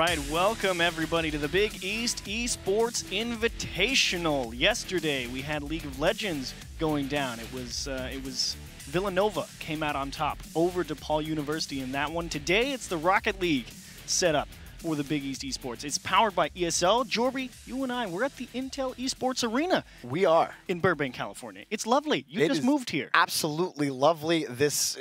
right, welcome everybody to the Big East Esports Invitational. Yesterday we had League of Legends going down. It was Villanova came out on top over DePaul University in that one. Today it's the Rocket League set up for the Big East Esports. It's powered by ESL. Jorby, you and I, we're at the Intel Esports Arena. We are. In Burbank, California. It's lovely. You just moved here. Absolutely lovely. This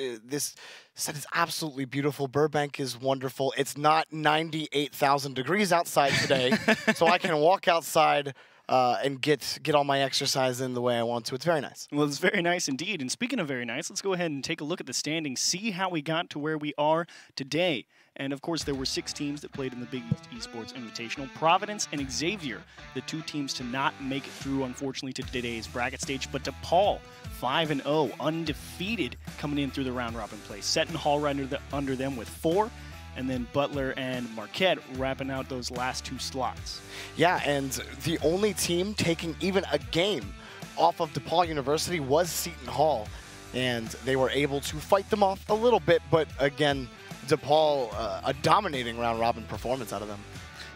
set is absolutely beautiful. Burbank is wonderful. It's not 98,000 degrees outside today, so I can walk outside and get all my exercise in the way I want to. It's very nice. Well, it's very nice indeed. And speaking of very nice, let's go ahead and take a look at the standings, see how we got to where we are today. And of course, there were 6 teams that played in the Big East Esports Invitational. Providence and Xavier, the 2 teams to not make it through, unfortunately, to today's bracket stage. But DePaul, 5-0, undefeated coming in through the round-robin play. Seton Hall right under them with 4. And then Butler and Marquette wrapping out those last 2 slots. Yeah, and the only team taking even a game off of DePaul University was Seton Hall. And they were able to fight them off a little bit, but again, DePaul, a dominating round-robin performance out of them.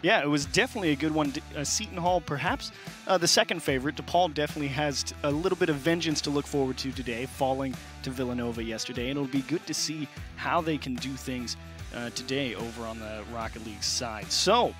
Yeah, it was definitely a good one. Seton Hall, perhaps the second favorite. DePaul definitely has a little bit of vengeance to look forward to today, falling to Villanova yesterday. And it'll be good to see how they can do things today over on the Rocket League side. So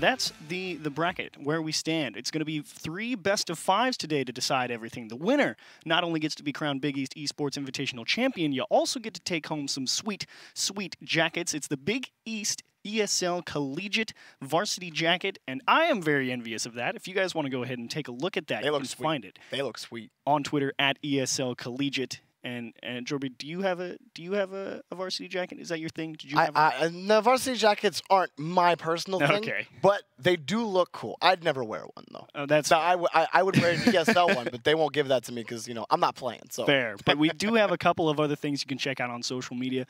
that's the bracket where we stand. It's going to be 3 best-of-5s today to decide everything. The winner not only gets to be crowned Big East Esports Invitational Champion, you also get to take home some sweet, sweet jackets. It's the Big East ESL Collegiate Varsity Jacket, and I am very envious of that. If you guys want to go ahead and take a look at that, you can find it. They look sweet. On Twitter at ESL Collegiate. And Jorby, do you have a varsity jacket? Is that your thing? Did you have the varsity jackets aren't my personal thing, okay, but they do look cool. I'd never wear one though. Oh, that's no, I would wear an ESL one, but they won't give that to me because I'm not playing. So fair. But we do have a couple of other things you can check out on social media.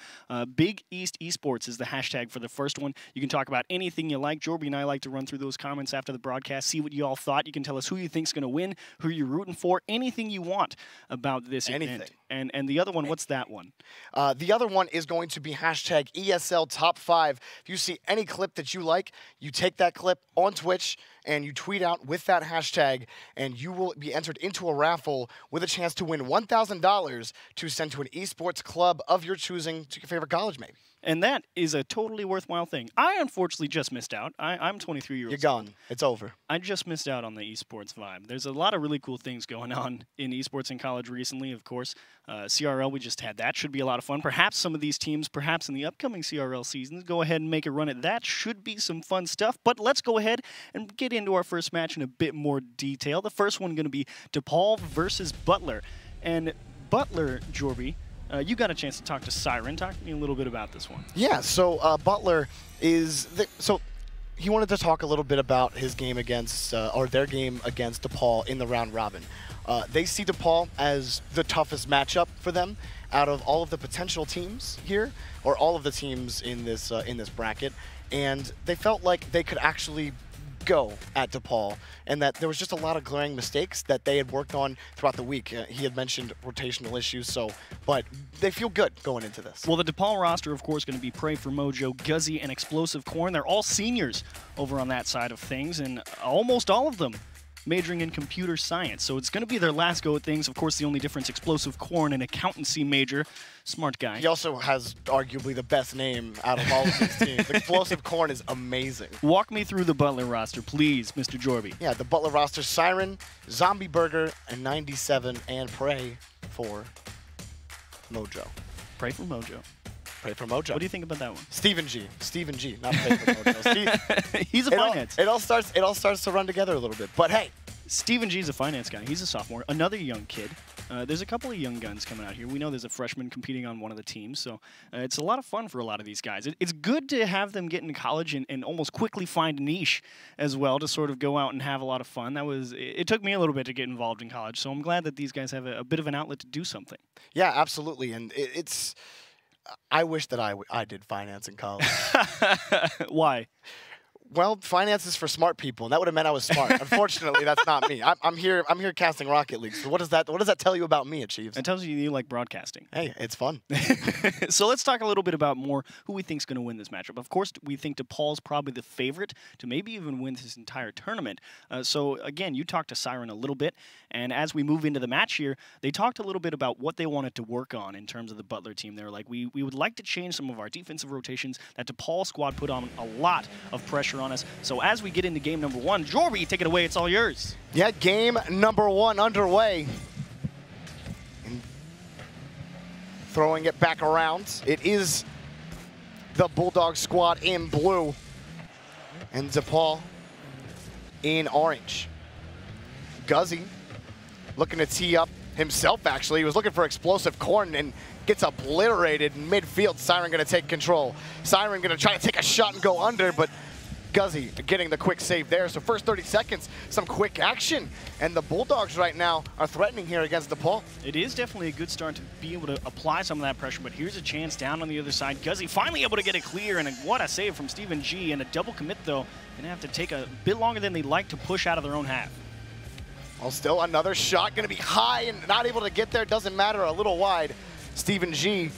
Big East Esports is the hashtag for the first one. You can talk about anything you like. Jorby and I like to run through those comments after the broadcast, see what you all thought. You can tell us who you think's going to win, who you're rooting for, anything you want about this event. And the other one, what's that one? The other one is going to be hashtag ESL Top 5. If you see any clip that you like, you take that clip on Twitch and you tweet out with that hashtag, and you will be entered into a raffle with a chance to win $1,000 to send to an esports club of your choosing, to your favorite college maybe. And that is a totally worthwhile thing. I unfortunately just missed out. I'm 23 years old. You're gone. It's over. I just missed out on the esports vibe. There's a lot of really cool things going on in esports in college recently, of course. CRL, we just had that. Should be a lot of fun. Perhaps some of these teams, perhaps in the upcoming CRL seasons, go ahead and make a run at that. Should be some fun stuff. But let's go ahead and get into our first match in a bit more detail. The first one going to be DePaul versus Butler. And Butler, Jorby, you got a chance to talk to Siren. Talk to me a little bit about this one. Yeah, so Butler is so he wanted to talk a little bit about his game against or their game against DePaul in the round robin. They see DePaul as the toughest matchup for them out of all of the potential teams here, or all of the teams in this bracket, and they felt like they could actually go at DePaul, and that there was just a lot of glaring mistakes that they had worked on throughout the week. He had mentioned rotational issues, but they feel good going into this. Well, the DePaul roster, of course, going to be Pray for Mojo, Guzzy, and Explosive Corn. They're all seniors over on that side of things, and almost all of them majoring in computer science. So it's going to be their last go at things. Of course, the only difference, Explosive Corn, an accountancy major. Smart guy. He also has arguably the best name out of all of these teams. Explosive Corn is amazing. Walk me through the Butler roster, please, Mr. Jorby. Yeah, the Butler roster, Siren, Zombie Burger, and 97, and Pray for Mojo. Pray for Mojo. Pray for Mojo. What do you think about that one? Stephen G, not Pray for Mojo. He's a finance. It all starts to run together a little bit. But hey, Stephen G's a finance guy. He's a sophomore. Another young kid. There's a couple of young guns coming out here. We know there's a freshman competing on one of the teams, so it's a lot of fun for a lot of these guys. It's good to have them get into college and almost quickly find a niche as well to sort of go out and have a lot of fun. It took me a little bit to get involved in college, so I'm glad that these guys have a bit of an outlet to do something. Yeah, absolutely, and I wish that I did finance in college. Why? Well, finance is for smart people, and that would have meant I was smart. Unfortunately, that's not me. I'm here casting Rocket League. So what does that tell you about me, Achieves? It tells you like broadcasting. Hey, it's fun. So let's talk a little bit about more who we think is going to win this matchup. Of course, we think DePaul's probably the favorite to maybe even win this entire tournament. So again, you talked to Siren a little bit, and as we move into the match here, they talked a little bit about what they wanted to work on in terms of the Butler team. They were like, we would like to change some of our defensive rotations. That DePaul squad put on a lot of pressure on us. So as we get into game number one, Jorby, take it away. It's all yours. Yeah, game number one underway. And throwing it back around. It is the Bulldog squad in blue and DePaul in orange. Guzzy looking to tee up himself, actually. He was looking for explosive corn and gets obliterated in midfield. Siren going to take control. Siren going to try to take a shot and go under, but Guzzy getting the quick save there. So first 30 seconds, some quick action. And the Bulldogs right now are threatening here against DePaul. It is definitely a good start to be able to apply some of that pressure, but here's a chance down on the other side. Guzzy finally able to get it clear, and what a save from Stephen G. And a double commit, though. Gonna have to take a bit longer than they'd like to push out of their own half. Well, still another shot, gonna be high and not able to get there. Doesn't matter, a little wide. Stephen G.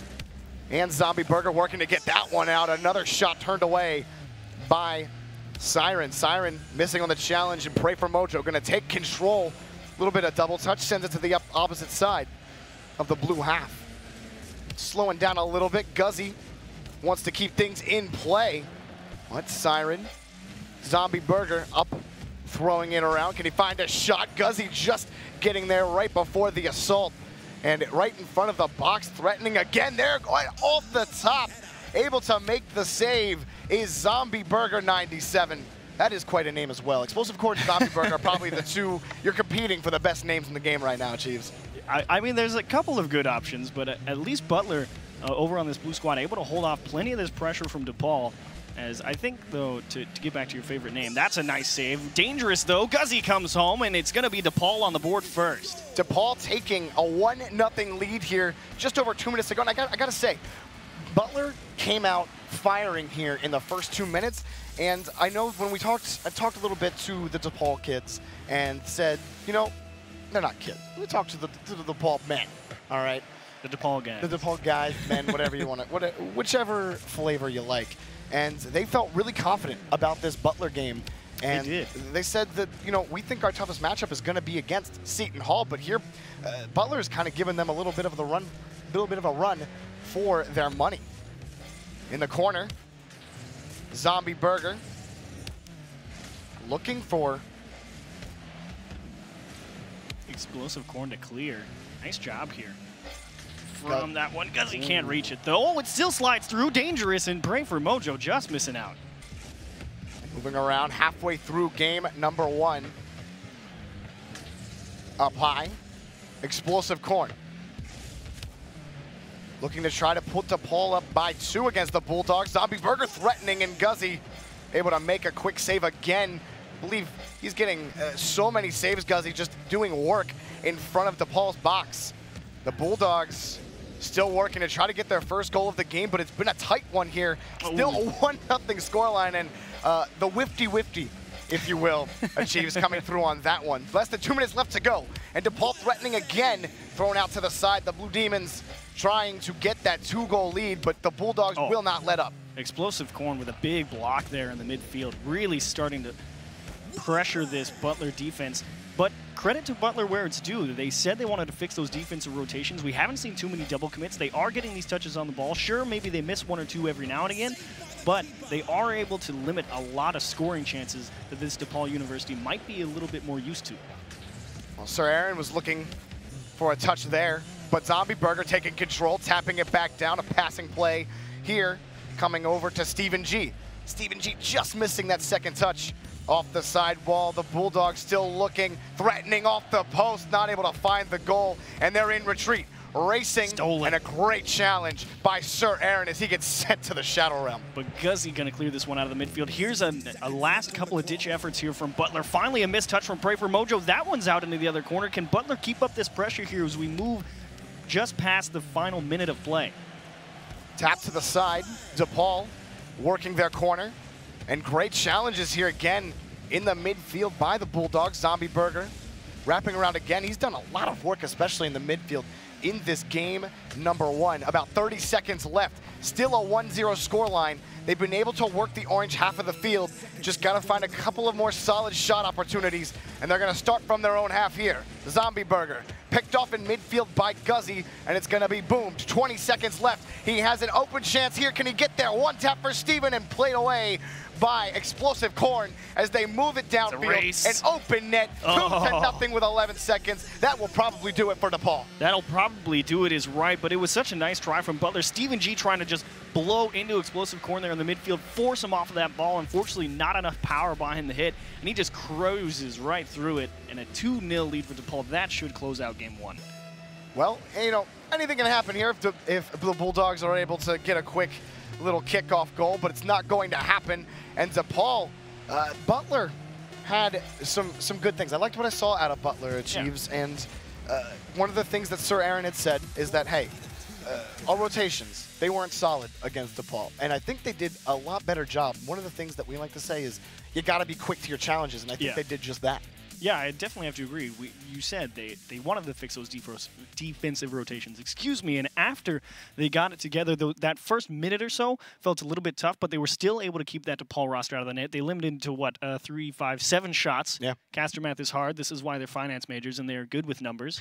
and Zombie Burger working to get that one out. Another shot turned away by Siren. Siren missing on the challenge, and Pray for Mojo gonna take control. A little bit of double touch, sends it to the opposite side of the blue half. Slowing down a little bit. Guzzy wants to keep things in play. What Siren? Zombie Burger up, throwing it around. Can he find a shot? Guzzy just getting there right before the assault. And right in front of the box, threatening again. There, going off the top. Able to make the save is Zombie Burger 97. That is quite a name as well. Explosive Cord and Zombie Burger are probably the two you're competing for the best names in the game right now, Chiefs. I mean, there's a couple of good options, but at least Butler over on this blue squad able to hold off plenty of this pressure from DePaul. As I think, though, to get back to your favorite name, that's a nice save. Dangerous, though. Guzzy comes home, and it's going to be DePaul on the board first. DePaul taking a 1-0 lead here just over 2 minutes ago. And I got to say, Butler came out firing here in the first 2 minutes. And I know when I talked a little bit to the DePaul kids and said, you know, they're not kids. We talked to the DePaul men, all right? The DePaul guys. The DePaul guys, men, whatever you want to, whichever flavor you like. And they felt really confident about this Butler game. And they did. They said that, you know, we think our toughest matchup is going to be against Seton Hall, but here Butler's kind of given them a little bit of a run for their money. In the corner, Zombie Burger looking for explosive corn to clear. Nice job here from that one. Guzzy can't reach it, though. Oh, it still slides through. Dangerous, and Pray for Mojo just missing out. Moving around halfway through game number one. Up high, explosive corn. Looking to try to put DePaul up by 2 against the Bulldogs. Zombie Burger threatening, and Guzzy able to make a quick save again. I believe he's getting so many saves, Guzzy, just doing work in front of DePaul's box. The Bulldogs still working to try to get their first goal of the game, but it's been a tight one here. Still a 1-0 scoreline, and the whifty, if you will, achieves coming through on that one. Less than 2 minutes left to go, and DePaul threatening again, thrown out to the side. The Blue Demons trying to get that 2-goal lead, but the Bulldogs will not let up. Explosive corn with a big block there in the midfield, really starting to pressure this Butler defense. But credit to Butler where it's due. They said they wanted to fix those defensive rotations. We haven't seen too many double commits. They are getting these touches on the ball. Sure, maybe they miss 1 or 2 every now and again, but they are able to limit a lot of scoring chances that this DePaul University might be a little bit more used to. Well, Sir Aaron was looking for a touch there, but Zombie Burger taking control, tapping it back down. A passing play here coming over to Stephen G. Stephen G just missing that second touch off the side wall. The Bulldogs still looking, threatening off the post, not able to find the goal, and they're in retreat. Racing, Stolen. And a great challenge by Sir Aaron as he gets sent to the Shadow Realm. But Guzzy gonna clear this one out of the midfield. Here's a last couple of ditch efforts here from Butler. Finally a missed touch from Pray for Mojo. That one's out into the other corner. Can Butler keep up this pressure here as we move just past the final minute of play? Tap to the side, DePaul working their corner. And great challenges here again in the midfield by the Bulldogs. Zombie Burger wrapping around again. He's done a lot of work, especially in the midfield in this game number 1. About 30 seconds left. Still a 1-0 scoreline. They've been able to work the orange half of the field. Just got to find a couple of more solid shot opportunities, and they're going to start from their own half here. Zombie Burger picked off in midfield by Guzzy, and it's going to be boomed. 20 seconds left. He has an open chance here. Can he get there? One tap for Steven and played away by Explosive Corn as they move it downfield. An open net, 2-0 with 11 seconds. That will probably do it for DePaul. That'll probably do it is right, but it was such a nice try from Butler. Steven G trying to just blow into Explosive Corn there in the midfield, force him off of that ball. Unfortunately, not enough power behind the hit, and he just cruises right through it. And a 2-0 lead for DePaul. That should close out game 1. Well, you know, anything can happen here if the Bulldogs are able to get a quick little kickoff goal, but it's not going to happen. And DePaul, Butler had some good things. I liked what I saw out of Butler achieves, and one of the things that Sir Aaron had said is that, hey, our rotations, they weren't solid against DePaul, and I think they did a lot better job. One of the things that we like to say is you got to be quick to your challenges, and I think they did just that. Yeah, I definitely have to agree. You said they wanted to fix those defensive rotations, and after they got it together, that first minute or so felt a little bit tough, but they were still able to keep that DePaul roster out of the net. They limited to, what, 3, 5, 7 shots. Yeah. Caster math is hard. This is why they're finance majors, and they're good with numbers.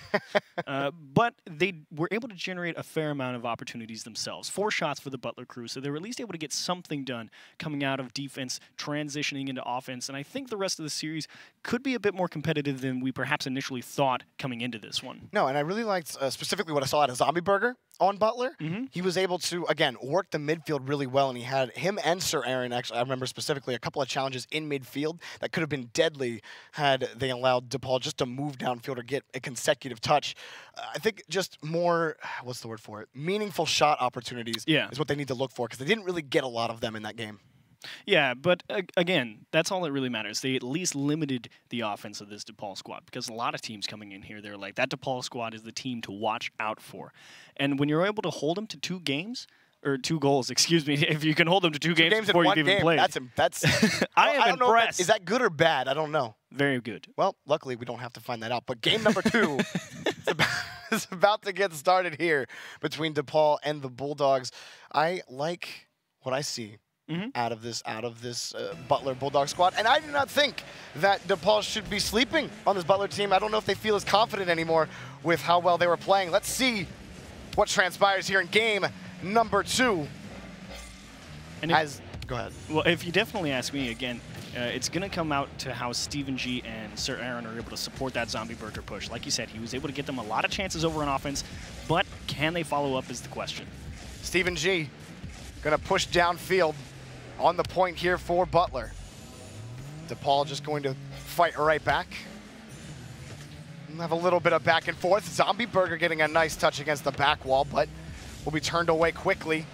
But they were able to generate a fair amount of opportunities themselves. 4 shots for the Butler crew, so they were at least able to get something done coming out of defense, transitioning into offense, and I think the rest of the series could be a bit more competitive than we perhaps initially thought coming into this one. No, and I really liked specifically what I saw out of Zombie Burger on Butler. He was able to, again, work the midfield really well, and he had him and Sir Aaron, actually, I remember specifically a couple of challenges in midfield that could have been deadly had they allowed DePaul just to move downfield or get a consecutive touch. I think just more, what's the word for it, meaningful shot opportunities is what they need to look for, because they didn't really get a lot of them in that game. Yeah, but again, that's all that really matters. They at least limited the offense of this DePaul squad, because a lot of teams coming in here, they're like, that DePaul squad is the team to watch out for. And when you're able to hold them to 2 games, or 2 goals, excuse me, if you can hold them to 2 games before you've even played. That's I am impressed. Is that good or bad? I don't know. Very good. Well, luckily we don't have to find that out. But game number 2 is about to get started here between DePaul and the Bulldogs. I like what I see out of this Butler Bulldog squad. And I do not think that DePaul should be sleeping on this Butler team. I don't know if they feel as confident anymore with how well they were playing. Let's see what transpires here in game number 2. And go ahead. Well, if you definitely ask me again, it's going to come out to how Steven G and Sir Aaron are able to support that Zombie Burger push. Like you said, he was able to get them a lot of chances over on offense, but can they follow up is the question. Steven G going to push downfield on the point here for Butler. DePaul just going to fight right back. We'll have a little bit of back and forth. Zombie Burger getting a nice touch against the back wall, but will be turned away quickly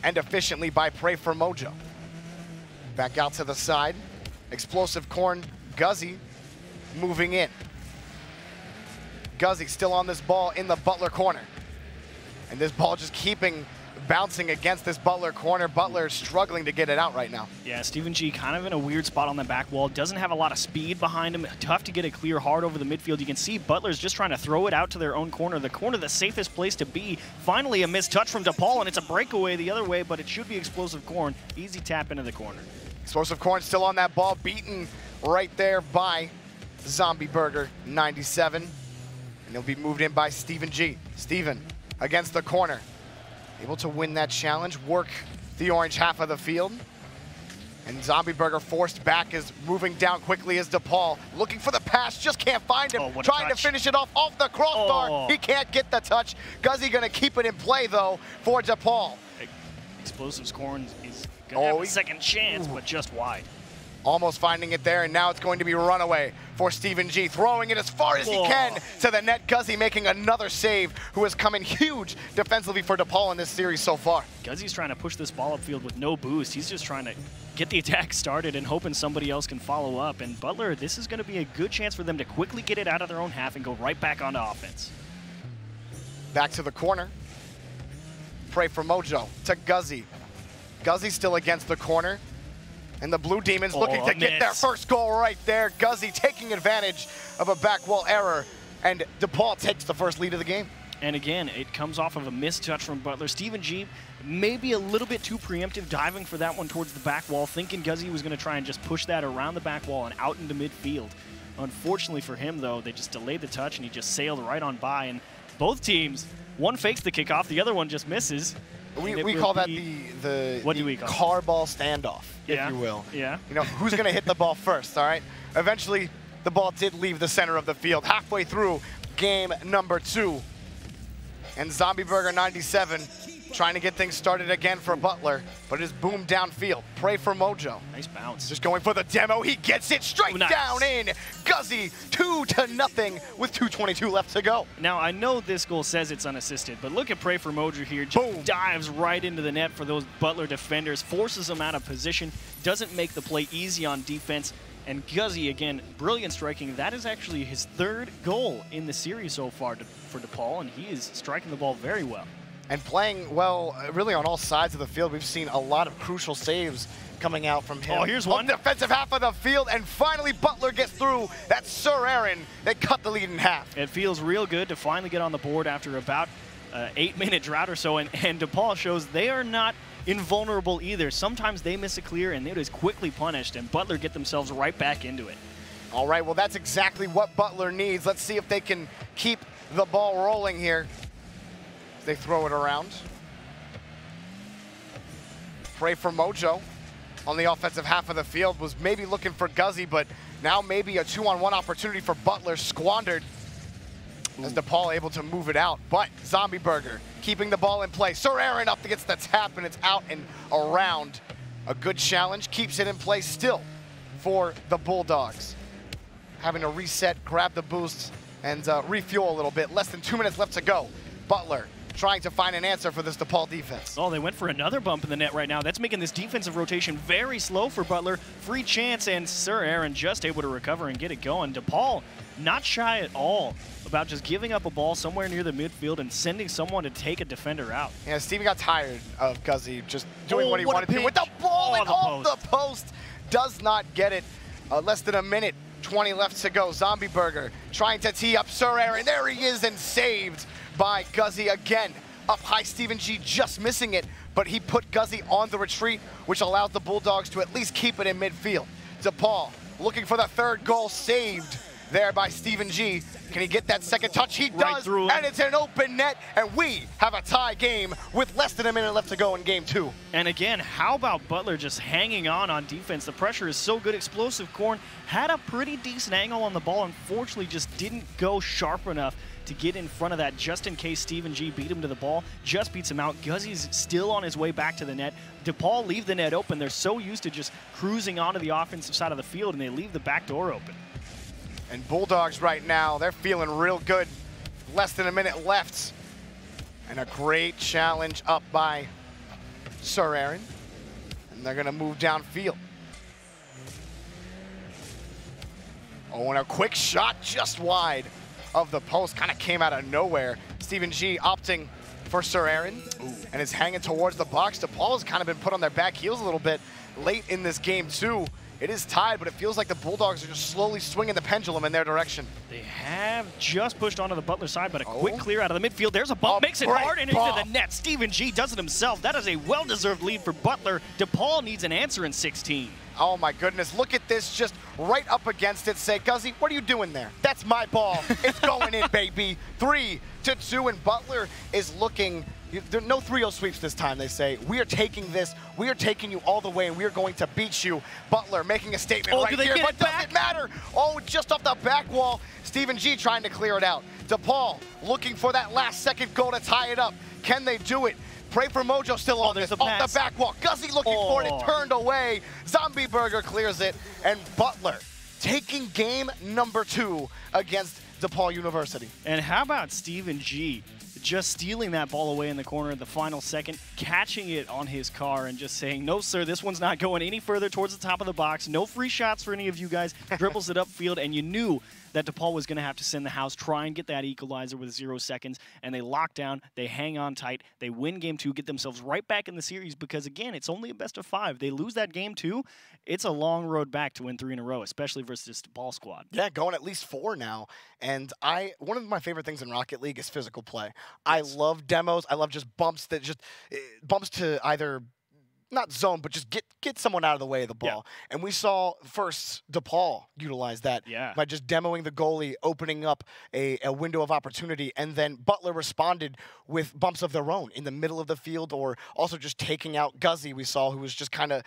and efficiently by Pray for Mojo. Back out to the side. Explosive Corn, Guzzy moving in. Guzzy still on this ball in the Butler corner. And this ball just keeping bouncing against this Butler corner. Butler struggling to get it out right now. Yeah, Steven G kind of in a weird spot on the back wall. Doesn't have a lot of speed behind him. Tough to get it clear hard over the midfield. You can see Butler's just trying to throw it out to their own corner. The corner, the safest place to be. Finally, a missed touch from DePaul, and it's a breakaway the other way, but it should be Explosive Corn. Easy tap into the corner. Explosive Corn still on that ball, beaten right there by Zombie Burger, 97. And he'll be moved in by Steven G. Steven against the corner. Able to win that challenge, work the orange half of the field. And Zombie Burger forced back, is moving down quickly as DePaul. Looking for the pass, just can't find him. Trying to finish it off the crossbar. He can't get the touch. Guzzy gonna keep it in play though for DePaul. Explosive Corn is gonna have a second chance, but just wide. Almost finding it there, and now it's going to be a runaway for Steven G. Throwing it as far as he can to the net. Guzzy making another save, who has come in huge defensively for DePaul in this series so far. Guzzy's trying to push this ball upfield with no boost. He's just trying to get the attack started and hoping somebody else can follow up. And Butler, this is going to be a good chance for them to quickly get it out of their own half and go right back onto offense. Back to the corner. Pray for Mojo to Guzzy. Guzzy still against the corner. And the Blue Demons looking to get their first goal right there. Guzzi taking advantage of a back wall error, and DePaul takes the first lead of the game. And again, it comes off of a missed touch from Butler. Steven G maybe a little bit too preemptive, diving for that one towards the back wall, thinking Guzzi was going to try and just push that around the back wall and out into midfield. Unfortunately for him, though, they just delayed the touch, and he just sailed right on by. And both teams, one fakes the kickoff, the other one just misses. We call that the what do we call car ball standoff, if you will. Yeah. You know, who's going to hit the ball first, all right? Eventually, the ball did leave the center of the field halfway through game number 2. And Zombie Burger 97 trying to get things started again for Butler, but it is boomed downfield. Pray for Mojo. Nice bounce. Just going for the demo. He gets it straight down in. Guzzi 2-0 with 2:22 left to go. Now, I know this goal says it's unassisted, but look at Pray for Mojo here. Just dives right into the net for those Butler defenders, forces them out of position, doesn't make the play easy on defense. And Guzzi, again, brilliant striking. That is actually his 3rd goal in the series so far for DePaul, and he is striking the ball very well. And playing well, really on all sides of the field. We've seen a lot of crucial saves coming out from him. Oh, here's one. On the defensive half of the field, and finally Butler gets through. That's Sir Aaron. They cut the lead in half. It feels real good to finally get on the board after about 8-minute drought or so, and DePaul shows they are not invulnerable either. Sometimes they miss a clear, and it is quickly punished, and Butler get themselves right back into it. All right, well, that's exactly what Butler needs. Let's see if they can keep the ball rolling here. They throw it around. Pray for Mojo on the offensive half of the field. Was maybe looking for Guzzi, but now maybe a 2-on-1 opportunity for Butler squandered as DePaul able to move it out. But Zombie Burger keeping the ball in play. Sir Aaron up against the tap, and it's out and around. A good challenge, keeps it in play still for the Bulldogs. Having to reset, grab the boost, and refuel a little bit. Less than 2 minutes left to go. Butler trying to find an answer for this DePaul defense. Oh, they went for another bump in the net right now. That's making this defensive rotation very slow for Butler. Free chance, and Sir Aaron just able to recover and get it going. DePaul not shy at all about just giving up a ball somewhere near the midfield and sending someone to take a defender out. Yeah, Steven got tired of Guzzi just doing what he wanted to with the ball and off the post. Does not get it. Less than 1:20 left to go. Zombie Burger trying to tee up Sir Aaron. There he is, and saved by Guzzi again. Up high, Steven G just missing it, but he put Guzzi on the retreat, which allows the Bulldogs to at least keep it in midfield. DePaul looking for the 3rd goal, saved there by Steven G. Can he get that second touch? He does, and it's an open net, and we have a tie game with less than 1 minute left to go in game 2. And again, how about Butler just hanging on defense? The pressure is so good. Explosive Corn had a pretty decent angle on the ball, unfortunately just didn't go sharp enough to get in front of that just in case Steven G beat him to the ball. Just beats him out. Guzzi's still on his way back to the net. DePaul leave the net open. They're so used to just cruising onto the offensive side of the field, and they leave the back door open. And Bulldogs right now, they're feeling real good. Less than 1 minute left. And a great challenge up by Sir Aaron. And they're going to move downfield. Oh, and a quick shot just wide of the post. Kind of came out of nowhere. Steven G opting for Sir Aaron. And is hanging towards the box. DePaul has kind of been put on their back heels a little bit late in this game, too. It is tied, but it feels like the Bulldogs are just slowly swinging the pendulum in their direction. They have just pushed onto the Butler side, but a quick clear out of the midfield. There's a bump, makes it hard and into the net. Steven G does it himself. That is a well-deserved lead for Butler. DePaul needs an answer in 16. Oh my goodness, look at this, just right up against it. Say, Guzzi, what are you doing there? That's my ball. It's going in, baby. 3-2, and Butler is looking. There are no 3-0 sweeps this time, they say. We are taking this. We are taking you all the way, and we are going to beat you. Butler making a statement right here, but doesn't matter. Oh, just off the back wall. Steven G trying to clear it out. DePaul looking for that last-second goal to tie it up. Can they do it? Pray for Mojo still on this. Off the back wall. Guzzi looking for it. It turned away. Zombie Burger clears it. And Butler taking game number 2 against DePaul University. And how about Steven G just stealing that ball away in the corner at the final second, catching it on his car and just saying, no, sir, this one's not going any further towards the top of the box. No free shots for any of you guys. Dribbles it upfield, and you knew that DePaul was going to have to send the house, try and get that equalizer with 0 seconds, and they lock down, they hang on tight, they win game 2, get themselves right back in the series because, again, it's only a best of 5. They lose that game 2, it's a long road back to win 3 in a row, especially versus this DePaul squad. Yeah, going at least 4 now. And one of my favorite things in Rocket League is physical play. I love demos. I love just bumps to either not zone, but just get someone out of the way of the ball. Yeah. And we saw first DePaul utilize that by just demoing the goalie, opening up a window of opportunity, and then Butler responded with bumps of their own in the middle of the field, or also just taking out Guzzy, we saw, who was just kind of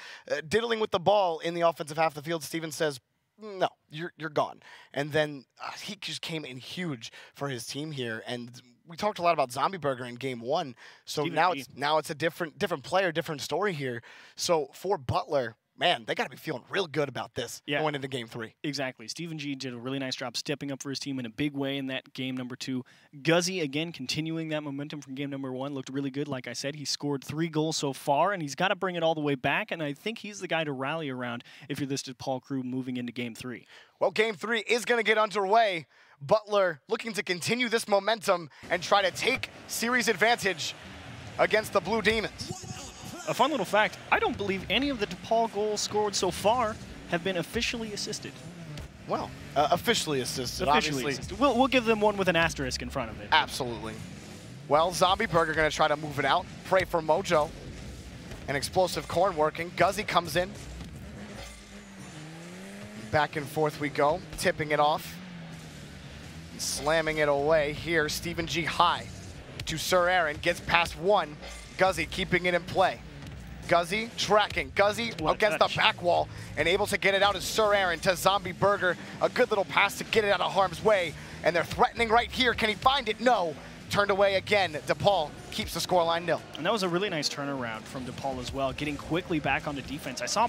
diddling with the ball in the offensive half of the field. Steven says, no, you're gone. And then he just came in huge for his team here. And we talked a lot about Zombie Burger in game 1. So now it's a different player, different story here. So for Butler, man, they got to be feeling real good about this going into game 3. Exactly. Steven G did a really nice job stepping up for his team in a big way in that game number 2. Guzzy, again, continuing that momentum from game number 1, looked really good. Like I said, he scored 3 goals so far, and he's got to bring it all the way back, and I think he's the guy to rally around if you're this DePaul crew moving into game 3. Well, game 3 is going to get underway. Butler looking to continue this momentum and try to take series advantage against the Blue Demons. A fun little fact, I don't believe any of the DePaul goals scored so far have been officially assisted. Well, officially assisted, obviously. We'll give them one with an asterisk in front of it. Absolutely. Well, Zombie Burger going to try to move it out. Pray for Mojo. An explosive corn working. Guzzy comes in. Back and forth we go, tipping it off. Slamming it away here. Steven G high to Sir Aaron. Gets past 1. Guzzy keeping it in play. Guzzy tracking. Guzzy against the back wall and able to get it out as Sir Aaron to Zombie Burger. A good little pass to get it out of harm's way. And they're threatening right here. Can he find it? No. Turned away again. DePaul keeps the scoreline 0. And that was a really nice turnaround from DePaul as well, getting quickly back onto defense. I saw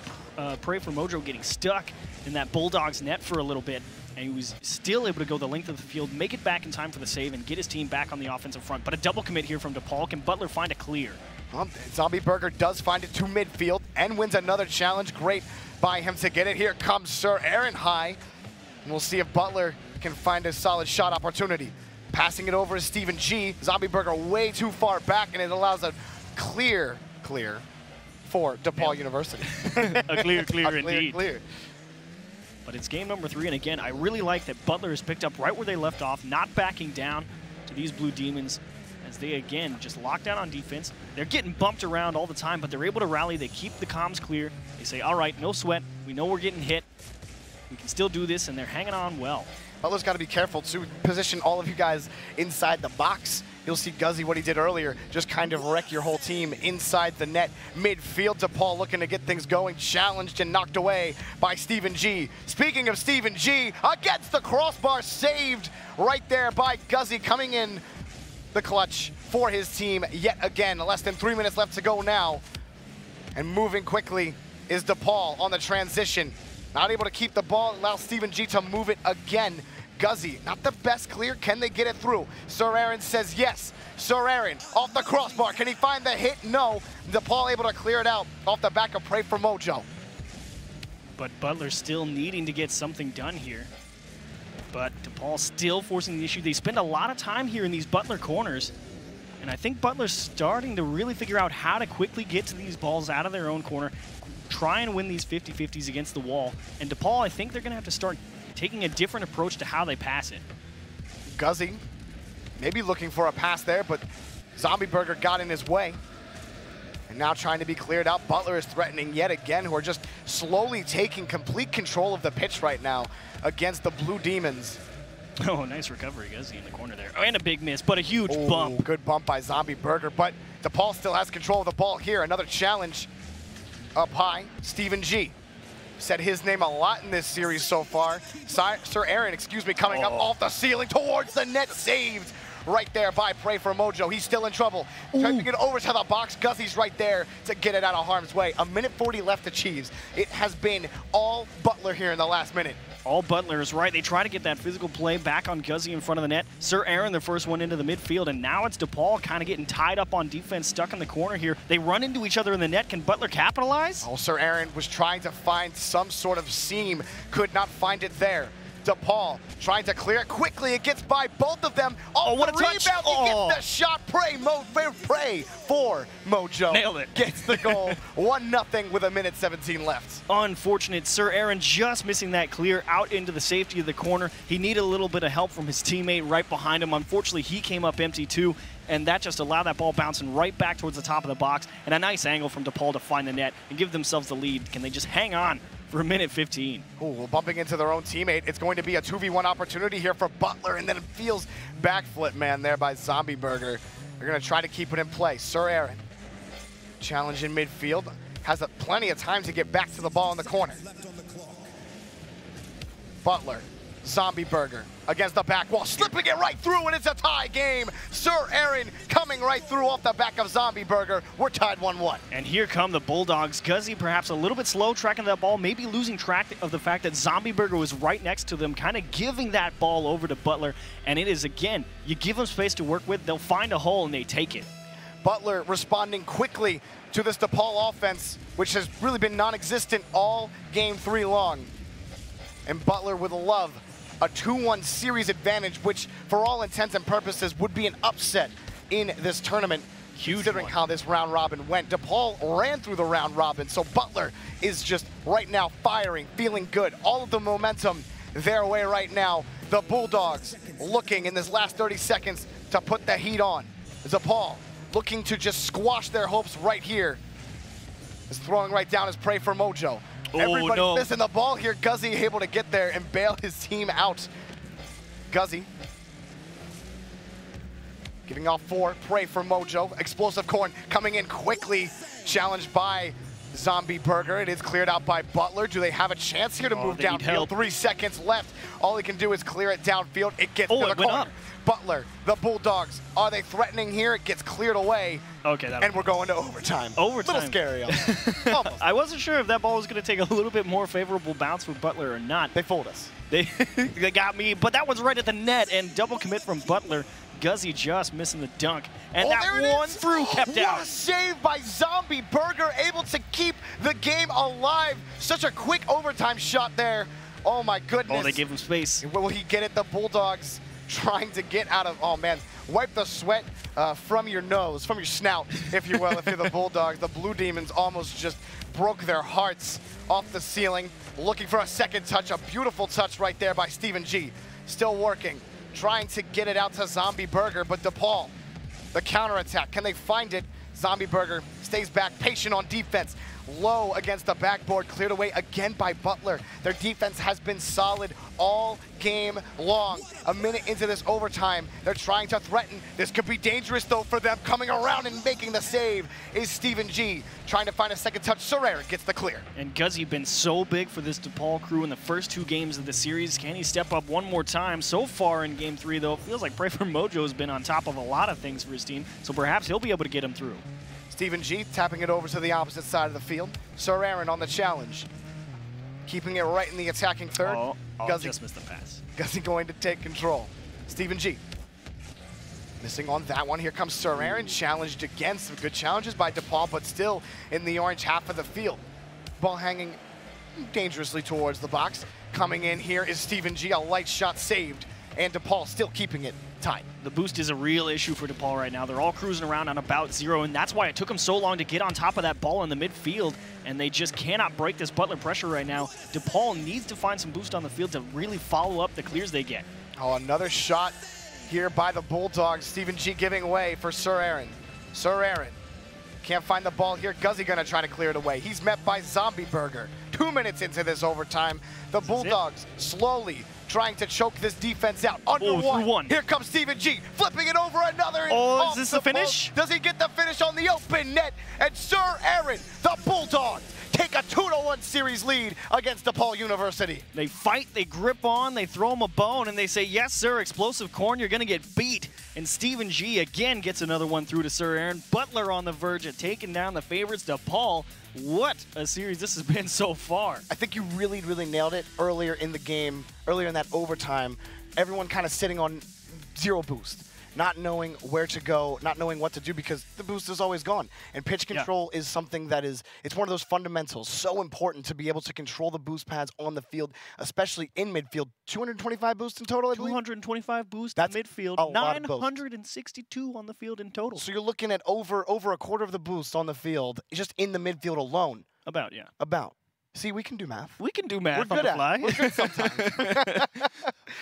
Pray for Mojo getting stuck in that Bulldogs net for a little bit, and he was still able to go the length of the field, make it back in time for the save, and get his team back on the offensive front. But a double commit here from DePaul. Can Butler find a clear? Zombie Burger does find it to midfield and wins another challenge. Great by him to get it. Here comes Sir Aaron high. And we'll see if Butler can find a solid shot opportunity. Passing it over to Steven G. Zombie Burger way too far back, and it allows a clear for DePaul University. A clear indeed. Clear. But it's game number 3, and again, I really like that Butler has picked up right where they left off, not backing down to these Blue Demons as they, again, just lock down on defense. They're getting bumped around all the time, but they're able to rally. They keep the comms clear. They say, all right, no sweat. We know we're getting hit. We can still do this, and they're hanging on well. Butler's got to be careful to position all of you guys inside the box. You'll see Guzzy, what he did earlier, just kind of wreck your whole team inside the net. Midfield, DePaul looking to get things going, challenged and knocked away by Steven G. Speaking of Steven G, against the crossbar, saved right there by Guzzy, coming in the clutch for his team yet again. Less than 3 minutes left to go now. And moving quickly is DePaul on the transition. Not able to keep the ball, allows Steven G to move it again. Guzzy, not the best clear. Can they get it through? Sir Aaron says yes. Sir Aaron off the crossbar. Can he find the hit? No. DePaul able to clear it out off the back of Pray for Mojo. But Butler still needing to get something done here. But DePaul still forcing the issue. They spend a lot of time here in these Butler corners. And I think Butler's starting to really figure out how to quickly get to these balls out of their own corner, try and win these 50-50s against the wall. And DePaul, I think they're going to have to start taking a different approach to how they pass it. Guzzy maybe looking for a pass there, but Zombie Burger got in his way. And now trying to be cleared out. Butler is threatening yet again, who are just slowly taking complete control of the pitch right now against the Blue Demons. Oh, nice recovery, Guzzy in the corner there. Oh, and a big miss, but a huge bump. Good bump by Zombie Burger, but DePaul still has control of the ball here. Another challenge up high. Steven G. Said his name a lot in this series so far. Sir Aaron, coming up off the ceiling towards the net, saved right there by Pray for Mojo. He's still in trouble. Trying to get over to the box. Guzzy's right there to get it out of harm's way. 1:40 left to Chiefs. It has been all Butler here in the last minute. All Butler is right. They try to get that physical play back on Guzzi in front of the net. Sir Aaron, the first one into the midfield, and now it's DePaul kind of getting tied up on defense, stuck in the corner here. They run into each other in the net. Can Butler capitalize? Oh, Sir Aaron was trying to find some sort of seam, could not find it there. DePaul trying to clear it quickly. It gets by both of them. Oh, what a rebound! Touch. He gets the shot. Pray for Mojo. Nailed it. Gets the goal. 1-0 with 1:17 left. Unfortunate. Sir Aaron just missing that clear out into the safety of the corner. He needed a little bit of help from his teammate right behind him. Unfortunately, he came up empty too, and that just allowed that ball bouncing right back towards the top of the box, and a nice angle from DePaul to find the net and give themselves the lead. Can they just hang on for 1:15? Oh, well, bumping into their own teammate. It's going to be a 2v1 opportunity here for Butler, and then it feels backflip, man, there by Zombie Burger. They're going to try to keep it in play. Sir Aaron, challenge in midfield, has plenty of time to get back to the ball in the corner. Butler, Zombie Burger against the back wall, slipping it right through, and it's a tie game. Sir Aaron coming right through off the back of Zombie Burger. We're tied 1-1. And here come the Bulldogs. Guzzi perhaps a little bit slow tracking that ball, maybe losing track of the fact that Zombie Burger was right next to them, kind of giving that ball over to Butler. And it is, again, you give them space to work with, they'll find a hole and they take it. Butler responding quickly to this DePaul offense, which has really been non-existent all Game 3 long. And Butler with a love. A 2-1 series advantage, which for all intents and purposes would be an upset in this tournament. Huge considering one. how this round robin went. DePaul ran through the round robin, so Butler is just right now firing, feeling good. All of the momentum their way right now. The Bulldogs looking in this last 30 seconds to put the heat on. DePaul looking to just squash their hopes right here. Is throwing right down his prey for Mojo. Everybody missing the ball here. Guzzi able to get there and bail his team out. Guzzi giving off 4. Pray for Mojo. Explosive Corn coming in quickly. Challenged by Zombie Burger. It is cleared out by Butler. Do they have a chance here to move downfield? 3 seconds left. All he can do is clear it downfield. It gets to the corner. Up. Butler, the Bulldogs, are they threatening here? It gets cleared away. Okay, and we're going to overtime. Overtime. Little scary. Almost. I wasn't sure if that ball was going to take a little bit more favorable bounce with Butler or not. They fooled us. They got me, but that one's right at the net, and double commit from Butler. Guzzi just missing the dunk, and that one through kept out. What a save by Zombie Burger, able to keep the game alive. Such a quick overtime shot there. Oh my goodness. Oh, they gave him space. Will he get it? The Bulldogs trying to get out of, oh man, wipe the sweat from your nose, from your snout, if you will, if you're the Bulldogs. The Blue Demons almost just broke their hearts off the ceiling, looking for a second touch. A beautiful touch right there by Stephen G. Still working, trying to get it out to Zombie Burger, but DePaul, the counterattack, can they find it? Zombie Burger stays back, patient on defense. Low against the backboard, cleared away again by Butler. Their defense has been solid all game long. A minute into this overtime, they're trying to threaten. This could be dangerous though for them. Coming around and making the save is Stephen G. Trying to find a second touch. Sir Aaron gets the clear. And Guzzi been so big for this DePaul crew in the first 2 games of the series. Can he step up one more time? So far in Game 3 though, it feels like Pray for Mojo has been on top of a lot of things for his team, so perhaps he'll be able to get him through. Stephen G tapping it over to the opposite side of the field. Sir Aaron on the challenge. Keeping it right in the attacking third. Guzzi just missed the pass. Guzzi going to take control. Stephen G missing on that one. Here comes Sir Aaron, challenged again. Some good challenges by DePaul, but still in the orange half of the field. Ball hanging dangerously towards the box. Coming in here is Stephen G, a light shot saved, and DePaul still keeping it tight. The boost is a real issue for DePaul right now. They're all cruising around on about 0, and that's why it took them so long to get on top of that ball in the midfield, and they just cannot break this Butler pressure right now. DePaul needs to find some boost on the field to really follow up the clears they get. Oh, another shot here by the Bulldogs. Stephen G giving away for Sir Aaron. Sir Aaron can't find the ball here. Guzzi gonna try to clear it away. He's met by Zombie Burger. 2 minutes into this overtime. The Bulldogs slowly trying to choke this defense out. Under one. Here comes Stephen G, flipping it over another. Oh, is this the finish? Does he get the finish on the open net? And Sir Aaron, the Bulldogs, take a 2-1 series lead against DePaul University. They fight, they grip on, they throw him a bone, and they say, yes, sir, Explosive Corn, you're going to get beat. And Steven G again gets another one through to Sir Aaron. Butler on the verge of taking down the favorites. DePaul, what a series this has been so far. I think you really, really nailed it earlier in the game, earlier in that overtime. Everyone kind of sitting on 0 boost, not knowing where to go, not knowing what to do because the boost is always gone. And pitch control is something that it's one of those fundamentals, so important to be able to control the boost pads on the field, especially in midfield. 225 boosts in total, I believe? 225 boosts That's in midfield, a lot of boosts. 962 on the field in total. So you're looking at over a quarter of the boost on the field, just in the midfield alone. About, yeah. About. See, we can do math. We can do math We're on good the fly. We're good sometimes.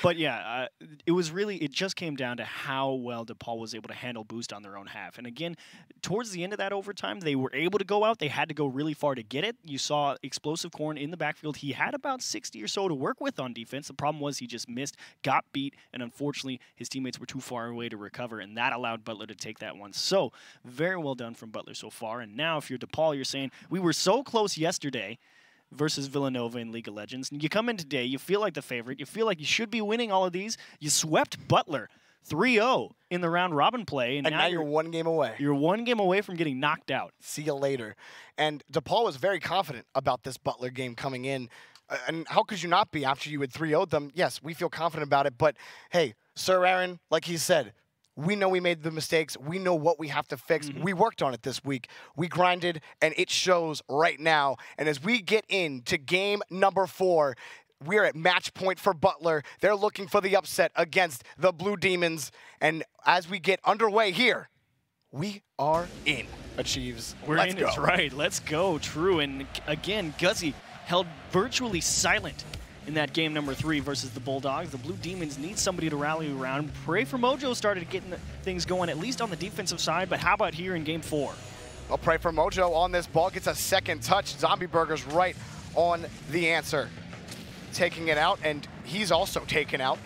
But yeah, it just came down to how well DePaul was able to handle boost on their own half. And again, towards the end of that overtime, they were able to go out. They had to go really far to get it. You saw Explosive Corn in the backfield. He had about 60 or so to work with on defense. The problem was he just missed, got beat, and unfortunately his teammates were too far away to recover, and that allowed Butler to take that one. So very well done from Butler so far. And now if you're DePaul, you're saying, we were so close yesterday versus Villanova in League of Legends. And you come in today, you feel like the favorite. You feel like you should be winning all of these. You swept Butler 3-0 in the round robin play. And now you're 1 game away. You're 1 game away from getting knocked out. See you later. And DePaul was very confident about this Butler game coming in. And how could you not be after you had 3-0'd them? Yes, we feel confident about it. But, hey, Sir Aaron, like he said, we know we made the mistakes. We know what we have to fix. We worked on it this week. We grinded, and it shows right now. And as we get into game number 4, we're at match point for Butler. They're looking for the upset against the Blue Demons. And as we get underway here, we are in. Achieves. We're in, it's right. Let's go. True. And again, Guzzy held virtually silent in that game number 3 versus the Bulldogs. The Blue Demons need somebody to rally around. Pray for Mojo started getting things going, at least on the defensive side, but how about here in game 4? Well, Pray for Mojo on this ball gets a second touch. Zombie Burger's right on the answer. Taking it out, and he's also taken out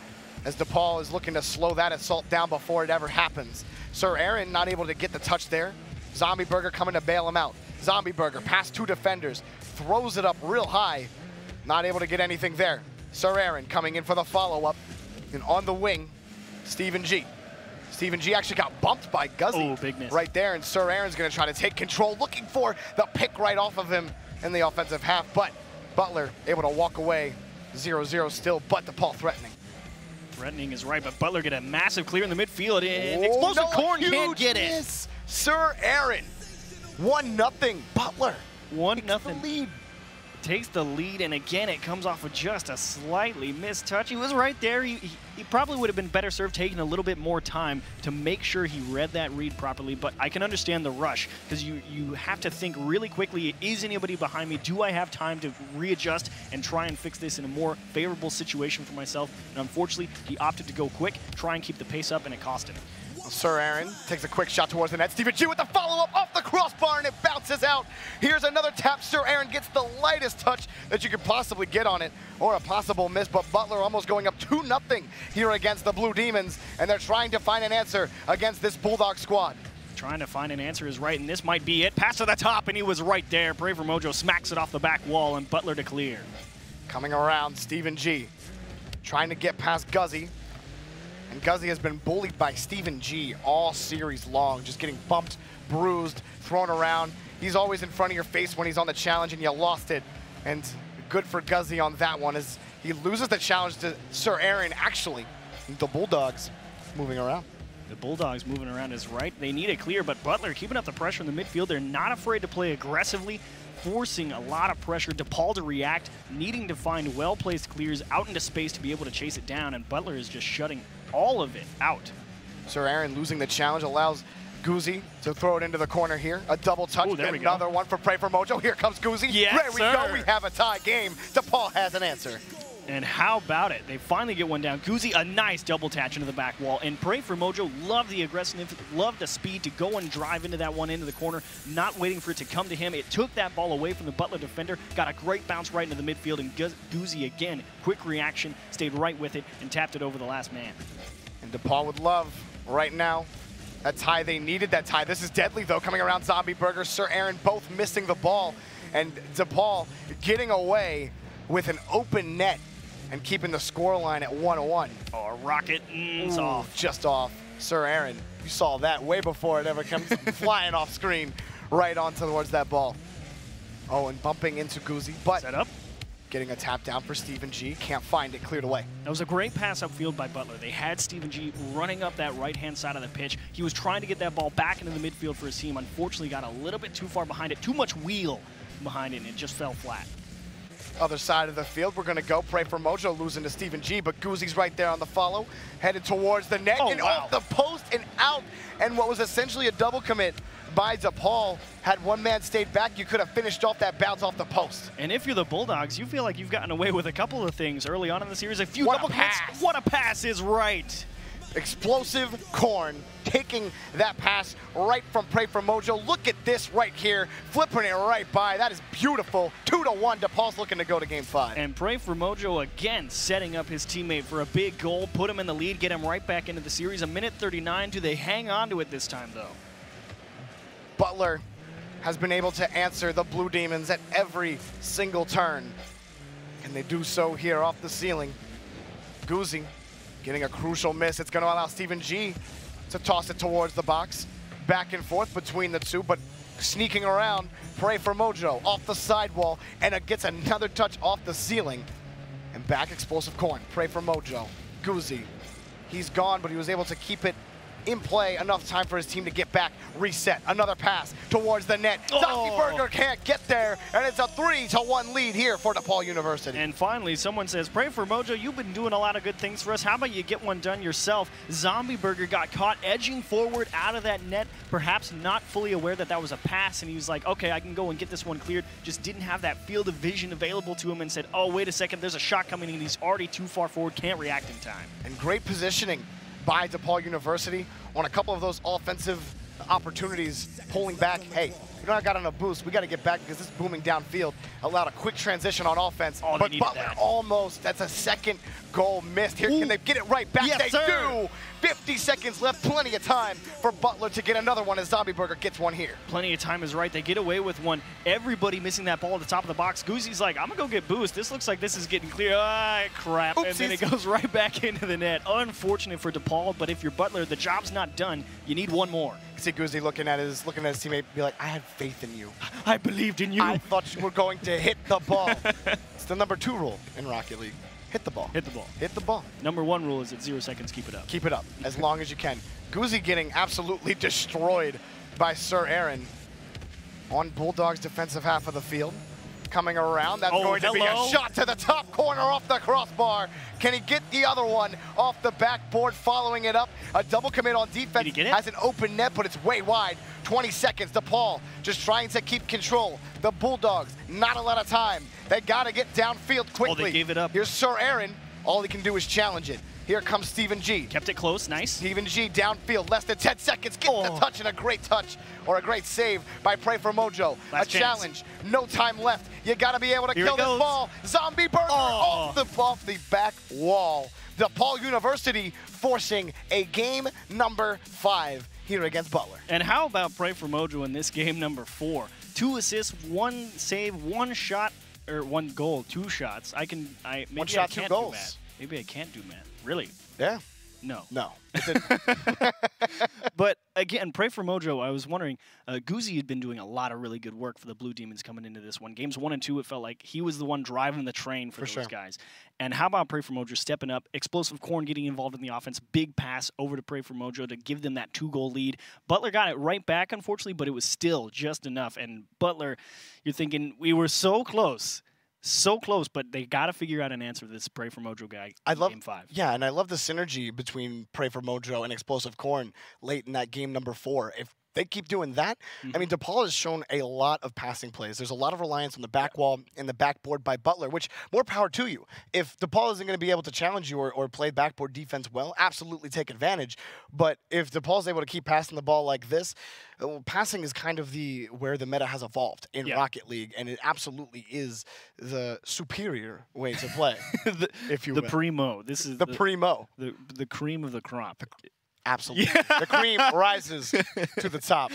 as DePaul is looking to slow that assault down before it ever happens. Sir Aaron not able to get the touch there. Zombie Burger coming to bail him out. Zombie Burger past 2 defenders, throws it up real high. Not able to get anything there. Sir Aaron coming in for the follow-up. And on the wing, Steven G. Steven G actually got bumped by Guzzy big miss right there, and Sir Aaron's going to try to take control, looking for the pick right off of him in the offensive half. But Butler able to walk away 0-0 still, but DePaul threatening. Threatening is right, but Butler get a massive clear in the midfield, and Explosive Corn can't get it. Sir Aaron, 1-0 Butler. 1-0. Lead. Takes the lead, and again, it comes off of just a slightly missed touch. He was right there. He probably would have been better served taking a little bit more time to make sure he read that read properly, but I can understand the rush because you have to think really quickly, is anybody behind me? Do I have time to readjust and try and fix this in a more favorable situation for myself? And unfortunately, he opted to go quick, try and keep the pace up, and it cost him. Sir Aaron takes a quick shot towards the net. Steven G with the follow-up off the crossbar, and it bounces out. Here's another tap. Sir Aaron gets the lightest touch that you could possibly get on it, or a possible miss, but Butler almost going up 2-0 here against the Blue Demons, and they're trying to find an answer against this Bulldog squad. Trying to find an answer is right, and this might be it. Pass to the top, and he was right there. Pray for Mojo smacks it off the back wall, and Butler to clear. Coming around, Steven G trying to get past Guzzy. And Guzzy has been bullied by Steven G all series long, just getting bumped, bruised, thrown around. He's always in front of your face when he's on the challenge, and you lost it. And good for Guzzy on that one as he loses the challenge to Sir Aaron, actually. The Bulldogs moving around. The Bulldogs moving around is right. They need it clear, but Butler keeping up the pressure in the midfield. They're not afraid to play aggressively, forcing a lot of pressure. DePaul to react, needing to find well-placed clears out into space to be able to chase it down, and Butler is just shutting all of it out. Sir Aaron losing the challenge allows Guzzy to throw it into the corner here. A double touch. Ooh, there we another go. one for Pray for Mojo. Here comes Guzzy. Yes, there we go. We have a tie game. DePaul has an answer. And how about it? They finally get one down. Guzzy, a nice double touch into the back wall. And Pray for Mojo, love the aggressiveness, love the speed to go and drive into that one into the corner, not waiting for it to come to him. It took that ball away from the Butler defender, got a great bounce right into the midfield, and Guzzy again, quick reaction, stayed right with it, and tapped it over the last man. And DePaul would love right now that tie. They needed that tie. This is deadly, though, coming around Zombie Burger. Sir Aaron both missing the ball, and DePaul getting away with an open net and keeping the scoreline at 1-1. Oh, a rocket, it's off. Just off. Sir Aaron, you saw that way before it ever comes flying off screen right on towards that ball. Oh, and bumping into Guzzi, but Set up. getting a tap down for Stephen G. Can't find it, cleared away. That was a great pass upfield by Butler. They had Stephen G running up that right-hand side of the pitch. He was trying to get that ball back into the midfield for his team. Unfortunately, got a little bit too far behind it. Too much wheel behind it, and it just fell flat. Other side of the field, we're going to go. Pray for Mojo, losing to Stephen G, but Guzzi's right there on the follow. Headed towards the net, and wow. off the post and out. And what was essentially a double commit by DePaul. Had one man stayed back, you could have finished off that bounce off the post. And if you're the Bulldogs, you feel like you've gotten away with a couple of things early on in the series. A few What a double commits. pass. What a pass is right. Explosive Corn taking that pass right from Pray for Mojo. Look at this right here, flipping it right by. That is beautiful. 2-1. DePaul's looking to go to Game 5. And Pray for Mojo again setting up his teammate for a big goal, put him in the lead, get him right back into the series. A minute 39. Do they hang on to it this time, though? Butler has been able to answer the Blue Demons at every single turn. Can they do so here off the ceiling? Guzzi getting a crucial miss. It's going to allow Stephen G to toss it towards the box. Back and forth between the two, but sneaking around, Pray for Mojo off the sidewall, and it gets another touch off the ceiling. And back Explosive Corn, Pray for Mojo. Guzzi, he's gone, but he was able to keep it in play, enough time for his team to get back, reset, another pass towards the net. Zombie Burger can't get there, and it's a 3-1 lead here for DePaul University. And finally, someone says, Pray for Mojo, you've been doing a lot of good things for us. How about you get one done yourself? Zombie Burger got caught edging forward out of that net, perhaps not fully aware that that was a pass, and he was like, okay, I can go and get this one cleared. Just didn't have that field of vision available to him and said, oh, wait a second, there's a shot coming in, he's already too far forward, can't react in time. And great positioning by DePaul University on a couple of those offensive opportunities, pulling back. Hey, we don't got on a boost. We got to get back because this is booming downfield. Allowed a quick transition on offense. Oh, but Butler almost, that's a second goal missed. Here, can they get it right back? Yes, they sir. do. 50 seconds left, plenty of time for Butler to get another one as Zombie Burger gets one here. Plenty of time is right. They get away with one. Everybody missing that ball at the top of the box. Guzzi's like, I'm going to go get boost. This looks like this is getting clear. Ah, crap. Oopsies. And then it goes right back into the net. Unfortunate for DePaul, but if you're Butler, the job's not done. You need one more. See Guzzi looking at his teammate, be like, I had faith in you. I believed in you. I thought you were going to hit the ball. It's the number 2 rule in Rocket League. Hit the ball. Hit the ball. Hit the ball. Number 1 rule is at 0 seconds, keep it up. Keep it up as long as you can. Guzzi getting absolutely destroyed by Sir Aaron on Bulldogs' defensive half of the field. Coming around, that's going to be a shot to the top corner off the crossbar. Can he get the other one off the backboard, following it up? A double commit on defense. Did he get it? Has an open net, but it's way wide. 20 seconds, DePaul just trying to keep control. The Bulldogs, not a lot of time. They got to get downfield quickly. Oh, they gave it up. Here's Sir Aaron. All he can do is challenge it. Here comes Stephen G. Kept it close, nice. Stephen G downfield, less than 10 seconds. Gets the touch, and a great touch, or a great save by Pray for Mojo. Last a chance. challenge, no time left. You gotta be able to Here kill it this goes. ball. Zombie Burger off the back wall. DePaul University forcing a game number 5 here against Butler. And how about Pray for Mojo in this game number 4? 2 assists, 1 save, 1 shot, or 1 goal, 2 shots. Maybe 1 shot, 2 do goals. math. Maybe I can't do math. Really? Yeah. No. No. But again, Pray for Mojo, I was wondering, Guzzi had been doing a lot of really good work for the Blue Demons coming into this one. Games 1 and 2, it felt like he was the one driving the train for those guys. And how about Pray for Mojo stepping up, Explosive Corn getting involved in the offense, big pass over to Pray for Mojo to give them that 2-goal lead. Butler got it right back, unfortunately, but it was still just enough. And Butler, you're thinking, we were so close. So close, but they got to figure out an answer to this Pray for Mojo guy in Game 5. Yeah, and I love the synergy between Pray for Mojo and Explosive Corn late in that game number 4. If they keep doing that, I mean, DePaul has shown a lot of passing plays. There's a lot of reliance on the back wall and the backboard by Butler, which more power to you. If DePaul isn't going to be able to challenge you or play backboard defense well, absolutely take advantage. But if DePaul's able to keep passing the ball like this, passing is kind of where the meta has evolved in Rocket League, and it absolutely is the superior way to play, if you will. The primo. This is the primo. The cream of the crop. Absolutely. Yeah. The cream rises to the top.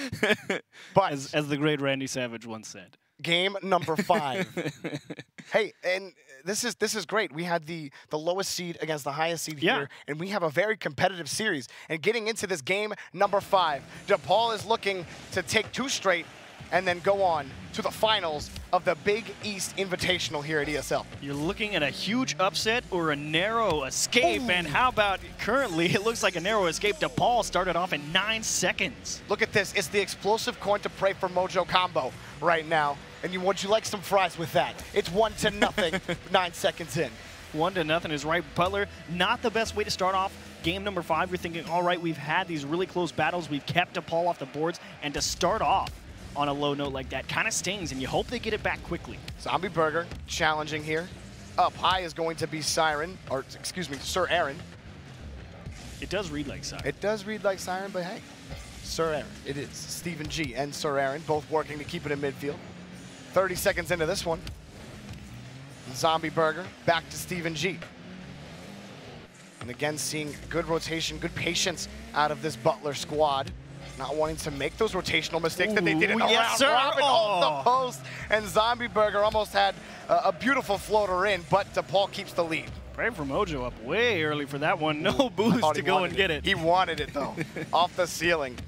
But as the great Randy Savage once said. Game number 5. Hey, and this is great. We had the lowest seed against the highest seed here, and we have a very competitive series. And getting into this game number 5, DePaul is looking to take 2 straight and then go on to the finals of the Big East Invitational here at ESL. You're looking at a huge upset or a narrow escape, and how about currently it looks like a narrow escape. DePaul started off in 9 seconds. Look at this. It's the explosive coin to pray for Mojo combo right now. And would you like some fries with that? It's 1-0, 9 seconds in. 1-0 is right. Butler, not the best way to start off game number 5. You're thinking, all right, we've had these really close battles. We've kept DePaul off the boards, and to start off on a low note like that kind of stings, and you hope they get it back quickly. Zombie Burger challenging here. Up high is going to be Siren, or excuse me, Sir Aaron. It does read like Siren. It does read like Siren, but hey, Sir Aaron, it is. Stephen G and Sir Aaron both working to keep it in midfield. 30 seconds into this one. Zombie Burger back to Stephen G. And again, seeing good rotation, good patience out of this Butler squad. Not wanting to make those rotational mistakes that they did in the round robin off the post. And Zombie Burger almost had a beautiful floater in, but DePaul keeps the lead. Pray for Mojo up way early for that one. No boost to go and get it. He wanted it, though. Off the ceiling.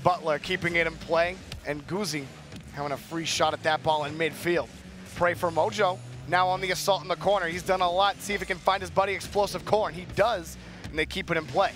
Butler keeping it in play, and Guzzi having a free shot at that ball in midfield. Pray for Mojo. Now on the assault in the corner. He's done a lot. See if he can find his buddy Explosive Corn. He does, and they keep it in play.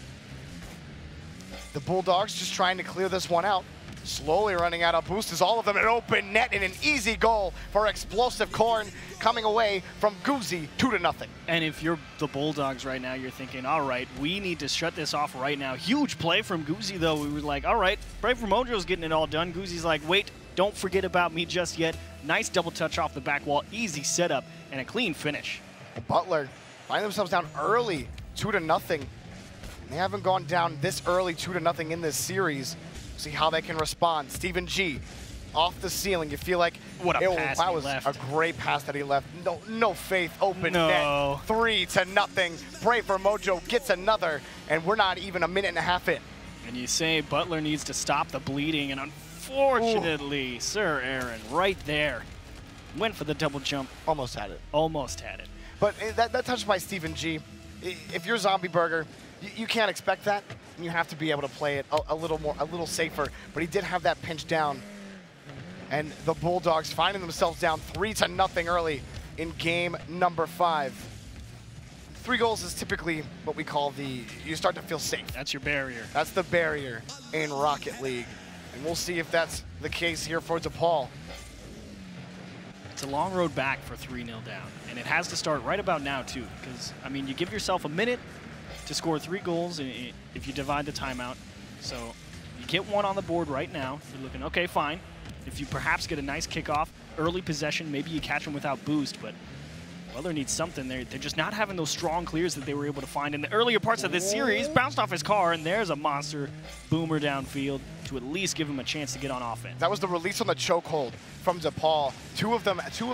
The Bulldogs just trying to clear this one out. Slowly running out of boosters. All of them an open net and an easy goal for Explosive Corn coming away from Guzzi 2-0. And if you're the Bulldogs right now, you're thinking, all right, we need to shut this off right now. Huge play from Guzzi, though. We were like, all right, Pray for Mojo's getting it all done. Guzzi's like, wait, don't forget about me just yet. Nice double touch off the back wall. Easy setup and a clean finish. Butler find themselves down early, 2-0. They haven't gone down this early, 2-0 in this series. See how they can respond. Stephen G off the ceiling. You feel like what a pass that was left. A great pass that he left. No faith. Open net. 3-0. Pray for Mojo gets another, and we're not even a minute and a half in. And you say Butler needs to stop the bleeding, and unfortunately, Sir Aaron right there went for the double jump. Almost had it. Almost had it. But that touch by Stephen G. If you're Zombie Burger, you can't expect that. You have to be able to play it a little safer. But he did have that pinch down. And the Bulldogs finding themselves down 3-0 early in game number 5. 3 goals is typically what we call you start to feel safe. That's your barrier. That's the barrier in Rocket League. And we'll see if that's the case here for DePaul. It's a long road back for 3-0 down. And it has to start right about now, too. Because, I mean, you give yourself a minute to score 3 goals if you divide the timeout. So you get 1 on the board right now. You're looking, okay, fine. If you perhaps get a nice kickoff, early possession, maybe you catch them without boost, but Butler needs something. They're just not having those strong clears that they were able to find in the earlier parts of this series. Bounced off his car, and there's a monster boomer downfield to at least give him a chance to get on offense. That was the release on the chokehold from DePaul. Two of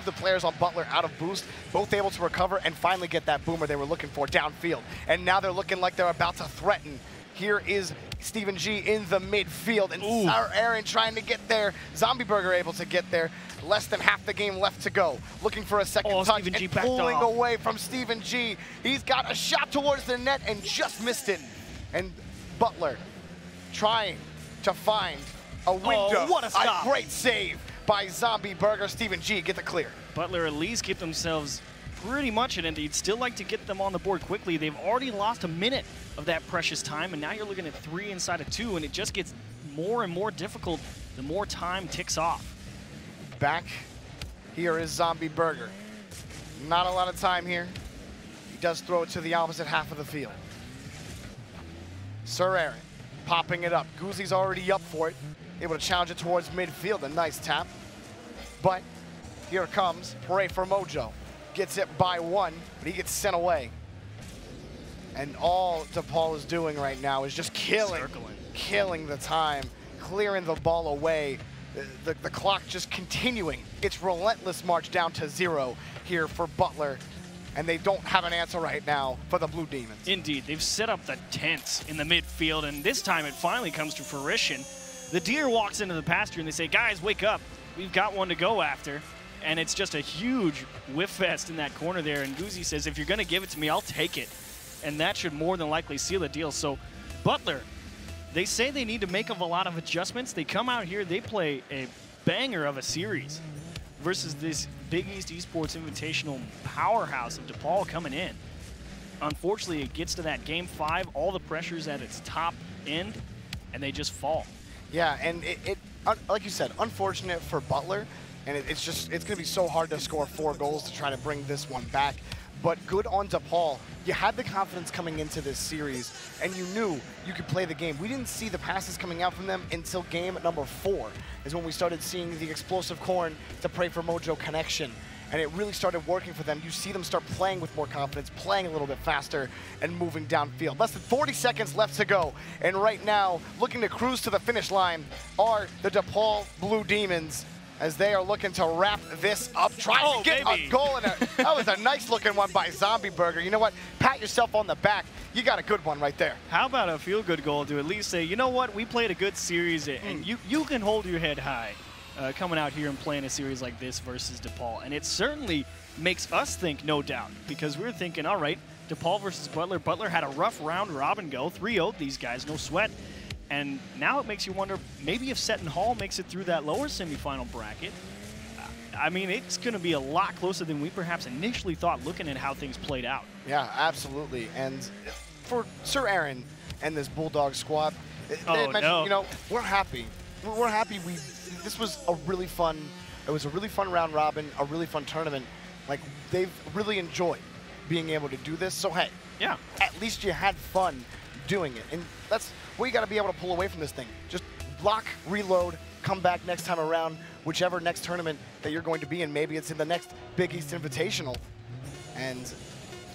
the players on Butler out of boost, both able to recover and finally get that boomer they were looking for downfield. And now they're looking like they're about to threaten. Here is Stephen G in the midfield, and Sir Aaron trying to get there. Zombie Burger able to get there. Less than half the game left to go. Looking for a second touch and pulling away from Stephen G. He's got a shot towards the net and just missed it. And Butler trying to find a window. What a stop. A great save by Zombie Burger. Stephen G get the clear. Butler at least get themselves pretty much it, and he'd still like to get them on the board quickly. They've already lost a minute of that precious time, and now you're looking at 3 inside of 2, and it just gets more and more difficult the more time ticks off. Back here is Zombie Burger. Not a lot of time here. He does throw it to the opposite half of the field. Sir Aaron popping it up. Guzzi's already up for it. Able to challenge it towards midfield. A nice tap. But here comes Pray for Mojo. Gets it by 1, but he gets sent away. And all DePaul is doing right now is just killing the time, clearing the ball away. The clock just continuing its relentless march down to 0 here for Butler. And they don't have an answer right now for the Blue Demons. Indeed, they've set up the tents in the midfield, and this time it finally comes to fruition. The deer walks into the pasture and they say, guys, wake up. we've got one to go after. And it's just a huge whiff fest in that corner there. And Guzzi says, if you're going to give it to me, I'll take it. And that should more than likely seal the deal. So Butler, they say they need to make a lot of adjustments. They come out here, they play a banger of a series versus this Big East Esports Invitational powerhouse of DePaul coming in. Unfortunately, it gets to that Game 5, all the pressure's at its top end, and they just fall. Yeah, and like you said, unfortunate for Butler. And it's going to be so hard to score 4 goals to try to bring this one back. But good on DePaul. You had the confidence coming into this series, and you knew you could play the game. We didn't see the passes coming out from them until game number 4 is when we started seeing the explosive corn to Pray for Mojo connection. And it really started working for them. You see them start playing with more confidence, playing a little bit faster, and moving downfield. Less than 40 seconds left to go. And right now, looking to cruise to the finish line are the DePaul Blue Demons, as they are looking to wrap this up, trying to get a goal. That was a nice-looking one by Zombie Burger. You know what? Pat yourself on the back. You got a good one right there. How about a feel-good goal to at least say, you know what? We played a good series, and you can hold your head high coming out here and playing a series like this versus DePaul. And it certainly makes us think, no doubt, because we're thinking, all right, DePaul versus Butler. Butler had a rough round-robin go, 3-0 these guys, no sweat. And now it makes you wonder, maybe if Seton Hall makes it through that lower semifinal bracket, I mean, it's going to be a lot closer than we perhaps initially thought looking at how things played out. Yeah, absolutely. And for Sir Aaron and this Bulldog squad, they mentioned, you know, we're happy. We're happy. This was a really fun, it was a really fun round robin, a really fun tournament. Like, they've really enjoyed being able to do this. So, hey, yeah, at least you had fun doing it. And that's what you got to be able to pull away from this thing. Just block, reload, come back next time around, whichever next tournament that you're going to be in. Maybe it's in the next Big East Invitational. And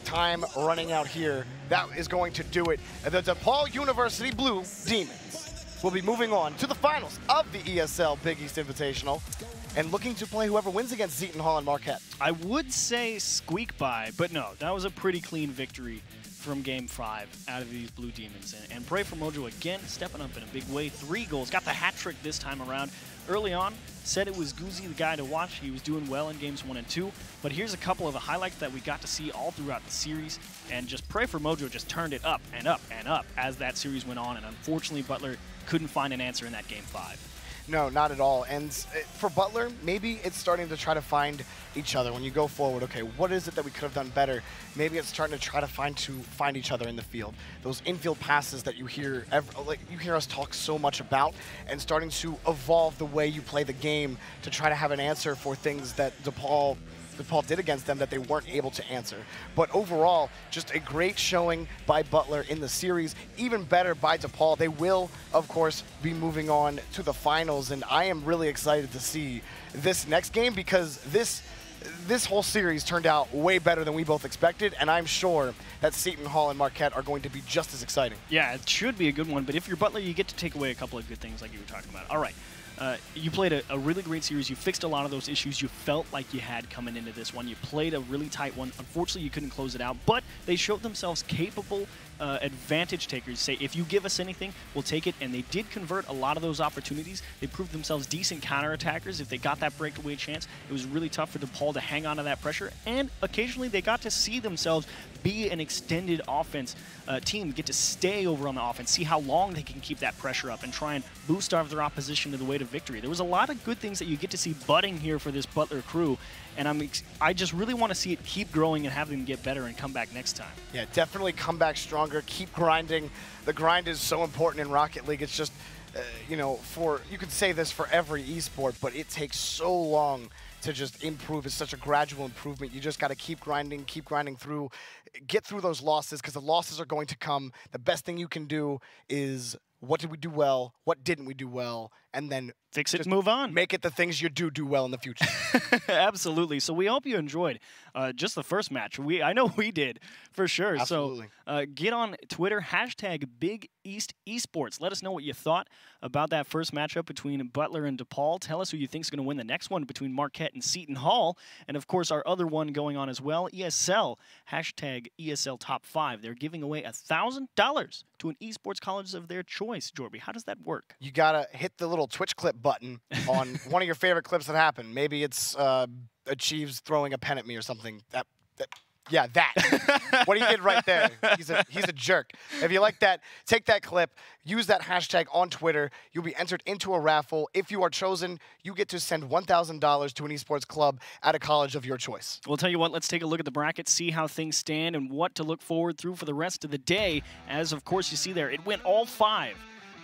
time running out here. That is going to do it. The DePaul University Blue Demons will be moving on to the finals of the ESL Big East Invitational and looking to play whoever wins against Seton Hall and Marquette. I would say squeak by, but no, that was a pretty clean victory from Game 5 out of these Blue Demons. And Pray for Mojo again, stepping up in a big way. 3 goals, got the hat trick this time around. Early on, said it was Guzzi the guy to watch. He was doing well in Games 1 and 2. But here's a couple of the highlights that we got to see all throughout the series. And just Pray for Mojo just turned it up and up and up as that series went on. And unfortunately, Butler couldn't find an answer in that Game 5. No, not at all. And for Butler, maybe it's starting to try to find each other when you go forward. Okay, what is it that we could have done better? Maybe it's starting to try to find each other in the field. Those infield passes that you hear, you hear us talk so much about, and starting to evolve the way you play the game to try to have an answer for things that DePaul did against them that they weren't able to answer. But overall, just a great showing by Butler in the series, even better by DePaul. They will, of course, be moving on to the finals, and I am really excited to see this next game because this whole series turned out way better than we both expected, and I'm sure that Seton Hall and Marquette are going to be just as exciting. Yeah, it should be a good one, but if you're Butler, you get to take away a couple of good things like you were talking about. All right. You played a really great series. You fixed a lot of those issues you felt like you had coming into this one. You played a really tight one. Unfortunately, you couldn't close it out, but they showed themselves capable advantage takers. Say, if you give us anything, we'll take it, and they did convert a lot of those opportunities. They proved themselves decent counterattackers. If they got that breakaway chance, it was really tough for DePaul to hang on to that pressure, and occasionally they got to see themselves be an extended offense team, get to stay over on the offense, see how long they can keep that pressure up and try and boost off their opposition to the way to victory. There was a lot of good things that you get to see budding here for this Butler crew, and I just really want to see it keep growing and have them get better and come back next time. Yeah, definitely come back stronger, keep grinding. The grind is so important in Rocket League. It's just, you know, you could say this for every esport, but it takes so long to just improve. It's such a gradual improvement. You just got to keep grinding through, get through those losses, because the losses are going to come. The best thing you can do is, what did we do well? What didn't we do well? And then fix it and move on. Make it the things you do well in the future. Absolutely. So we hope you enjoyed just the first match. I know we did, for sure. Absolutely. So get on Twitter, hashtag Big East Esports. Let us know what you thought about that first matchup between Butler and DePaul. Tell us who you think is going to win the next one between Marquette and Seton Hall. And, of course, our other one going on as well, ESL, hashtag ESL Top 5. They're giving away $1,000 to an esports college of their choice. choice, Jorby? How does that work? You gotta hit the little Twitch clip button on one of your favorite clips that happened. Maybe it's Achieves throwing a pen at me or something. Yeah, that. What he did right there. He's a jerk. If you like that, take that clip, use that hashtag on Twitter. You'll be entered into a raffle. If you are chosen, you get to send $1,000 to an esports club at a college of your choice. We'll tell you what, let's take a look at the bracket, see how things stand, and what to look forward through for the rest of the day. As, of course, you see there, it went all 5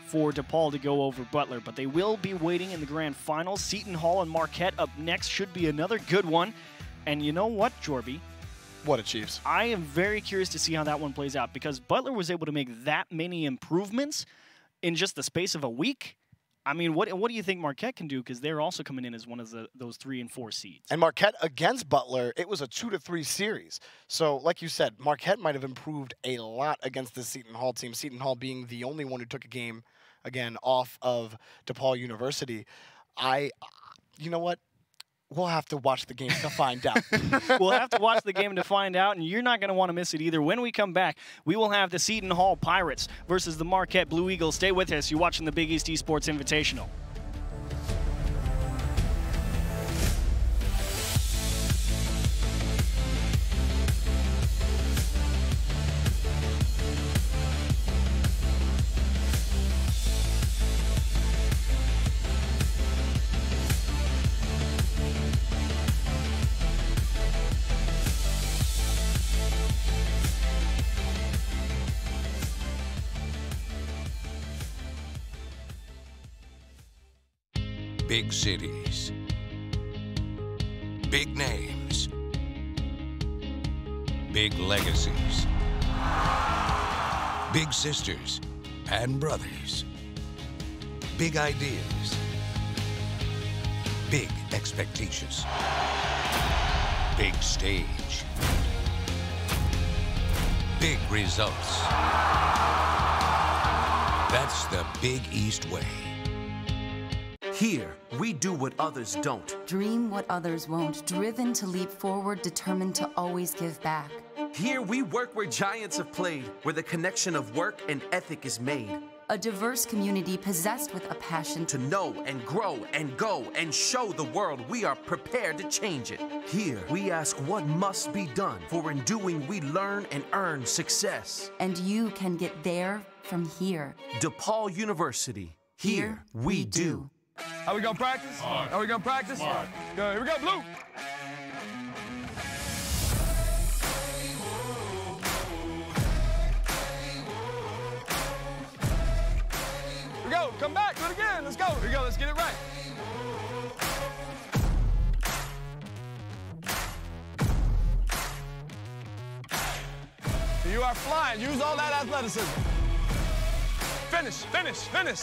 for DePaul to go over Butler, but they will be waiting in the grand finals. Seton Hall and Marquette up next should be another good one. And you know what, Jorby? What, Achieves? I am very curious to see how that one plays out, because Butler was able to make that many improvements in just the space of a week. I mean, what do you think Marquette can do? Because they're also coming in as one of those 3 and 4 seeds. And Marquette against Butler, it was a 2-3 series. So, like you said, Marquette might have improved a lot against the Seton Hall team. Seton Hall being the only one who took a game, again, off of DePaul University. You know what? We'll have to watch the game to find out. We'll have to watch the game to find out, and you're not going to want to miss it either. When we come back, we will have the Seton Hall Pirates versus the Marquette Blue Eagles. Stay with us. You're watching the Big East Esports Invitational. Big cities, big names, big legacies, big sisters and brothers, big ideas, big expectations, big stage, big results. That's the Big East way. Here, we do what others don't. Dream what others won't. Driven to leap forward, determined to always give back. Here, we work where giants have played, where the connection of work and ethic is made. A diverse community possessed with a passion To know and grow and go and show the world we are prepared to change it. Here, we ask what must be done, for in doing we learn and earn success. and you can get there from here. DePaul University. Here, we do. Are we gonna practice? Are we gonna practice? Good. Here we go, Blue. Here we go. Come back. Do it again. Let's go. Here we go. Let's get it right. You are flying. Use all that athleticism. Finish, finish, finish.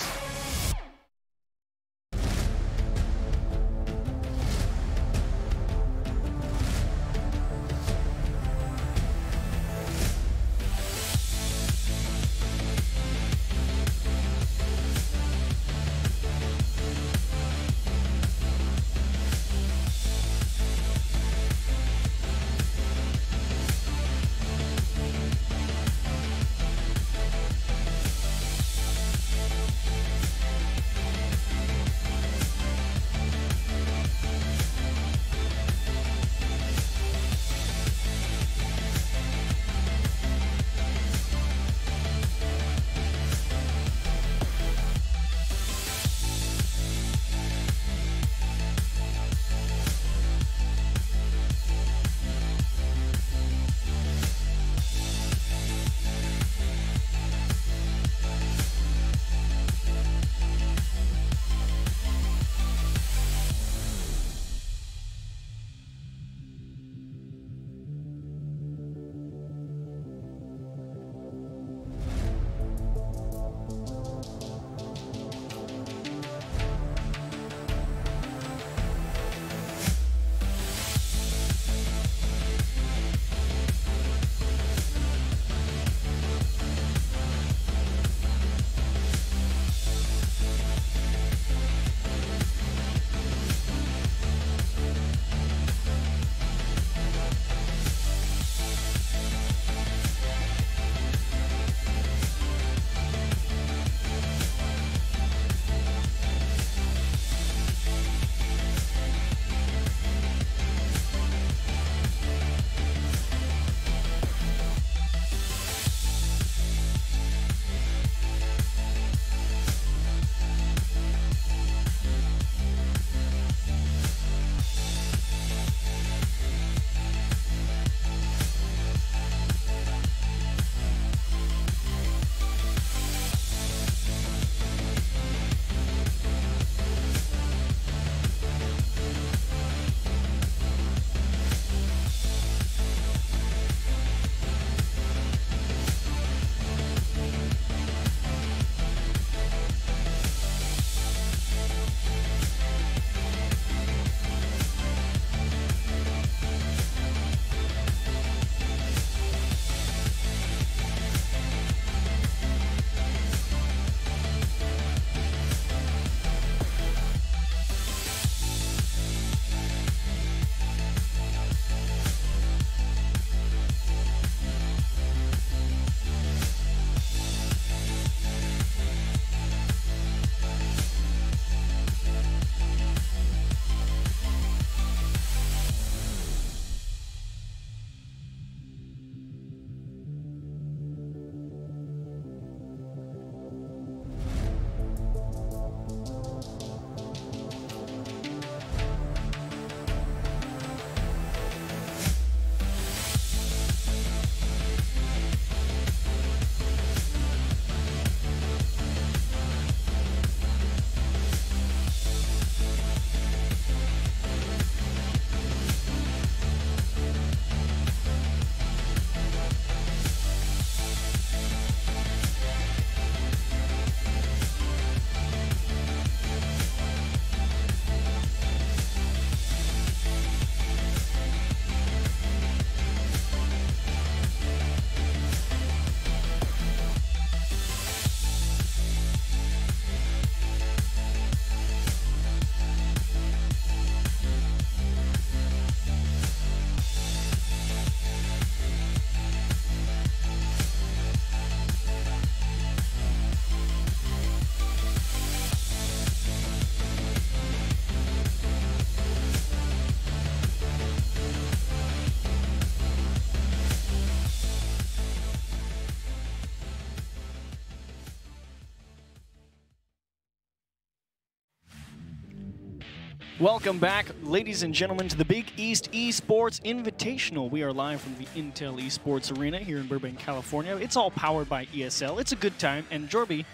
Welcome back, ladies and gentlemen, to the Big East Esports Invitational. We are live from the Intel Esports Arena here in Burbank, California. It's all powered by ESL. It's a good time. And Jorby,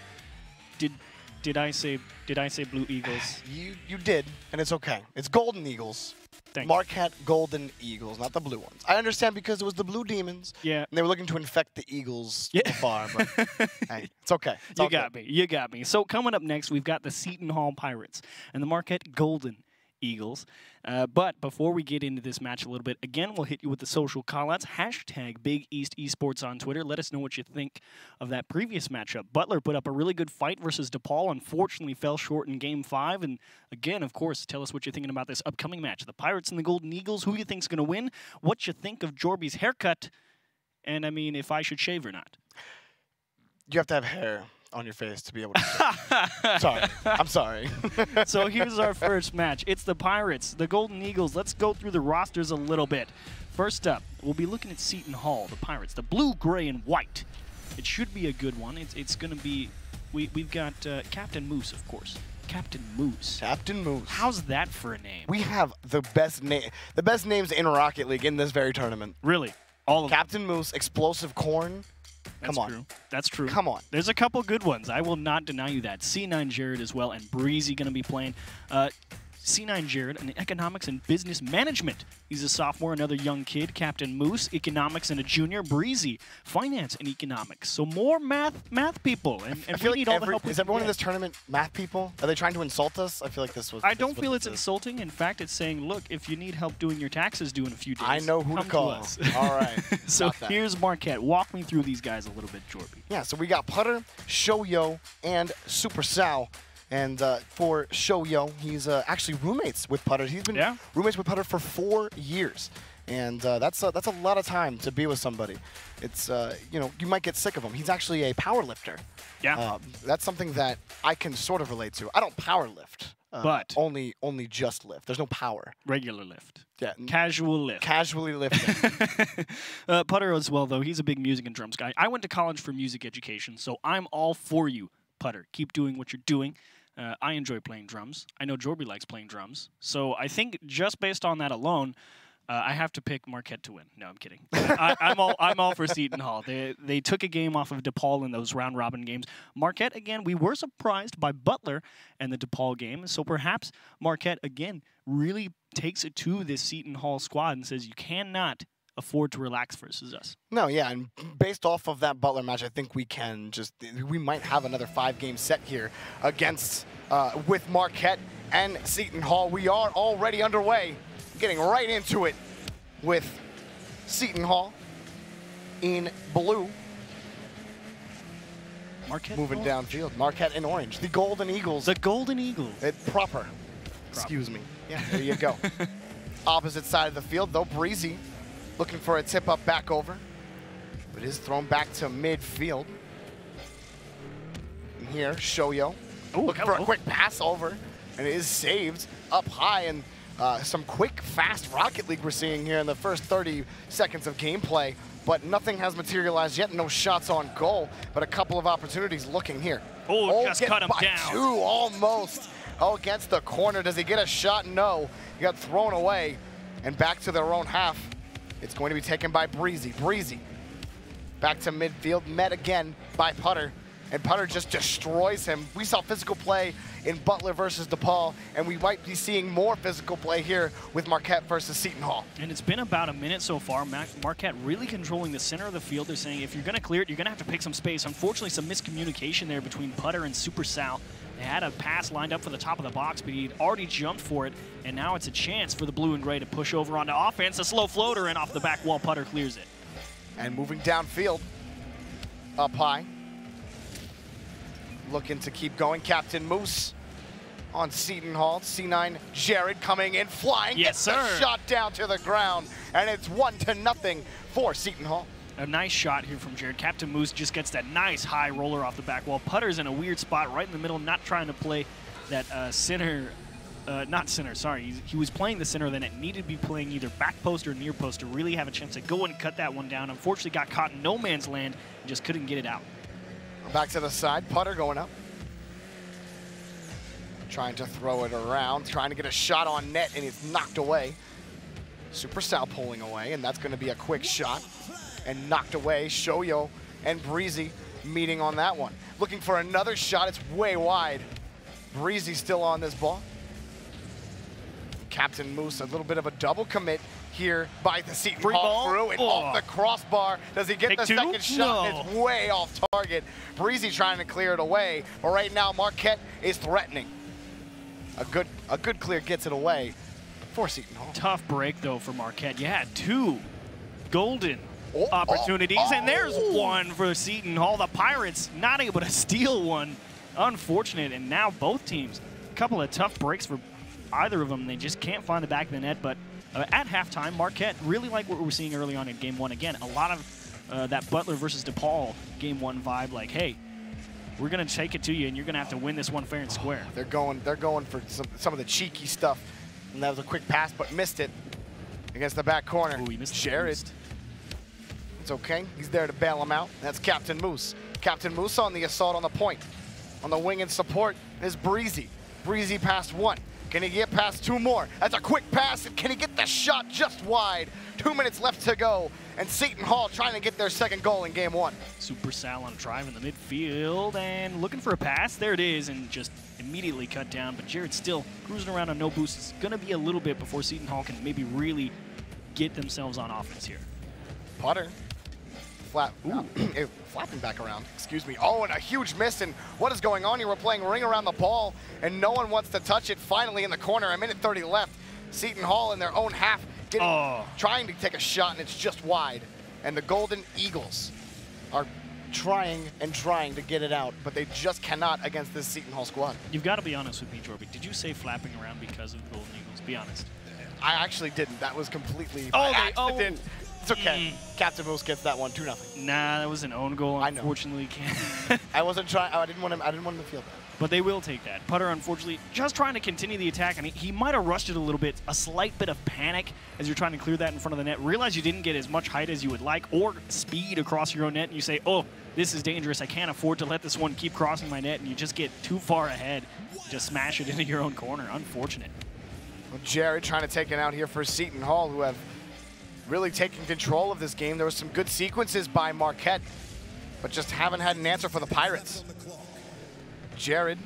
did I say Blue Eagles? You did, and it's okay. It's Golden Eagles. Thank Marquette Golden Eagles, not the blue ones. I understand because it was the Blue Demons. Yeah. And they were looking to infect the Eagles afar, but hey, it's okay. It's You all got good. me. You got me. So coming up next, we've got the Seton Hall Pirates and the Marquette Golden Eagles. But before we get into this match a little bit, again, we'll hit you with the social callouts. Hashtag Big East Esports on Twitter. Let us know what you think of that previous matchup. Butler put up a really good fight versus DePaul. Unfortunately, fell short in Game 5. And again, of course, tell us what you're thinking about this upcoming match. The Pirates and the Golden Eagles. Who you think's going to win? What you think of Jorby's haircut? And, I mean, if I should shave or not. You have to have hair on your face to be able to Sorry. I'm sorry. So here's our first match. It's the Pirates, the Golden Eagles. Let's go through the rosters a little bit. First up, we'll be looking at Seton Hall, the Pirates, the blue, gray, and white. It should be a good one. It's going to be, we've got Captain Moose, of course. Captain Moose. Captain Moose. How's that for a name? We have the best names in Rocket League in this very tournament. Really? All of them. Captain Moose, Explosive Corn. That's Come on. true. That's true. Come on. There's a couple good ones. I will not deny you that. C9 Jared as well, and Breezy going to be playing. C9 Jared in economics and business management. He's a sophomore, another young kid. Captain Moose, economics and a junior. Breezy, finance and economics. So more math people, and I we feel need like all the help we is can everyone in get. this tournament math people? Are they trying to insult us? I feel like this was. I don't feel it's insulting. In fact, it's saying, look, if you need help doing your taxes due in a few days, I know who come to call. us. All right. So Got that. here's Marquette. Walk me through these guys a little bit, Jorby. Yeah, so we got Putter, Shoyo, and Super Sal. And for Shoyo, he's actually roommates with Putter. He's been roommates with Putter for 4 years. And that's a lot of time to be with somebody. It's, you know, you might get sick of him. He's actually a power lifter. Yeah. That's something that I can sort of relate to. I don't power lift. But only just lift. There's no power. Regular lift. Yeah. Casual lift. Casually lifting. Putter as well, though. He's a big music and drums guy. I went to college for music education, so I'm all for you, Putter. Keep doing what you're doing. I enjoy playing drums. I know Jorby likes playing drums. So I think just based on that alone, I have to pick Marquette to win. No, I'm kidding. I'm all for Seton Hall. They took a game off of DePaul in those round-robin games. Marquette, again, we were surprised by Butler and the DePaul game. So perhaps Marquette, again, really takes it to this Seton Hall squad and says you cannot afford to relax versus us. No, yeah, and based off of that Butler match, I think we might have another 5-game set here against, with Marquette and Seton Hall. We are already underway, getting right into it with Seton Hall in blue. Marquette moving downfield. Marquette in orange. The Golden Eagles. The Golden Eagles. Proper. Excuse me. Yeah, there you go. Opposite side of the field, though, Breezy looking for a tip-up back over. But it is thrown back to midfield. And here, Shoyo looking for a quick pass over. And it is saved up high. And some quick, fast Rocket League we're seeing here in the first 30 seconds of gameplay. But nothing has materialized yet. No shots on goal. But a couple of opportunities looking here. Oh, just cut him down. 2, almost. Oh, against the corner. Does he get a shot? No. He got thrown away. And back to their own half. It's going to be taken by Breezy. Breezy back to midfield, met again by Putter, and Putter just destroys him. We saw physical play in Butler versus DePaul, and we might be seeing more physical play here with Marquette versus Seton Hall. And it's been about a minute so far. Marquette really controlling the center of the field. They're saying if you're going to clear it, you're going to have to pick some space. Unfortunately, some miscommunication there between Putter and Super Sal. They had a pass lined up for the top of the box, but he'd already jumped for it, and now it's a chance for the blue and gray to push over onto offense. A slow floater, and off the back wall, Putter clears it. And moving downfield, up high. Looking to keep going. Captain Moose on Seton Hall. C9 Jared coming in, flying. Yes, gets sir. the shot down to the ground, and it's 1-0 for Seton Hall. A nice shot here from Jared. Captain Moose just gets that nice high roller off the back wall. Putter's in a weird spot right in the middle, not trying to play that center. Not center, sorry. He was playing the center, then it needed to be playing either back post or near post to really have a chance to go and cut that one down. Unfortunately, got caught in no man's land and just couldn't get it out. Back to the side, Putter going up. trying to throw it around, trying to get a shot on net, and it's knocked away. Supercell pulling away, and that's going to be a quick shot. And knocked away. Shoyo and Breezy meeting on that one. Looking for another shot. It's way wide. Breezy still on this ball. Captain Moose, a little bit of a double commit here by the Seton Hall crew, and off the crossbar. Does he get the second shot? No. It's way off target. Breezy trying to clear it away, but right now Marquette is threatening. A good clear gets it away for Seton Hall. Tough break though for Marquette. You had two golden opportunities, and there's one for Seton Hall. The Pirates not able to steal one. Unfortunate, and now both teams, a couple of tough breaks for either of them. They just can't find the back of the net, but at halftime, Marquette really like what we were seeing early on in Game 1. Again, a lot of that Butler versus DePaul Game 1 vibe, like, hey, we're going to take it to you, and you're going to have to win this one fair and square. They're going for some of the cheeky stuff, and that was a quick pass, but missed it against the back corner. Ooh, he missed Jared. It's okay. He's there to bail him out. That's Captain Moose. Captain Moose on the assault on the point. On the wing and support is Breezy. Breezy past one. Can he get past two more? That's a quick pass, and can he get the shot just wide? 2 minutes left to go, and Seton Hall trying to get their second goal in Game 1. Supercell on a drive in the midfield, and looking for a pass. There it is, and just immediately cut down, but Jared's still cruising around on no boost. It's going to be a little bit before Seton Hall can maybe really get themselves on offense here. Putter. Flapping back around, excuse me. Oh, and a huge miss, and what is going on here? We're playing ring around the ball, and no one wants to touch it. Finally in the corner, a minute 30 left. Seton Hall in their own half, trying to take a shot, and it's just wide. And the Golden Eagles are trying to get it out, but they just cannot against this Seton Hall squad. You've got to be honest with me, Jorby. Did you say flapping around because of the Golden Eagles? Be honest. I actually didn't. That was completely by accident. It's okay. Captain Moose gets that one, 2-0. Nah, that was an own goal. Unfortunately, I wasn't trying. I didn't want him to feel that. But they will take that. Putter, unfortunately, just trying to continue the attack. I mean, he might have rushed it a little bit. A slight bit of panic as you're trying to clear that in front of the net. Realize you didn't get as much height as you would like, or speed across your own net, and you say, "Oh, this is dangerous. I can't afford to let this one keep crossing my net," and you just get too far ahead. Just smash it into your own corner. Unfortunate. Well, Jared trying to take it out here for Seton Hall, who have really taking control of this game. There was some good sequences by Marquette, but just haven't had an answer for the Pirates. Jared,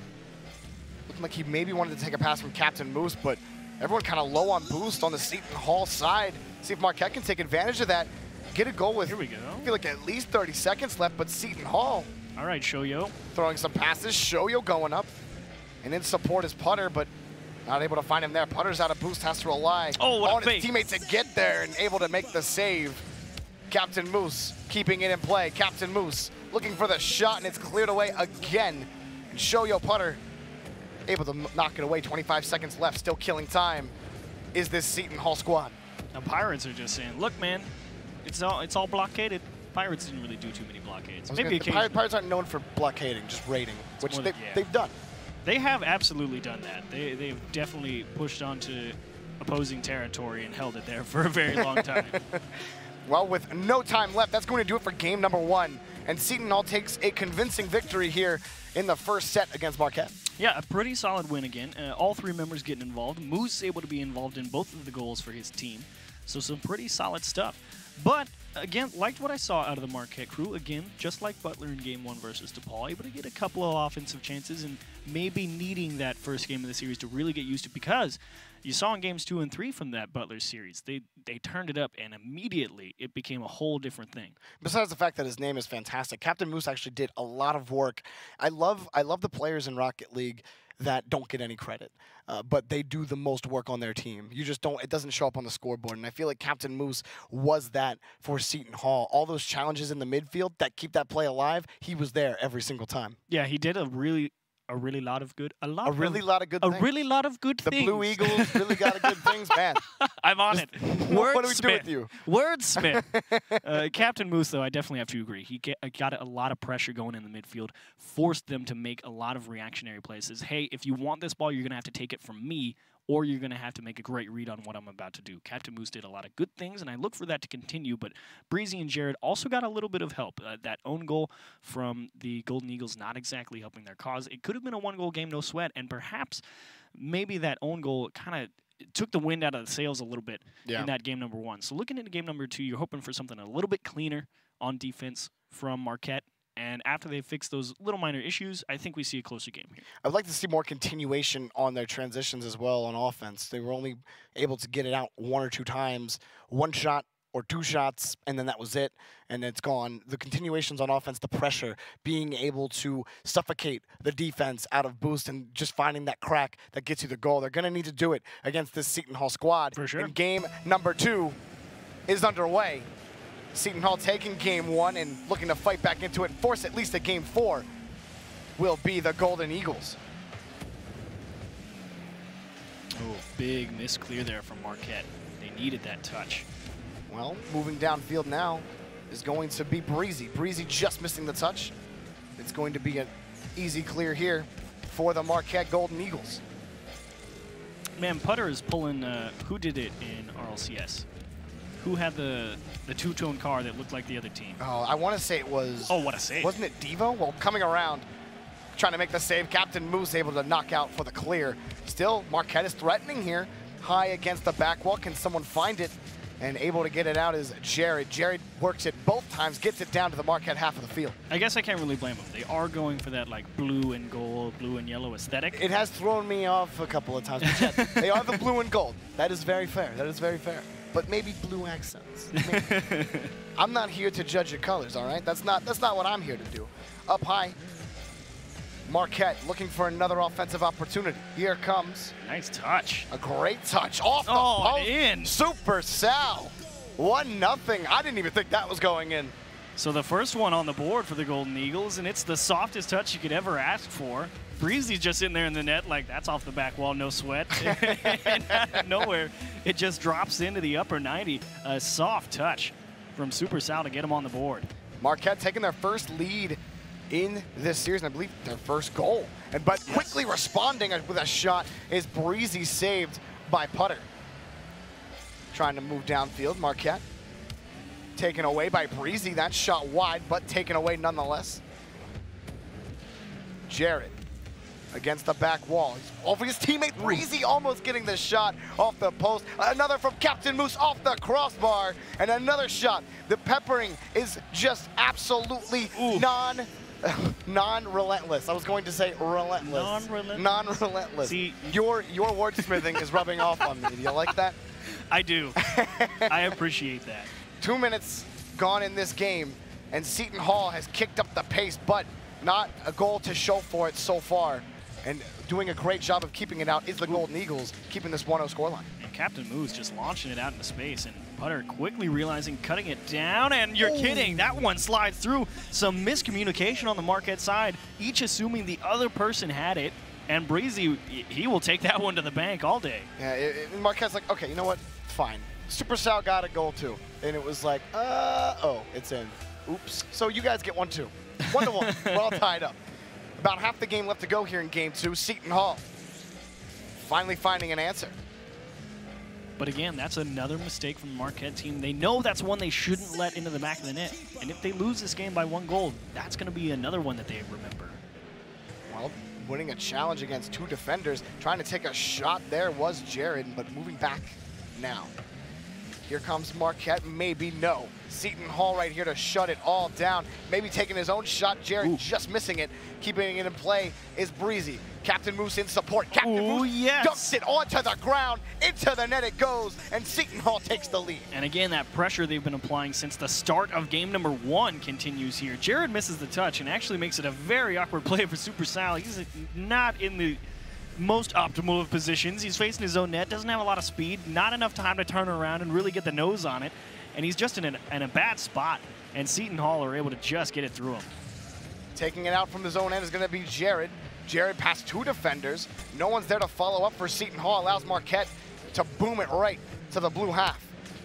looking like he maybe wanted to take a pass from Captain Moose, but everyone kind of low on boost on the Seton Hall side. See if Marquette can take advantage of that. Get a goal with, here we go. I feel like at least 30 seconds left, but Seton Hall. All right, Shoyo. Throwing some passes, Shoyo going up. And in support is Putter, but not able to find him there. Putter's out of boost, has to rely on his teammates to get there and able to make the save. Captain Moose keeping it in play. Captain Moose looking for the shot, and it's cleared away again. And Shoyo Putter able to knock it away. 25 seconds left, still killing time. Is this Seton Hall squad? The Pirates are just saying, look, man, it's all blockaded. Pirates didn't really do too many blockades. Maybe occasionally. The Pirates aren't known for blockading, just raiding, which they've done. They have absolutely done that. They've definitely pushed onto opposing territory and held it there for a very long time. Well, with no time left, that's going to do it for game number 1. And Seton Hall takes a convincing victory here in the first set against Marquette. Yeah, a pretty solid win again. All three members getting involved. Moose able to be involved in both of the goals for his team. So some pretty solid stuff. But, again, liked what I saw out of the Marquette crew. Again, just like Butler in Game 1 versus DePaul, able to get a couple of offensive chances and maybe needing that first game of the series to really get used to, because you saw in Games 2 and 3 from that Butler series, they turned it up and immediately it became a whole different thing. Besides the fact that his name is fantastic, Captain Moose actually did a lot of work. I love the players in Rocket League that don't get any credit, but they do the most work on their team. You just don't, it doesn't show up on the scoreboard, and I feel like Captain Moose was that for Seton Hall. All those challenges in the midfield that keep that play alive, he was there every single time. Yeah, he did a really lot of good things. The Blue Eagles really got good things, man. I'm on it. What do we do with you? Wordsmith. Captain Moose, though, I definitely have to agree. He got a lot of pressure going in the midfield, forced them to make a lot of reactionary plays. Says, hey, if you want this ball, you're going to have to take it from me, or you're going to have to make a great read on what I'm about to do. Captain Moose did a lot of good things, and I look for that to continue, but Breezy and Jared also got a little bit of help. That own goal from the Golden Eagles not exactly helping their cause. It could have been a one-goal game, no sweat, and perhaps maybe that own goal kind of took the wind out of the sails a little bit in that game number 1. So looking into game number 2, you're hoping for something a little bit cleaner on defense from Marquette. And after they fix those little minor issues, I think we see a closer game here. I'd like to see more continuation on their transitions as well on offense. They were only able to get it out 1 or 2 times, 1 shot or 2 shots, and then that was it, and it's gone. The continuations on offense, the pressure, being able to suffocate the defense out of boost and just finding that crack that gets you the goal. They're going to need to do it against this Seton Hall squad. For sure. And game number 2 is underway. Seton Hall taking game 1 and looking to fight back into it, force at least a game 4, will be the Golden Eagles. Oh, big misclear there from Marquette. They needed that touch. Well, moving downfield now is going to be Breezy. Breezy just missing the touch. It's going to be an easy clear here for the Marquette Golden Eagles. Man, Putter is pulling, who did it in RLCS? Who had the two-tone car that looked like the other team? Oh, I want to say it was... Oh, what a save. Wasn't it Devo? Well, coming around, trying to make the save. Captain Moose able to knock out for the clear. Still, Marquette is threatening here. High against the back wall. Can someone find it? And able to get it out is Jared. Jared works it both times, gets it down to the Marquette half of the field. I guess I can't really blame them. They are going for that like blue and gold, blue and yellow aesthetic. It has thrown me off a couple of times. But yet, they are the blue and gold. That is very fair. That is very fair. But maybe blue accents. Maybe. I'm not here to judge your colors, all right? That's not what I'm here to do. Up high, Marquette looking for another offensive opportunity. Here comes. Nice touch. A great touch off the post. In. Super Sal. 1-0. I didn't even think that was going in. So the first one on the board for the Golden Eagles, and it's the softest touch you could ever ask for. Breezy's just in there in the net like, that's off the back wall, no sweat. And out of nowhere, it just drops into the upper 90. A soft touch from Super Sal to get him on the board. Marquette taking their first lead in this series, and I believe their first goal. But quickly responding with a shot is Breezy, saved by Putter. Trying to move downfield, Marquette. Taken away by Breezy. That shot wide, but taken away nonetheless. Jared against the back wall. He's over his teammate Breezy, almost getting the shot off the post. Another from Captain Moose off the crossbar, and another shot. The peppering is just absolutely non-relentless. I was going to say relentless. Non-relentless. See, your wordsmithing is rubbing off on me. Do you like that? I do. I appreciate that. 2 minutes gone in this game, and Seton Hall has kicked up the pace, but not a goal to show for it so far. And doing a great job of keeping it out is the Golden Eagles, keeping this 1-0 scoreline. And Captain Moose just launching it out into space, and Putter quickly realizing, cutting it down, and you're kidding, that one slides through. Some miscommunication on the Marquette side, each assuming the other person had it, and Breezy, he will take that one to the bank all day. Yeah, Marquette's like, okay, you know what, fine. Super Sal got a goal too, and it was like, oh, it's in. Oops. So you guys get 1-2. 1-1, we're all tied up. About half the game left to go here in game 2. Seton Hall finally finding an answer. But again, that's another mistake from the Marquette team. They know that's one they shouldn't let into the back of the net. And if they lose this game by 1 goal, that's going to be another one that they remember. Well, winning a challenge against 2 defenders, trying to take a shot there was Jared, but moving back now. Here comes Marquette, maybe no. Seton Hall right here to shut it all down. Maybe taking his own shot, Jared just missing it. Keeping it in play is Breezy. Captain Moose in support. Captain Moose dunks it onto the ground. Into the net it goes, and Seton Hall takes the lead. And again, that pressure they've been applying since the start of game number 1 continues here. Jared misses the touch and actually makes it a very awkward play for Super Sal. He's not in the most optimal of positions. He's facing his own net, doesn't have a lot of speed, not enough time to turn around and really get the nose on it, and he's just in a bad spot, and Seton Hall are able to just get it through him. Taking it out from his own end is going to be Jared. Jared past 2 defenders. No one's there to follow up for Seton Hall. Allows Marquette to boom it right to the blue half.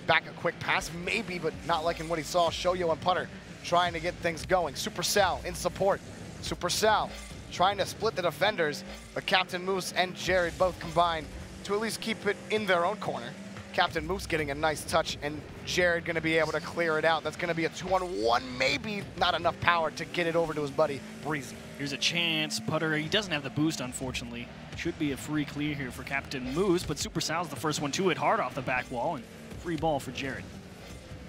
Back a quick pass, maybe, but not liking what he saw. Shoyo and Putter trying to get things going. Super Sal in support. Super Sal trying to split the defenders, but Captain Moose and Jared both combined to at least keep it in their own corner. Captain Moose getting a nice touch, and Jared going to be able to clear it out. That's going to be a 2-on-1, maybe not enough power to get it over to his buddy, Breezy. Here's a chance. Putter, he doesn't have the boost, unfortunately. Should be a free clear here for Captain Moose, but Super Sal's the first one to it, hard off the back wall, and free ball for Jared.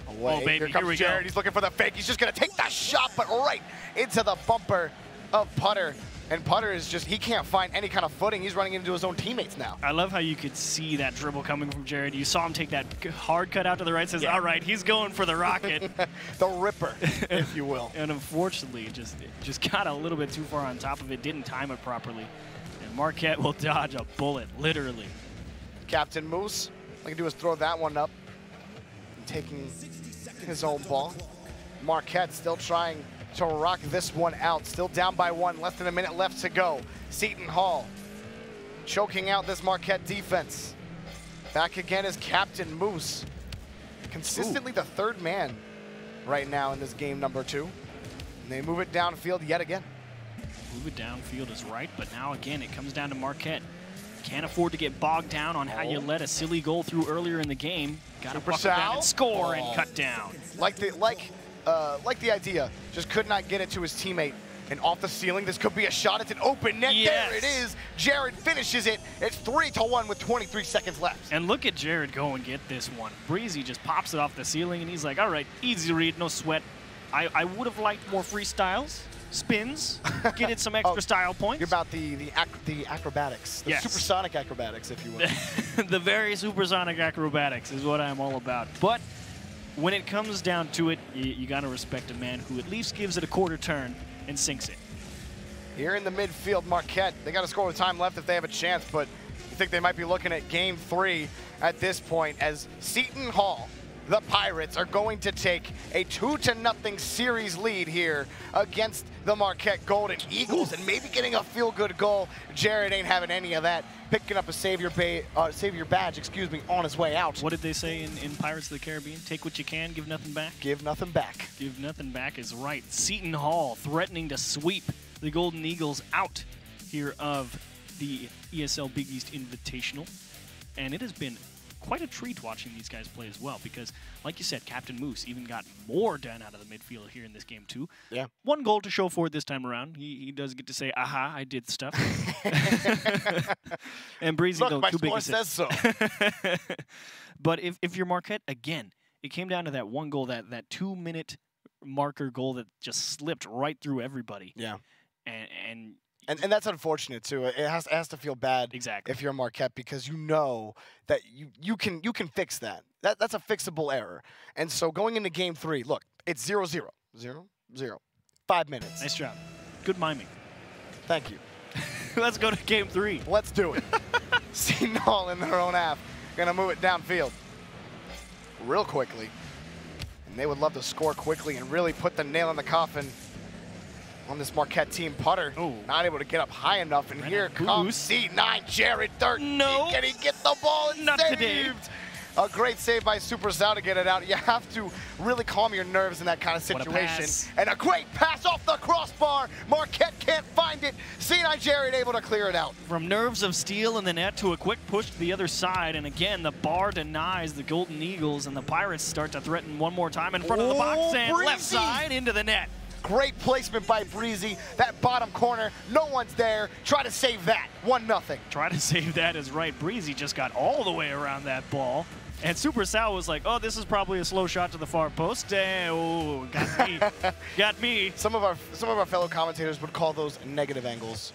Away. Oh, baby, here comes here we Jared. go. He's looking for the fake. He's just going to take that shot, but right into the bumper of Putter. And Putter is just, he can't find any kind of footing. He's running into his own teammates now. I love how you could see that dribble coming from Jared. You saw him take that hard cut out to the right, says, all right, he's going for the rocket. The Ripper, if you will. And unfortunately, it just got a little bit too far on top of it, didn't time it properly. And Marquette will dodge a bullet, literally. Captain Moose, all he can do is throw that one up. Taking his own ball. Marquette still trying to rock this one out. Still down by 1, less than a minute left to go. Seton Hall choking out this Marquette defense. Back again is Captain Moose. Consistently the third man right now in this game number 2. And they move it downfield yet again. Move it downfield is right, but now again it comes down to Marquette. Can't afford to get bogged down on how you let a silly goal through earlier in the game. Got to buckle down and score and cut down. Like the idea, just could not get it to his teammate. And off the ceiling, this could be a shot. It's an open net. Yes. There it is. Jared finishes it. It's 3-1 with 23 seconds left. And look at Jared go and get this one. Breezy just pops it off the ceiling, and he's like, all right, easy read, no sweat. I would have liked more freestyles, spins, get it some extra style points. You're about the acrobatics, the supersonic acrobatics, if you will. The very supersonic acrobatics is what I'm all about. But when it comes down to it, you got to respect a man who at least gives it a quarter turn and sinks it. Here in the midfield, Marquette, they got to score with time left if they have a chance, but you think they might be looking at game 3 at this point as Seton Hall, the Pirates, are going to take a 2-0 series lead here against the Marquette Golden Eagles. And maybe getting a feel-good goal. Jared ain't having any of that. Picking up a savior badge, on his way out. What did they say in Pirates of the Caribbean? Take what you can, give nothing back? Give nothing back. Give nothing back is right. Seton Hall threatening to sweep the Golden Eagles out here of the ESL Big East Invitational. And it has been quite a treat watching these guys play as well because, like you said, Captain Moose even got more done out of the midfield here in this game too. Yeah. 1 goal to show for it this time around. He does get to say, aha, I did stuff. And Breezy Look, my 2 big score assists. says so. But if you're Marquette, again, it came down to that 1 goal, that 2-minute marker goal that just slipped right through everybody. Yeah. And And that's unfortunate too. It has to feel bad Exactly. if you're Marquette because you know that you can fix that. That's a fixable error. And so going into game 3, look, it's 0-0. 0-0. 5 minutes. Nice job. Good miming. Thank you. Let's go to game 3. Let's do it. Seton Hall in their own half. Gonna move it downfield real quickly. And they would love to score quickly and really put the nail in the coffin on this Marquette team. Putter not able to get up high enough, and here comes C9 Jared Dirt. No. Can he get the ball and Not saved? today. A great save by Super Sal to get it out. You have to really calm your nerves in that kind of What a situation. pass. And a great pass off the crossbar. Marquette can't find it. C9 Jared able to clear it out. From nerves of steel in the net to a quick push to the other side, and again, the bar denies the Golden Eagles, and the Pirates start to threaten one more time in front of the box, and left Breezy. side into the net. Great placement by Breezy. That bottom corner, no one's there. Try to save that. 1-0. Try to save that is right. Breezy just got all the way around that ball. And Super Sal was like, oh, this is probably a slow shot to the far post. Oh, got me. Got me. Some of our fellow commentators would call those negative angles.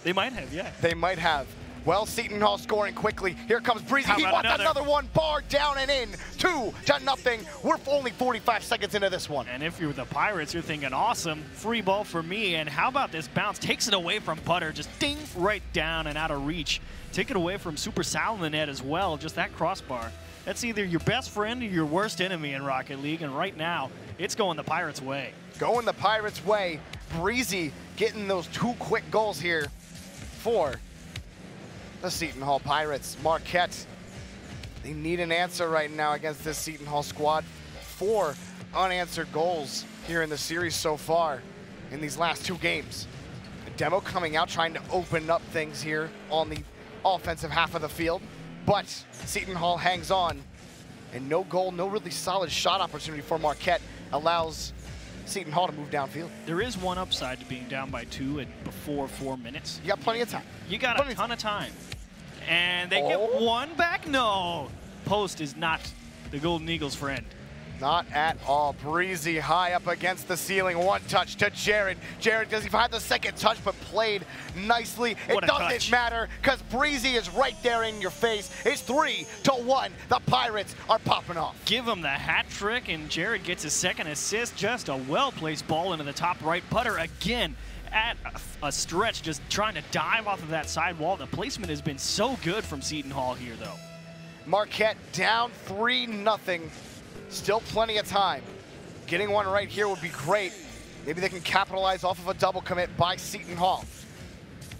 They might have, yeah. They might have. Well, Seton Hall scoring quickly. Here comes Breezy. He wants another one. Bar down and in. 2-0. We're only 45 seconds into this one. And if you're the Pirates, you're thinking, awesome, free ball for me. And how about this bounce? Takes it away from Putter. Just ding, right down and out of reach. Take it away from Super Sal in the net as well. Just that crossbar. That's either your best friend or your worst enemy in Rocket League. And right now, it's going the Pirates' way. Going the Pirates' way. Breezy getting those 2 quick goals here for the Seton Hall Pirates. Marquette, they need an answer right now against this Seton Hall squad. 4 unanswered goals here in the series so far in these last 2 games. Demo coming out trying to open up things here on the offensive half of the field, but Seton Hall hangs on, and no goal, no really solid shot opportunity for Marquette allows Seton Hall to move downfield. There is one upside to being down by 2 before 4 minutes. You got plenty of time. You got a ton of time. And they get one back? No. Post is not the Golden Eagles' friend. Not at all. Breezy high up against the ceiling. One touch to Jared. Jared doesn't even have the second touch, but played nicely. It doesn't matter because Breezy is right there in your face. It's 3-1. The Pirates are popping off. Give him the hat trick, and Jared gets his second assist. Just a well-placed ball into the top right. Putter again at a stretch, just trying to dive off of that side wall. The placement has been so good from Seton Hall here, though. Marquette down 3-0. Still plenty of time. Getting one right here would be great. Maybe they can capitalize off of a double commit by Seton Hall.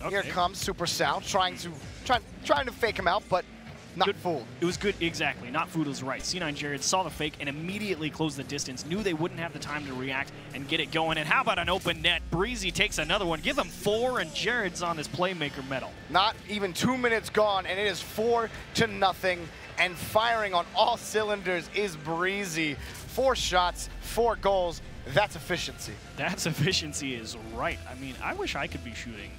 Okay. Here comes Super Sal trying to fake him out, but not fooled. It was good, exactly. Not fooled was right. C9 Jared saw the fake and immediately closed the distance. Knew they wouldn't have the time to react and get it going. And how about an open net? Breezy takes another one. Give him 4, and Jared's on his playmaker medal. Not even 2 minutes gone, and it is 4-0. And firing on all cylinders is Breezy. 4 shots, 4 goals. That's efficiency. That's efficiency is right. I mean, I wish I could be shooting.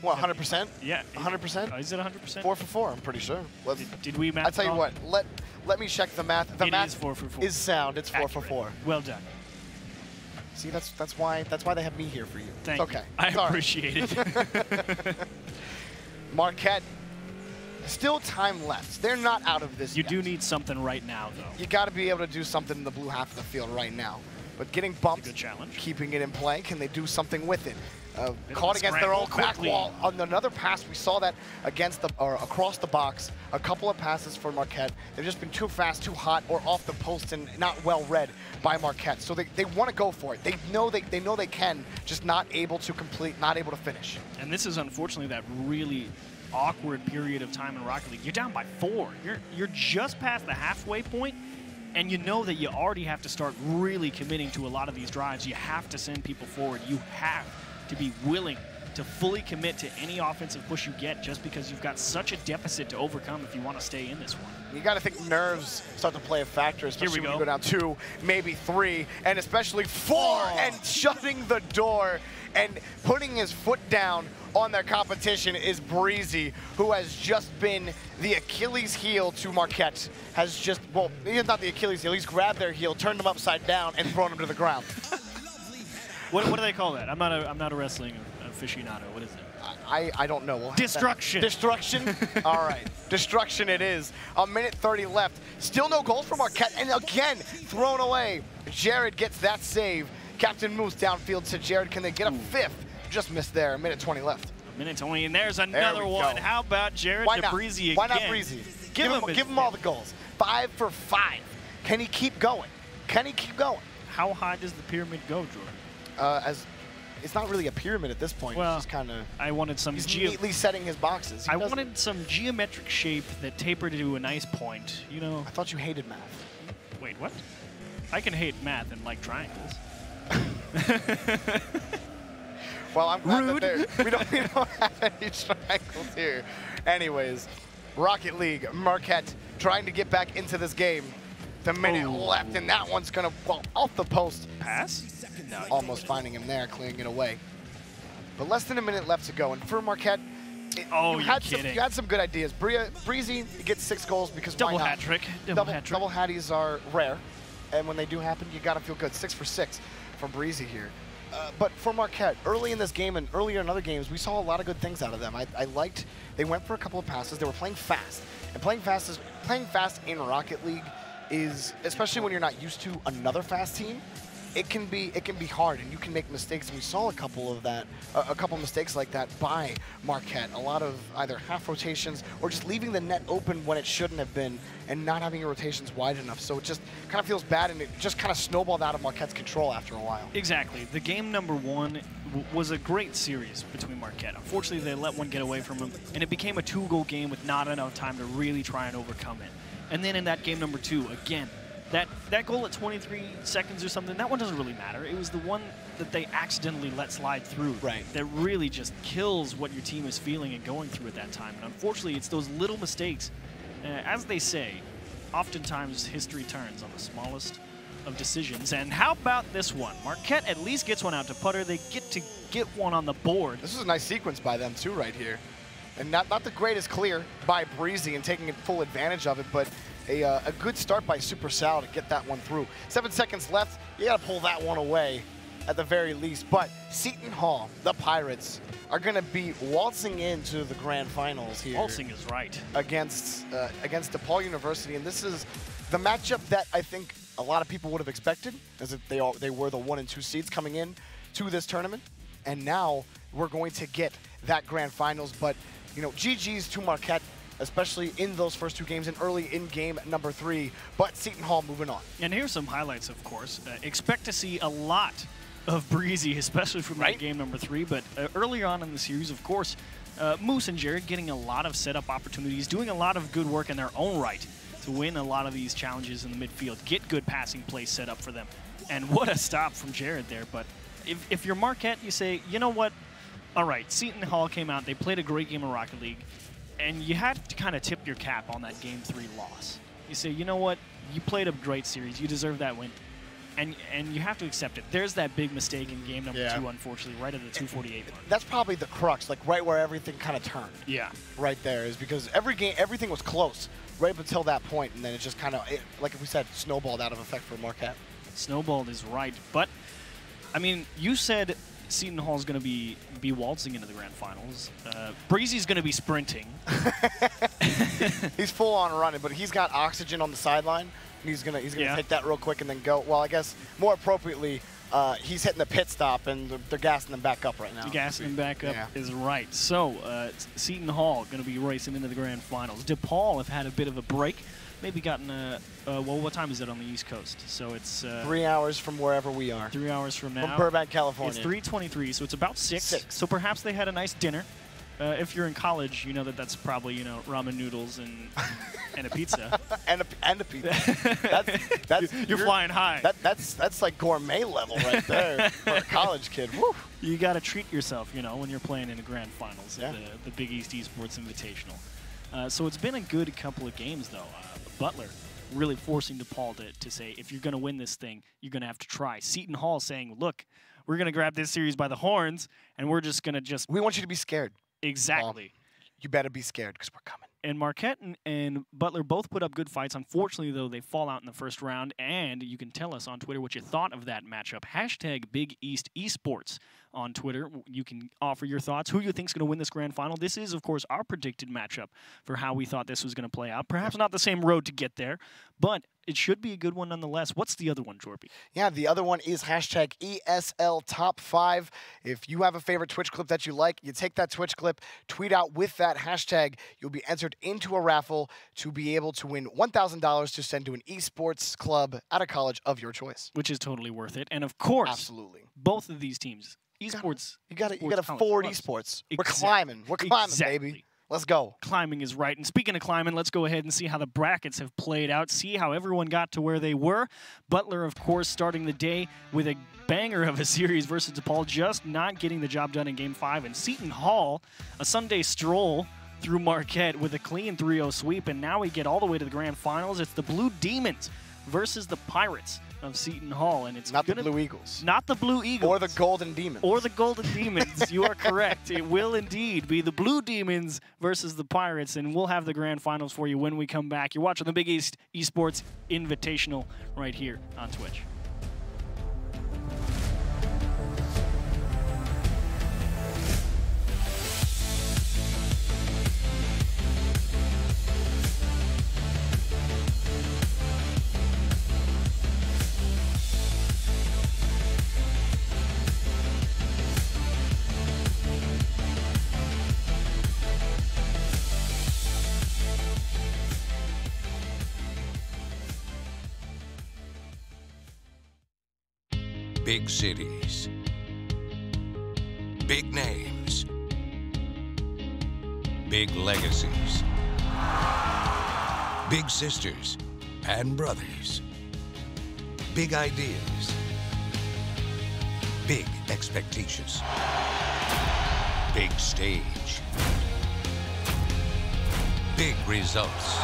What, 100%? Yeah. 100%? Is it 100%? 4 for 4, I'm pretty sure. Did we math? I'll tell you what, let me check the math. The math is 4 for 4. Is sound. It's 4 for 4. Well done. See, that's why they have me here for you. Thank it's okay. you. I appreciate it. Marquette. Still time left. They're not out of this You yet. do need something right now, though. You got to be able to do something in the blue half of the field right now. But getting bumped, good challenge. Keeping it in play, can they do something with it? Caught against their own back wall. On another pass, we saw that across the box. A couple of passes for Marquette. They've just been too fast, too hot, or off the post and not well read by Marquette. So they want to go for it. They know they can, just not able to complete, not able to finish. And this is unfortunately that really awkward period of time in Rocket League. You're down by 4. You're just past the halfway point, and you know that you already have to start really committing to a lot of these drives. You have to send people forward. You have to be willing to fully commit to any offensive push you get, just because you've got such a deficit to overcome if you want to stay in this one. You got to think nerves start to play a factor, especially when you go down 2, maybe 3, and especially 4, and shutting the door and putting his foot down on their competition is Breezy, who has just been the Achilles heel to Marquette. Has just, well, he's not the Achilles heel. He's grabbed their heel, turned them upside down, and thrown them to the ground. What do they call that? I'm not a wrestling aficionado. What is it? I don't know. We'll Destruction. Destruction? All right. Destruction it is. 1:30 left. Still no goals for Marquette, and again, thrown away. Jared gets that save. Captain Moose downfield to Jared. Can they get a 5th? Just missed there. 1:20 left. 1:20, and there's another one. Go. How about Jared to Breezy again? Why not Breezy? Give him all the goals. 5 for 5. Can he keep going? Can he keep going? How high does the pyramid go, Jordan? It's not really a pyramid at this point. Well, it's just kind of. I wanted some. He's neatly setting his boxes. I wanted some geometric shape that tapered to a nice point. You know. I thought you hated math. Wait, what? I can hate math and like triangles. Well, I'm glad that we don't have any triangles here. Anyways, Rocket League, Marquette trying to get back into this game. The minute left, and that one's gonna fall off the post. Pass? No, almost finding him there, clearing it away. But less than a minute left to go, and for Marquette, you had some good ideas. Breezy gets 6 goals because double why not? hat trick. Double hatties are rare, and when they do happen, you gotta feel good. 6 for 6 from Breezy here. But for Marquette, early in this game and earlier in other games, we saw a lot of good things out of them. I liked they went for a couple of passes. They were playing fast, and playing fast in Rocket League is, especially when you're not used to another fast team, it can be hard, and you can make mistakes. And we saw a couple of mistakes like that by Marquette. A lot of either half rotations or just leaving the net open when it shouldn't have been, and not having your rotations wide enough. So it just kind of feels bad, and it just kind of snowballed out of Marquette's control after a while. Exactly. The game number 1 was a great series between Marquette. Unfortunately, they let one get away from them, and it became a 2-goal game with not enough time to really try and overcome it. And then in that game number 2, again, That goal at 23 seconds or something, that one doesn't really matter. It was the one that they accidentally let slide through that really just kills what your team is feeling and going through at that time. And unfortunately, it's those little mistakes. As they say, oftentimes history turns on the smallest of decisions. And how about this one? Marquette at least gets one out to putter. They get one on the board. This is a nice sequence by them, too, right here. And not the greatest clear by Breezy and taking full advantage of it, but a good start by Super Sal to get that one through. 7 seconds left. You got to pull that one away at the very least. But Seton Hall, the Pirates, are going to be waltzing into the grand finals here. Waltzing is right. Against DePaul University. And this is the matchup that I think a lot of people would have expected, as if they were the 1 and 2 seeds coming in to this tournament. And now we're going to get that grand finals. But, you know, GG's to Marquette, especially in those first 2 games and early in game number 3. But Seton Hall moving on. And here's some highlights, of course. Expect to see a lot of Breezy, especially from that game number 3. But earlier on in the series, of course, Moose and Jared getting a lot of setup opportunities, doing a lot of good work in their own right to win a lot of these challenges in the midfield, get good passing plays set up for them. And what a stop from Jared there. But if you're Marquette, you say, you know what? All right, Seton Hall came out. They played a great game of Rocket League. And you had to kind of tip your cap on that Game 3 loss. You say, you know what? You played a great series. You deserve that win. And you have to accept it. There's that big mistake in game number 2, unfortunately, right at the 2:48 mark. That's probably the crux, like right where everything kind of turned. Yeah. Right there is because everything was close right up until that point, and then it just kind of, like we said, snowballed out of effect for Marquette. Snowballed is right. But, I mean, you said Seton Hall is going to be waltzing into the grand finals. Breezy's going to be sprinting. He's full on running, but he's got oxygen on the sideline. He's gonna take that real quick and then go. Well, I guess more appropriately, he's hitting the pit stop and they're gassing him back up right now. Gassing him back up is right. So Seton Hall going to be racing into the grand finals. DePaul have had a bit of a break. Maybe gotten well, what time is it on the East Coast? So it's 3 hours from wherever we are. 3 hours from now. From Burbank, California. It's 3:23, so it's about 6. So perhaps they had a nice dinner. If you're in college, you know that's probably, you know, ramen noodles and a pizza. and a pizza. You're flying high. That's like gourmet level right there for a college kid. Woo. You got to treat yourself, you know, when you're playing in the grand finals at the Big East Esports Invitational. So it's been a good couple of games, though. Butler really forcing DePaul to say, if you're going to win this thing, you're going to have to try. Seton Hall saying, look, we're going to grab this series by the horns, and we're just going to just... We want you to be scared. Exactly. You better be scared because we're coming. And Marquette and Butler both put up good fights. Unfortunately, though, they fall out in the first round. And you can tell us on Twitter what you thought of that matchup. Hashtag Big East Esports on Twitter. You can offer your thoughts. Who you think is going to win this grand final? This is, of course, our predicted matchup for how we thought this was going to play out. Perhaps not the same road to get there, but it should be a good one nonetheless. What's the other one, Jorby? Yeah, the other one is hashtag ESL Top 5. If you have a favorite Twitch clip that you like, you take that Twitch clip, tweet out with that hashtag. You'll be entered into a raffle to be able to win $1,000 to send to an esports club at a college of your choice. Which is totally worth it. And of course, absolutely, both of these teams, esports. You got to forward esports. Exactly. We're climbing. We're climbing, baby. Let's go. Climbing is right. And speaking of climbing, let's go ahead and see how the brackets have played out, see how everyone got to where they were. Butler, of course, starting the day with a banger of a series versus DePaul, just not getting the job done in Game 5. And Seton Hall, a Sunday stroll through Marquette with a clean 3-0 sweep. And now we get all the way to the grand finals. It's the Blue Demons versus the Pirates of Seton Hall, and it's not the Blue Eagles. Not the Blue Eagles. Or the Golden Demons. Or the Golden Demons. You are correct. It will indeed be the Blue Demons versus the Pirates, and we'll have the grand finals for you when we come back. You're watching the Big East Esports Invitational right here on Twitch. Big cities, big names, big legacies, big sisters and brothers, Big ideas. Big expectations. Big stage. Big results.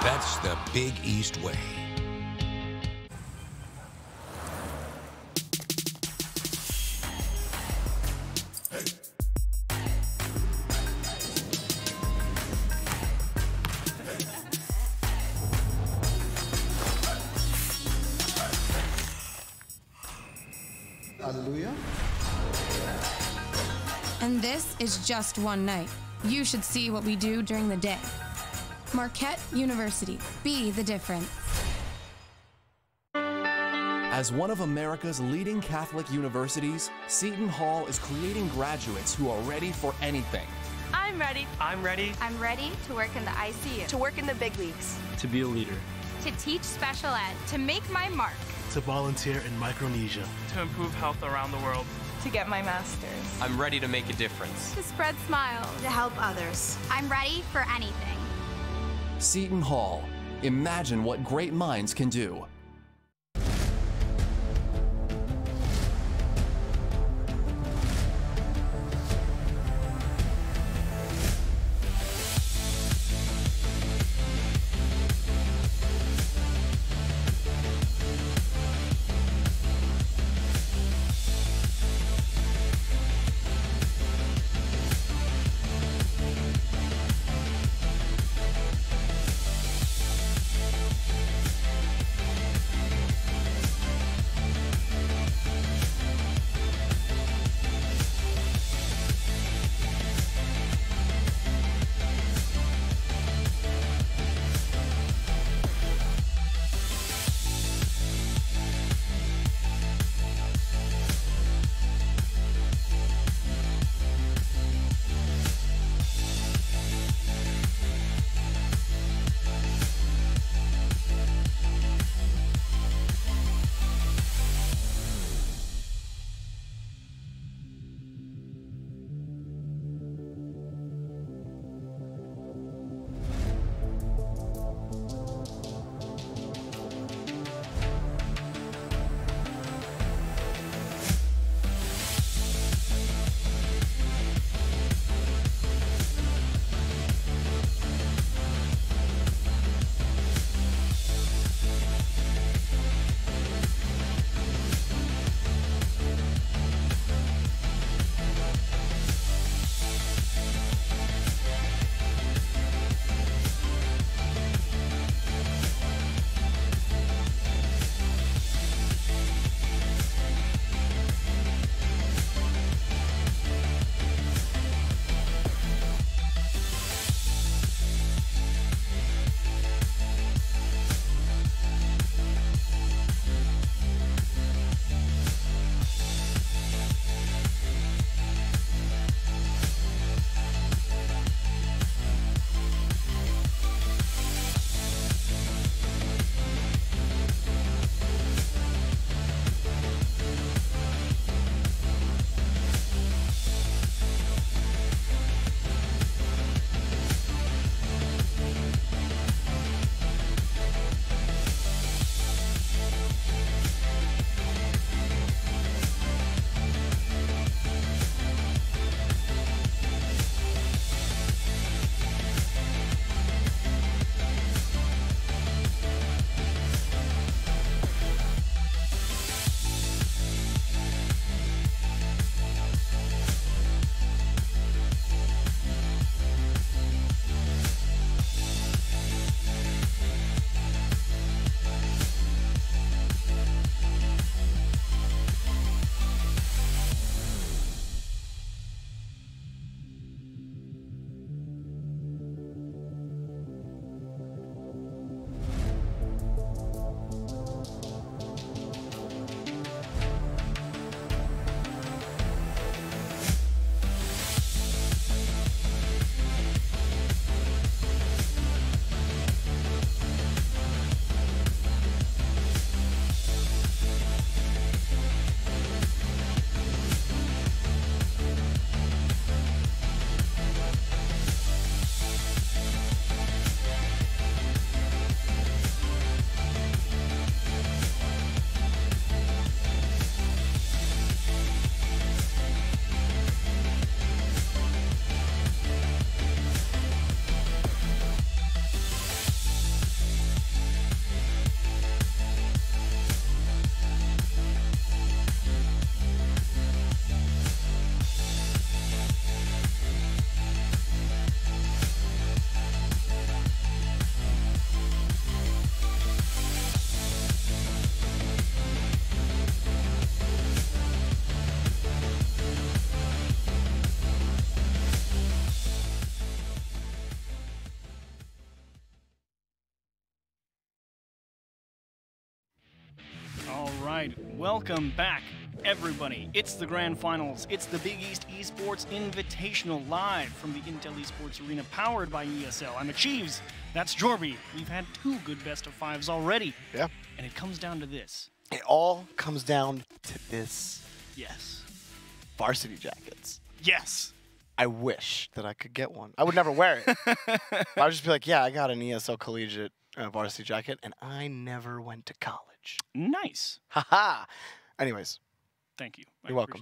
That's the Big East way. Hallelujah. And this is just one night. You should see what we do during the day. Marquette University. Be the difference. As one of America's leading Catholic universities, Seton Hall is creating graduates who are ready for anything. I'm ready. I'm ready. I'm ready to work in the ICU. To work in the big leagues. To be a leader. To teach special ed. To make my mark. To volunteer in Micronesia. To improve health around the world. To get my master's. I'm ready to make a difference. To spread smiles. To help others. I'm ready for anything. Seton Hall. Imagine what great minds can do. Welcome back, everybody. It's the Grand Finals. It's the Big East Esports Invitational live from the Intel Esports Arena, powered by ESL. I'm Achieves. That's Jorby. We've had 2 good best-of-5s already. Yeah. And it comes down to this. It all comes down to this. Yes. Varsity jackets. Yes. I wish that I could get one. I would never wear it. But I would just be like, yeah, I got an ESL collegiate varsity jacket, and I never went to college. Nice. Haha. Anyways. Thank you. You're welcome.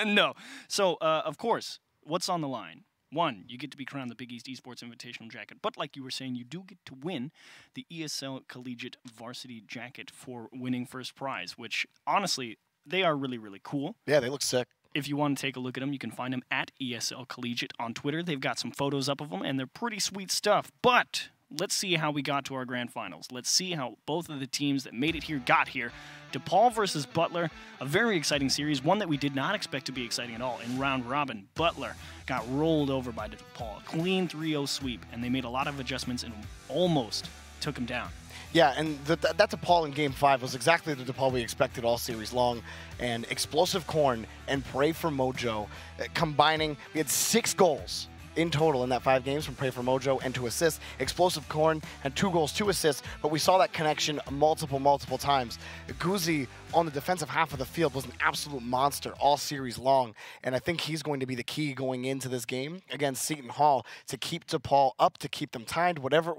No. So, of course, what's on the line? 1, you get to be crowned the Big East Esports Invitational jacket. But like you were saying, you do get to win the ESL Collegiate Varsity jacket for winning first prize, which, honestly, they are really, really cool. Yeah, they look sick. If you want to take a look at them, you can find them at ESL Collegiate on Twitter. They've got some photos up of them, and they're pretty sweet stuff. But let's see how we got to our grand finals. Let's see how both of the teams that made it here got here. DePaul versus Butler, a very exciting series, one that we did not expect to be exciting at all. In round robin, Butler got rolled over by DePaul. A clean 3-0 sweep, and they made a lot of adjustments and almost took them down. Yeah, and that DePaul in Game 5 was exactly the DePaul we expected all series long. And Explosive Corn and Pray for Mojo combining, we had 6 goals in total in that 5 games from Pray for Mojo and 2 assists. Explosive Corn had 2 goals, 2 assists, but we saw that connection multiple times. Guzzi on the defensive half of the field was an absolute monster all series long, and I think he's going to be the key going into this game against Seton Hall to keep DePaul up, to keep them tied, whatever,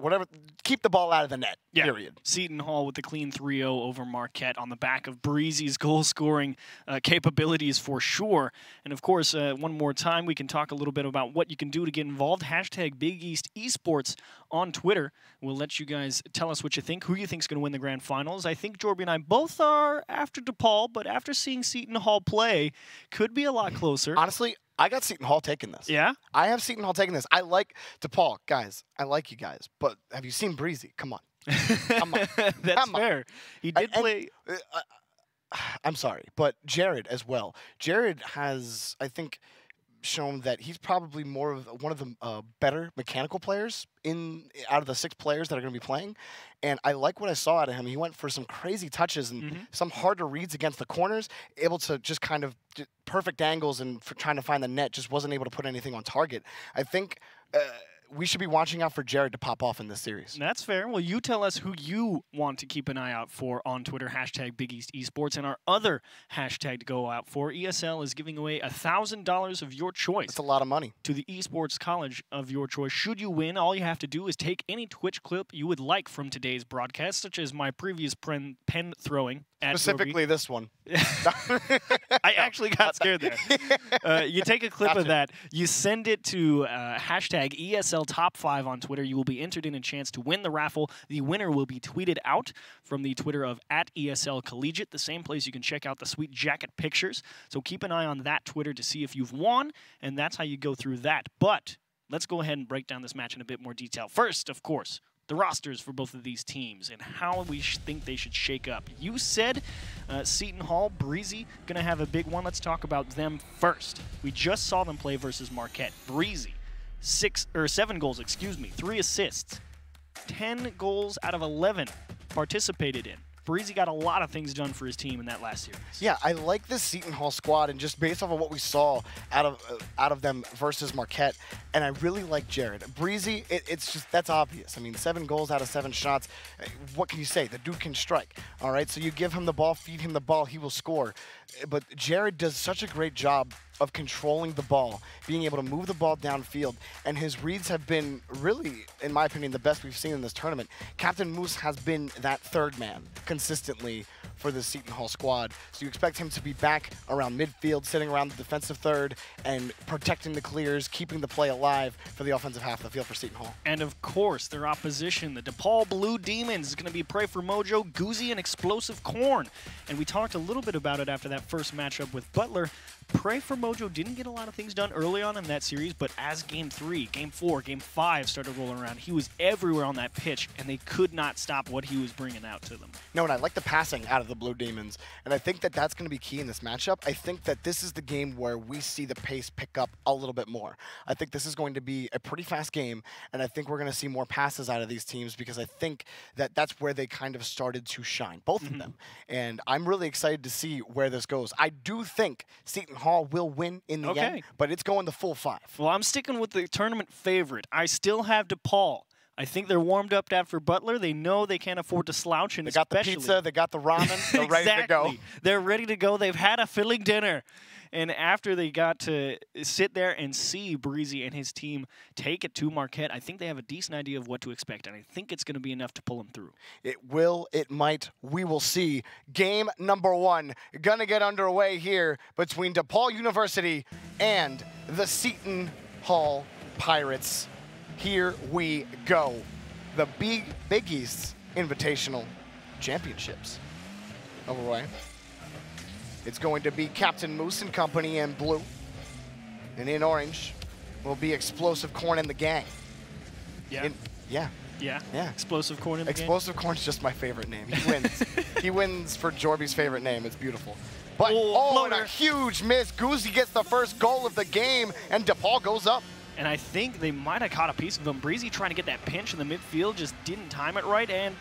keep the ball out of the net, period. Seton Hall with the clean 3-0 over Marquette on the back of Breezy's goal-scoring capabilities for sure. And of course, one more time, we can talk a little bit about what you can do to get involved. Hashtag Big East Esports on Twitter. We'll let you guys tell us what you think, who you think is going to win the grand finals. I think Jorby and I both are after DePaul, but after seeing Seton Hall play, could be a lot closer. Honestly, I got Seton Hall taking this. Yeah? I have Seton Hall taking this. I like DePaul. Guys, I like you guys, but have you seen Breezy? Come on. Come on. That's fair. He did play... I'm sorry, but Jared as well. Jared has, I think, shown that he's probably more of one of the better mechanical players out of the 6 players that are going to be playing. And I like what I saw out of him. He went for some crazy touches and some harder reads against the corners, able to just kind of perfect angles and for trying to find the net, just wasn't able to put anything on target. I think we should be watching out for Jared to pop off in this series. That's fair. Well, you tell us who you want to keep an eye out for on Twitter, hashtag Big East Esports, and our other hashtag to go out for. ESL is giving away $1,000 of your choice. That's a lot of money. To the esports college of your choice. Should you win, all you have to do is take any Twitch clip you would like from today's broadcast, such as my previous pen throwing. Specifically this one. I actually got scared there. You take a clip of that, you send it to hashtag ESL Top 5 on Twitter. You will be entered in a chance to win the raffle. The winner will be tweeted out from the Twitter of @ESL Collegiate, the same place you can check out the sweet jacket pictures. So keep an eye on that Twitter to see if you've won, and that's how you go through that. But let's go ahead and break down this match in a bit more detail. First, of course, the rosters for both of these teams and how we think they should shake up. You said Seton Hall, Breezy, going to have a big one. Let's talk about them first. We just saw them play versus Marquette. Breezy, 7 goals, 3 assists, 10 goals out of 11 participated in. Breezy got a lot of things done for his team in that last series. Yeah, I like this Seton Hall squad, and just based off of what we saw out of them versus Marquette, and I really like Jared. Breezy, it's just, that's obvious. I mean, 7 goals out of 7 shots. What can you say? The dude can strike, all right? So you give him the ball, feed him the ball, he will score. But Jared does such a great job of controlling the ball, being able to move the ball downfield, and his reads have been really, in my opinion, the best we've seen in this tournament. Captain Moose has been that 3rd man consistently for the Seton Hall squad. So you expect him to be back around midfield, sitting around the defensive 3rd, and protecting the clears, keeping the play alive for the offensive half of the field for Seton Hall. And of course, their opposition, the DePaul Blue Demons, is going to be Pray for Mojo, Guzzi, and Explosive Corn. And we talked a little bit about it after that first matchup with Butler. Pray for Mojo didn't get a lot of things done early on in that series, but as Game 3, Game 4, Game 5 started rolling around, he was everywhere on that pitch, and they could not stop what he was bringing out to them. No, and I like the passing out of the Blue Demons. And I think that that's going to be key in this matchup. I think that this is the game where we see the pace pick up a little bit more. I think this is going to be a pretty fast game, and I think we're going to see more passes out of these teams because I think that that's where they kind of started to shine, both of them. And I'm really excited to see where this goes. I do think Seton Hall will win in the end, but it's going the full 5. Well, I'm sticking with the tournament favorite. I still have DePaul. I think they're warmed up after Butler. They know they can't afford to slouch. And they got the pizza, they got the ramen, they're ready to go. They're ready to go. They've had a filling dinner. And after they got to sit there and see Breezy and his team take it to Marquette, I think they have a decent idea of what to expect. And I think it's going to be enough to pull them through. It will, it might, we will see. Game number 1 going to get underway here between DePaul University and the Seton Hall Pirates. Here we go. The Big East Invitational Championships underway. It's going to be Captain Moose and company in blue. And in orange will be Explosive Corn and the gang. Yeah. Yeah. Explosive Corn and the gang. Explosive Corn's just my favorite name. He wins. He wins for Jorby's favorite name. It's beautiful. But, and a huge miss. Guzzi gets the first goal of the game, and DePaul goes up. And I think they might have caught a piece of them. Breezy trying to get that pinch in the midfield, just didn't time it right. And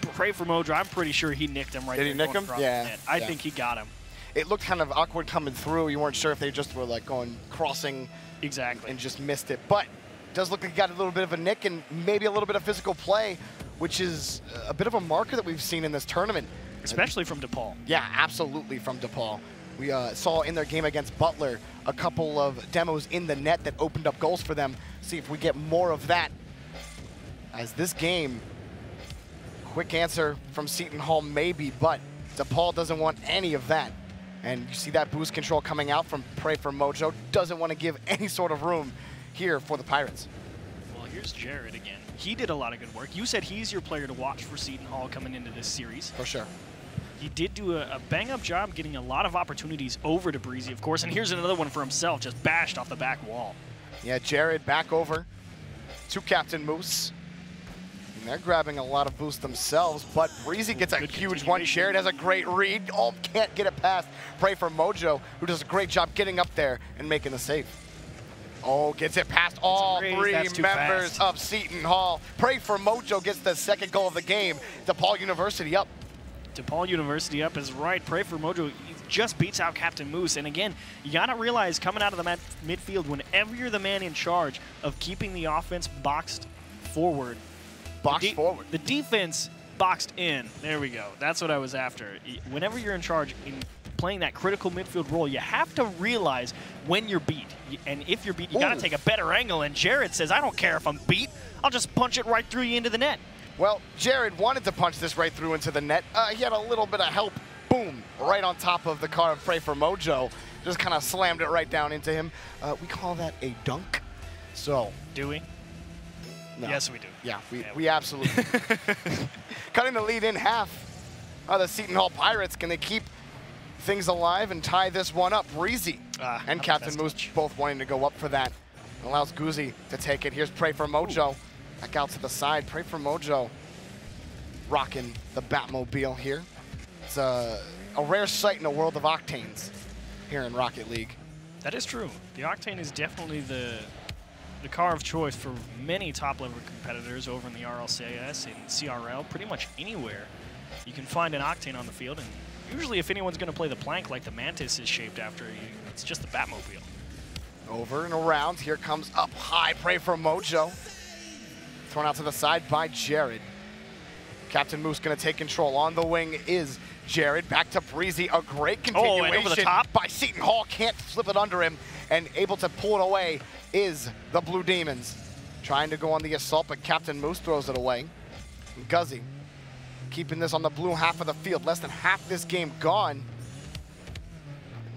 pray for Mojo. I'm pretty sure he nicked him right there. Did he nick him? Yeah. I think he got him. It looked kind of awkward coming through. You weren't sure if they just were like crossing. Exactly. And just missed it. But it does look like he got a little bit of a nick and maybe a little bit of physical play, which is a bit of a marker that we've seen in this tournament. Especially from DePaul. Yeah, absolutely from DePaul. We saw in their game against Butler a couple of demos in the net that opened up goals for them. See if we get more of that. As this game, quick answer from Seton Hall maybe, but DePaul doesn't want any of that. And you see that boost control coming out from Pray for Mojo. Doesn't want to give any sort of room here for the Pirates. Well, here's Jared again. He did a lot of good work. You said he's your player to watch for Seton Hall coming into this series. For sure. He did do a bang-up job getting a lot of opportunities over to Breezy, of course. And here's another one for himself, just bashed off the back wall. Yeah, Jared back over to Captain Moose. And they're grabbing a lot of boost themselves, but Breezy gets a huge one. Jared has a great read. Oh, can't get it past. Pray for Mojo, who does a great job getting up there and making the save. Oh, gets it past all 3 members of Seton Hall. Pray for Mojo gets the second goal of the game. DePaul University up. DePaul University up is right. Pray for Mojo just beats out Captain Moose. And again, you got to realize coming out of the midfield, whenever you're the man in charge of keeping the offense boxed forward. Forward. The defense boxed in. There we go. That's what I was after. Whenever you're in charge in playing that critical midfield role, you have to realize when you're beat. And if you're beat, you got to take a better angle. And Jared says, I don't care if I'm beat. I'll just punch it right through you into the net. Well, Jared wanted to punch this right through into the net. He had a little bit of help. Boom, right on top of the car of Pray for Mojo. Just kind of slammed it right down into him. We call that a dunk. So. Do we? No. Yes, we do. Yeah, we absolutely Cutting the lead in half. The Seton Hall Pirates, can they keep things alive and tie this one up? Breezy and Captain Moose both wanting to go up for that. Allows Guzzi to take it. Here's Pray for Mojo. Back out to the side. Pray for Mojo rocking the Batmobile here. It's a rare sight in a world of Octanes here in Rocket League. That is true. The Octane is definitely the car of choice for many top-level competitors over in the RLCS and CRL. Pretty much anywhere you can find an Octane on the field. And usually if anyone's going to play the plank like the Mantis is shaped after, it's just the Batmobile. Over and around. Here comes up high. Pray for Mojo. Thrown out to the side by Jared. Captain Moose going to take control. On the wing is Jared. Back to Breezy. A great continuation and over the top by Seton Hall. Can't slip it under him. And able to pull it away is the Blue Demons. Trying to go on the assault, but Captain Moose throws it away. And Guzzi keeping this on the blue half of the field. Less than half this game gone.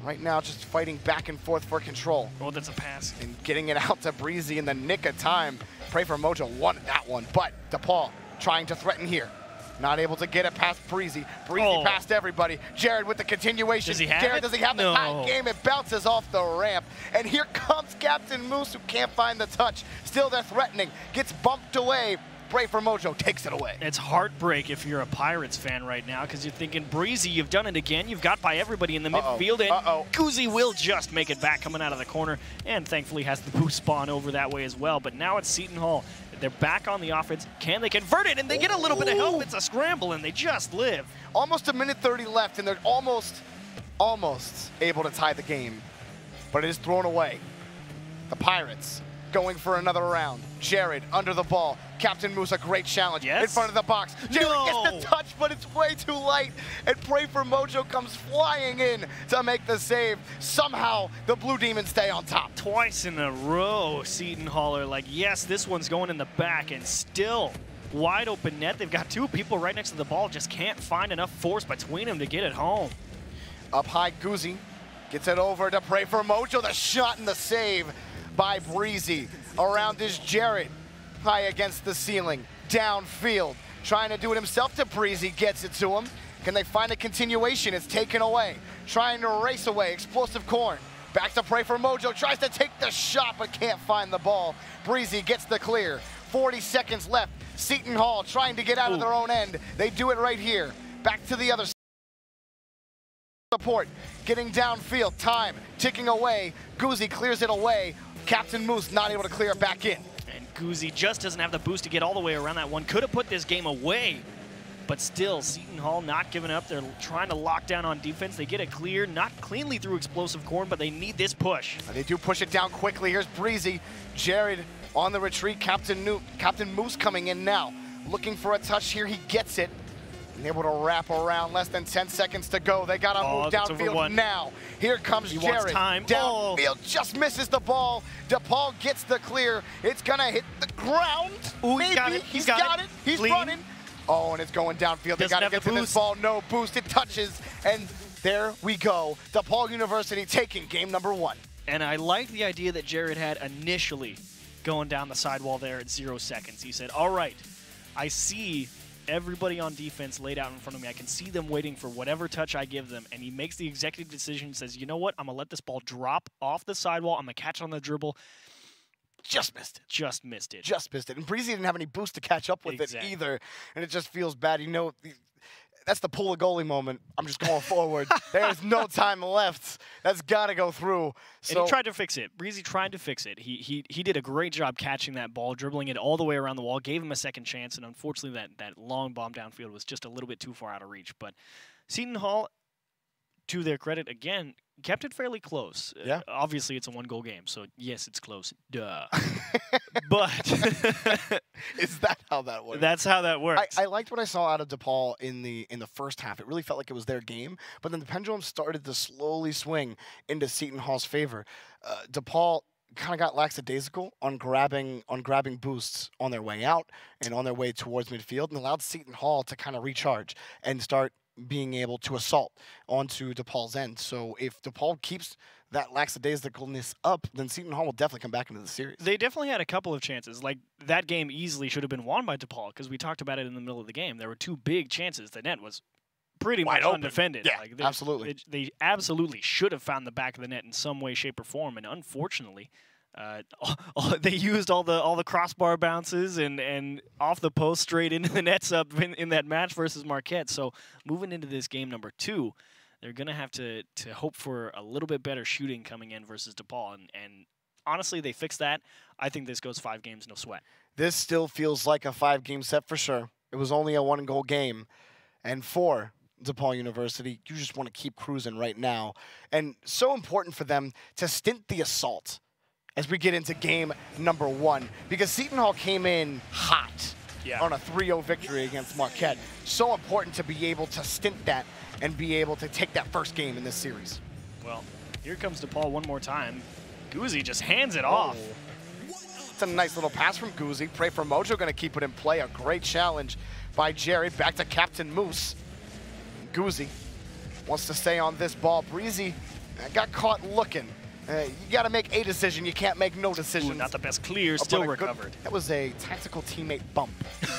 Right now, just fighting back and forth for control. Oh, that's a pass. And getting it out to Breezy in the nick of time. Pray for Mojo won that one, but DePaul trying to threaten here. Not able to get it past Breezy. Breezy past everybody. Jared with the continuation. Does he have Jared, it? does he have the high game? It bounces off the ramp. And here comes Captain Moose, who can't find the touch. Still they're threatening. Gets bumped away Pray for Mojo takes it away. It's heartbreak if you're a Pirates fan right now because you're thinking, Breezy, you've done it again. You've got by everybody in the midfield, and Goozy will just make it back coming out of the corner, and thankfully has the boost spawn over that way as well. But now it's Seton Hall. They're back on the offense. Can they convert it? And they get a little bit of help. It's a scramble, and they just live. Almost a minute 30 left, and they're almost able to tie the game. But it is thrown away. The Pirates going for another round. Jared under the ball. Captain Moose, a great challenge in front of the box. Jared gets the touch, but it's way too light. And Pray for Mojo comes flying in to make the save. Somehow, the Blue Demons stay on top. Twice in a row, Seton Hall are like, yes, this one's going in the back, and still wide open net. They've got two people right next to the ball, just can't find enough force between them to get it home. Up high, Goozy gets it over to Pray for Mojo. The shot and the save by Breezy. Around is Jared, high against the ceiling, downfield, trying to do it himself to Breezy, gets it to him. Can they find a continuation? It's taken away. Trying to race away, explosive corn. Back to Pray for Mojo, tries to take the shot but can't find the ball. Breezy gets the clear. 40 seconds left. Seton Hall trying to get out of their own end. They do it right here. Back to the other side. Support, getting downfield, time ticking away. Goozy clears it away. Captain Moose not able to clear it back in. And Goozy just doesn't have the boost to get all the way around that one. Could have put this game away, but still, Seton Hall not giving up. They're trying to lock down on defense. They get it clear, not cleanly through explosive corn, but they need this push. They do push it down quickly. Here's Breezy. Jared on the retreat. Captain Moose coming in now. Looking for a touch here. He gets it. And able to wrap around. Less than 10 seconds to go. They got to move downfield now. Here comes Jared. Downfield just misses the ball. DePaul gets the clear. It's going to hit the ground. Ooh, maybe. He's got it. He's running. Oh, and it's going downfield. They got to get to this ball. No boost. It touches. And there we go. DePaul University taking game number 1. And I like the idea that Jared had initially going down the sidewall there at 0 seconds. He said, all right, I see everybody on defense laid out in front of me. I can see them waiting for whatever touch I give them. And he makes the executive decision, says, you know what? I'm going to let this ball drop off the sidewall. I'm going to catch on the dribble. Just missed it. Just missed it. Just missed it. And Breezy didn't have any boost to catch up with it either. And it just feels bad. You know, that's the pull a goalie moment. I'm just going forward. There's no time left. That's got to go through. So, and he tried to fix it. Breezy tried to fix it. He did a great job catching that ball, dribbling it all the way around the wall, gave him a second chance, and unfortunately that long bomb downfield was just a little bit too far out of reach. But Seton Hall, to their credit, again, kept it fairly close. Yeah. Obviously, it's a one-goal game, so yes, it's close. Duh. But is that how that works? That's how that works. I liked what I saw out of DePaul in the first half. It really felt like it was their game, but then the pendulum started to slowly swing into Seton Hall's favor. DePaul kind of got lackadaisical on grabbing boosts on their way out and on their way towards midfield, and allowed Seton Hall to kind of recharge and start being able to assault onto DePaul's end. So if DePaul keeps that lackadaisicalness up, then Seton Hall will definitely come back into the series. They definitely had a couple of chances. Like, that game easily should have been won by DePaul, because we talked about it in the middle of the game. There were two big chances. The net was pretty much undefended. Yeah, absolutely. They absolutely should have found the back of the net in some way, shape, or form, and unfortunately, they used all the crossbar bounces and off the post straight into the nets up in that match versus Marquette. So moving into this game number 2, they're going to have to hope for a little bit better shooting coming in versus DePaul. And honestly, they fixed that. I think this goes 5 games, no sweat. This still feels like a 5-game set for sure. It was only a 1-goal game. And for DePaul University, you just want to keep cruising right now. And so important for them to stint the assault as we get into game number 1, because Seton Hall came in hot on a 3-0 victory against Marquette. So important to be able to stint that and be able to take that first game in this series. Well, here comes DePaul one more time. Goozy just hands it off. It's a nice little pass from Goozy. Pray for Mojo, going to keep it in play. A great challenge by Jared. Back to Captain Moose. Goozy wants to stay on this ball. Breezy got caught looking. You got to make a decision. You can't make no decision. Not the best clear, still recovered. That was a tactical teammate bump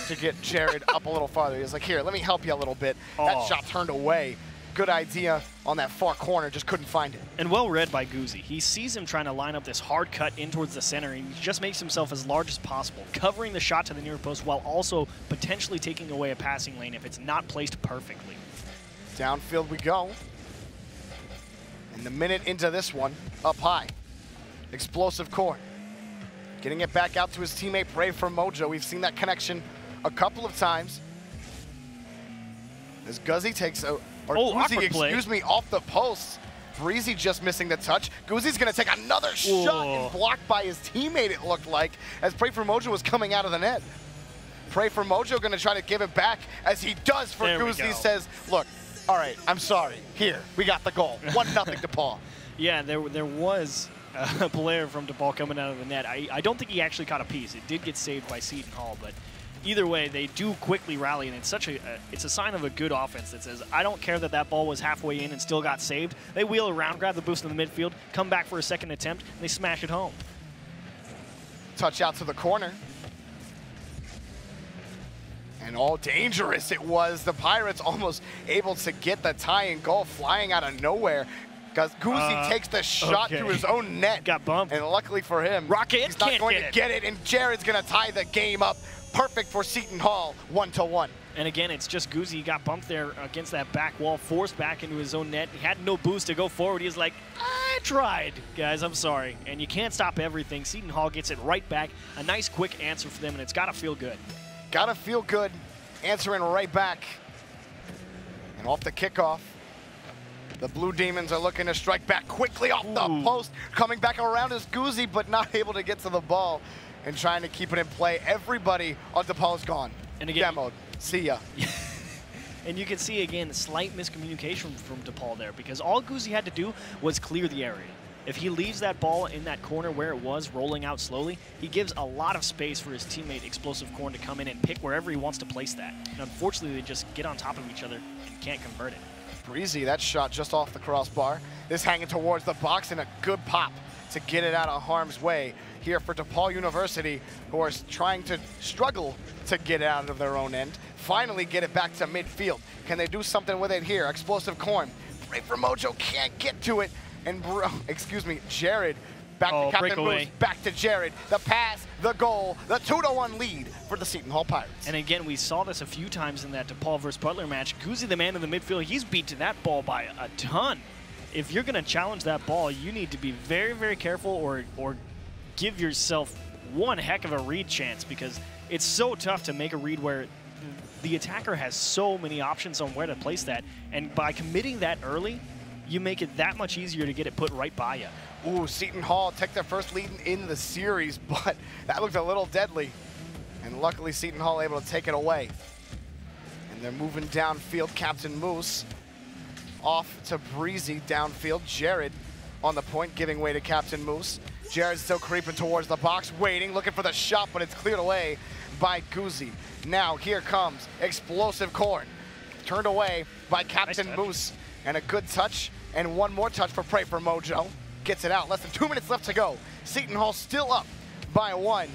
to get Jared up a little farther. He was like, here, let me help you a little bit. That shot turned away. good idea on that far corner, just couldn't find it. And well read by Guzzi. He sees him trying to line up this hard cut in towards the center, and he just makes himself as large as possible, covering the shot to the near post while also potentially taking away a passing lane if it's not placed perfectly. Downfield we go. And the minute into this one, up high. Explosive Corn. Getting it back out to his teammate, Pray for Mojo. We've seen that connection a couple of times. As Guzzi takes a, or Guzzi, excuse me, off the post. Breezy just missing the touch. Guzzi's gonna take another shot and blocked by his teammate, it looked like, as Pray for Mojo was coming out of the net. Pray for Mojo gonna try to give it back, as he does for Guzzi. Says, look, all right, I'm sorry. Here, we got the goal. 1-0 DePaul. Yeah, there was a player from DePaul coming out of the net. I don't think he actually caught a piece. It did get saved by Seton Hall, but either way, they do quickly rally, and it's it's a sign of a good offense that says, I don't care that that ball was halfway in and still got saved. They wheel around, grab the boost in the midfield, come back for a second attempt, and they smash it home. Touch out to the corner. And all dangerous it was. The Pirates almost able to get the tie-in goal flying out of nowhere. Because Guzzi takes the shot to his own net. Got bumped. And luckily for him, he's not going to get it. And Jared's going to tie the game up. Perfect for Seton Hall, 1-1. And again, it's just Guzzi. He got bumped there against that back wall, forced back into his own net. He had no boost to go forward. He's like, I tried, guys, I'm sorry. And you can't stop everything. Seton Hall gets it right back. A nice quick answer for them, and it's got to feel good. Gotta feel good, answering right back. And off the kickoff, the Blue Demons are looking to strike back quickly off the post. Coming back around is Guzzi, but not able to get to the ball and trying to keep it in play. Everybody on DePaul is gone. And again, demoed. See ya. And you can see, again, slight miscommunication from DePaul there, because all Guzzi had to do was clear the area. If he leaves that ball in that corner where it was, rolling out slowly, he gives a lot of space for his teammate Explosive Corn to come in and pick wherever he wants to place that. And unfortunately, they just get on top of each other and can't convert it. Breezy, that shot just off the crossbar. This hanging towards the box, and a good pop to get it out of harm's way here for DePaul University, who are trying to struggle to get it out of their own end. Finally get it back to midfield. Can they do something with it here? Explosive Corn. Pray for Mojo, can't get to it. And Jared back to Captain Moose, back to Jared. The pass, the goal, the 2-1 lead for the Seton Hall Pirates. And again, we saw this a few times in that DePaul versus Butler match. Guzzi, the man in the midfield, he's beat to that ball by a ton. If you're going to challenge that ball, you need to be very, very careful or give yourself one heck of a read chance, because it's so tough to make a read where the attacker has so many options on where to place that. And by committing that early, you make it that much easier to get it put right by you. Ooh, Seton Hall take their first lead in the series, but that looked a little deadly. And luckily, Seton Hall able to take it away. And they're moving downfield. Captain Moose off to Breezy downfield. Jared on the point, giving way to Captain Moose. Jared's still creeping towards the box, waiting, looking for the shot, but it's cleared away by Guzzi. Now, here comes Explosive Corn. Turned away by Captain Moose. And a good touch, and one more touch for Pray for Mojo. Gets it out, less than 2 minutes left to go. Seton Hall still up by 1.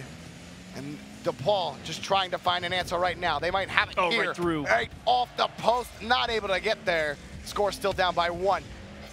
And DePaul just trying to find an answer right now. They might have it here. Right through. Right off the post, not able to get there. Score still down by 1.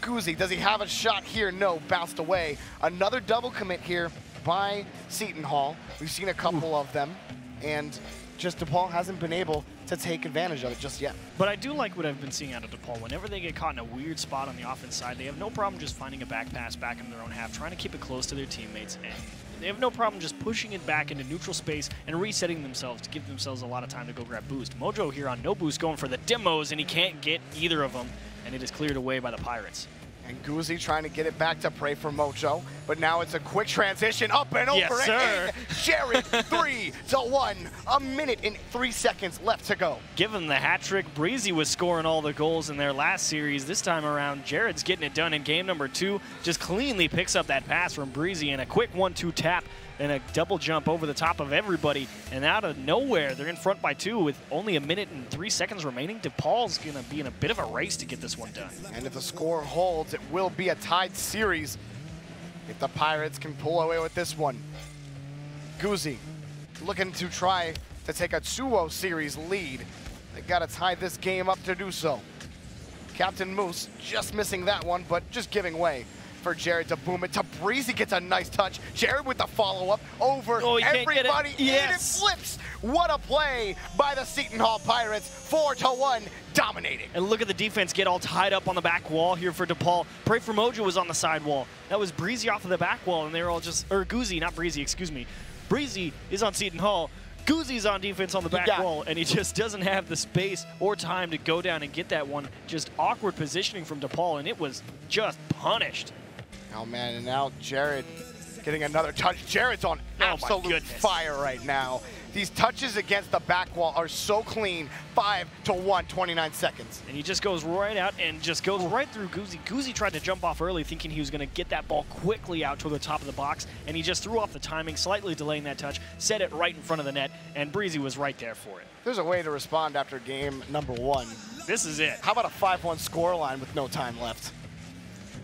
Guzzi, does he have a shot here? No, bounced away. Another double commit here by Seton Hall. We've seen a couple of them, and just DePaul hasn't been able to take advantage of it just yet. But I do like what I've been seeing out of DePaul. Whenever they get caught in a weird spot on the offense side, they have no problem just finding a back pass back into their own half, trying to keep it close to their teammates, and they have no problem just pushing it back into neutral space and resetting themselves to give themselves a lot of time to go grab boost. Mojo here on no boost going for the demos, and he can't get either of them, and it is cleared away by the Pirates. And Guzzi trying to get it back to Pray for Mojo, but now it's a quick transition up and over. Yes, sir. Jared, 3-1. A minute and 3 seconds left to go. Give him the hat trick. Breezy was scoring all the goals in their last series. This time around, Jared's getting it done in game number 2. Just cleanly picks up that pass from Breezy and a quick 1-2 tap and a double jump over the top of everybody. And out of nowhere, they're in front by 2 with only a minute and 3 seconds remaining. DePaul's going to be in a bit of a race to get this one done. And if the score holds, it will be a tied series if the Pirates can pull away with this one. Guzzi looking to try to take a 2-0 series lead. They got to tie this game up to do so. Captain Moose just missing that one, but just giving way for Jared to boom it to Breezy. Gets a nice touch. Jared with the follow-up over everybody. Yes. And it flips. What a play by the Seton Hall Pirates. 4-1, dominating. And look at the defense get all tied up on the back wall here for DePaul. Pray for Mojo was on the side wall. That was Breezy off of the back wall, and they were all just, or Goozy, not Breezy, excuse me. Breezy is on Seton Hall. Goozy's on defense on the back wall, and he just doesn't have the space or time to go down and get that one. Just awkward positioning from DePaul, and it was just punished. Oh, man, and now Jared getting another touch. Jared's on absolute fire right now. These touches against the back wall are so clean. 5-1, 29 seconds. And he just goes right out and just goes right through Goozy. Goozy tried to jump off early thinking he was going to get that ball quickly out to the top of the box, and he just threw off the timing, slightly delaying that touch, set it right in front of the net, and Breezy was right there for it. There's a way to respond after game number 1. This is it. How about a 5-1 scoreline with no time left?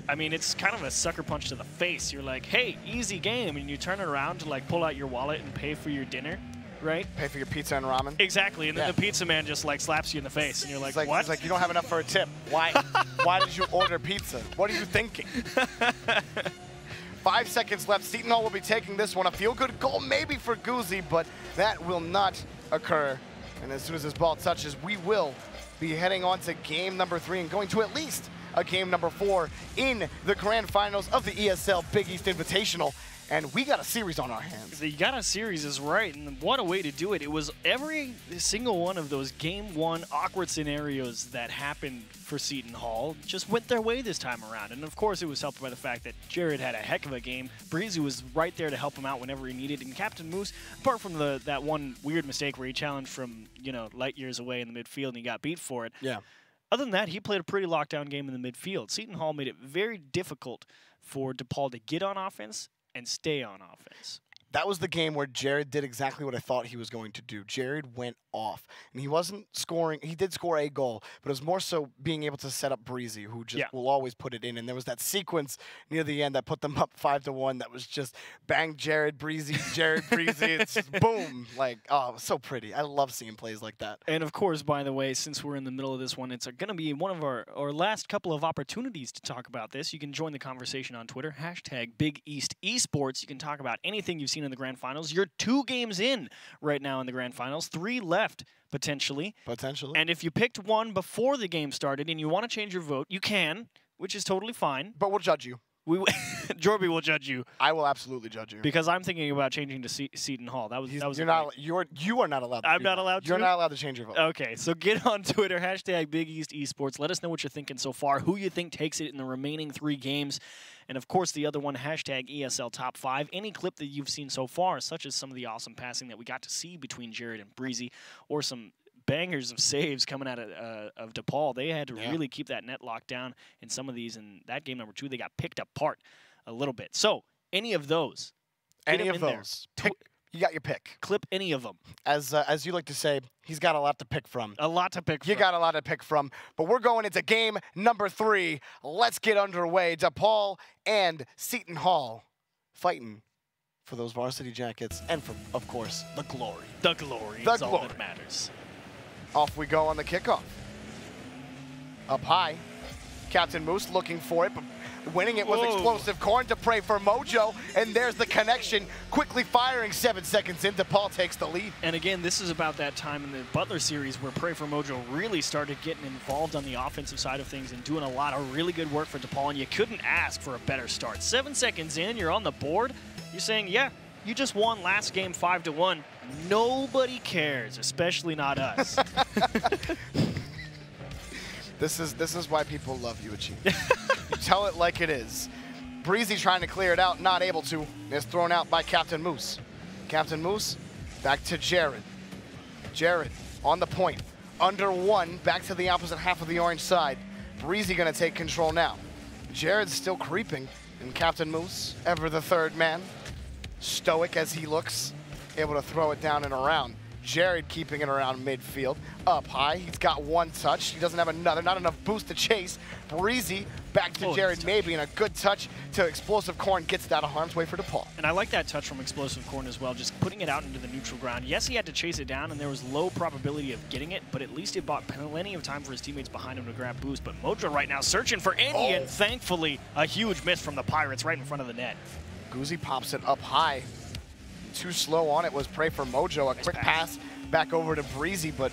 I mean, it's kind of a sucker punch to the face. You're like, hey, easy game, and you turn it around to like pull out your wallet and pay for your dinner, right? Pay for your pizza and ramen. Exactly, and then the pizza man just like slaps you in the face, and you're like, what? It's like, you don't have enough for a tip. Why? Why did you order pizza? What are you thinking? 5 seconds left. Seton Hall will be taking this one. A feel-good goal maybe for Goozy, but that will not occur. And as soon as this ball touches, we will be heading on to game number 3 and going to at least a game number 4 in the grand finals of the ESL Big East Invitational. And we got a series on our hands. You got a series is right, and what a way to do it. It was every single one of those game 1 awkward scenarios that happened for Seton Hall just went their way this time around. And of course, it was helped by the fact that Jared had a heck of a game. Breezy was right there to help him out whenever he needed. And Captain Moose, apart from that one weird mistake where he challenged from, light years away in the midfield and he got beat for it. Yeah. Other than that, he played a pretty lockdown game in the midfield. Seton Hall made it very difficult for DePaul to get on offense and stay on offense. That was the game where Jared did exactly what I thought he was going to do. Jared went off, and he wasn't scoring. He did score a goal, but it was more so being able to set up Breezy, who just will always put it in. And there was that sequence near the end that put them up 5-1 that was just bang, Jared, Breezy, Jared, Breezy. It's just boom. Like, oh, it was so pretty. I love seeing plays like that. And, of course, by the way, since we're in the middle of this one, it's going to be one of our last couple of opportunities to talk about this. You can join the conversation on Twitter, #BigEastEsports. You can talk about anything you've seen in the grand finals. You're 2 games in right now in the grand finals, 3 left potentially. And if you picked one before the game started and you want to change your vote, you can, which is totally fine. But we'll judge you. Jorby will judge you. I will absolutely judge you. Because I'm thinking about changing to Seton Hall. That was you are not allowed to. I'm not allowed to? You're not allowed to change your vote. Okay, so get on Twitter, #BigEastEsports. Let us know what you're thinking so far, who you think takes it in the remaining 3 games. And, of course, the other one, #ESL Top 5. Any clip that you've seen so far, such as some of the awesome passing that we got to see between Jared and Breezy, or some bangers of saves coming out of DePaul. They had to really keep that net locked down in some of these. In that game number 2, they got picked apart a little bit. So, any of those. Any of those. You got your pick. Clip any of them. As you like to say, he's got a lot to pick from. A lot to pick from. You got a lot to pick from. But we're going into game number 3. Let's get underway. DePaul and Seton Hall fighting for those varsity jackets and for, of course, the glory. The glory is all that matters. Off we go on the kickoff. Up high. Captain Moose looking for it, but winning it was explosive. Corn to pray for Mojo, and there's the connection. Quickly firing 7 seconds in. DePaul takes the lead. And again, this is about that time in the Butler series where Pray for Mojo really started getting involved on the offensive side of things and doing a lot of really good work for DePaul, and you couldn't ask for a better start. 7 seconds in, you're on the board. You're saying, yeah, you just won last game 5-1. Nobody cares, especially not us. This is why people love you, Achie. You tell it like it is. Breezy trying to clear it out, not able to. Is thrown out by Captain Moose. Captain Moose, back to Jared. Jared on the point. Under 1, back to the opposite half of the orange side. Breezy gonna take control now. Jared's still creeping, and Captain Moose, ever the third man, stoic as he looks, able to throw it down and around. Jared keeping it around midfield. Up high, he's got one touch. He doesn't have another, not enough boost to chase. Breezy back to Jared maybe, and a good touch to Explosive Corn gets it out of harm's way for DePaul. And I like that touch from Explosive Corn as well, just putting it out into the neutral ground. Yes, he had to chase it down, and there was low probability of getting it, but at least it bought plenty of time for his teammates behind him to grab boost. But Mojo right now searching for Andy, and thankfully a huge miss from the Pirates right in front of the net. Goozy pops it up high. Too slow on it was prey for Mojo. A quick pass back over to Breezy, but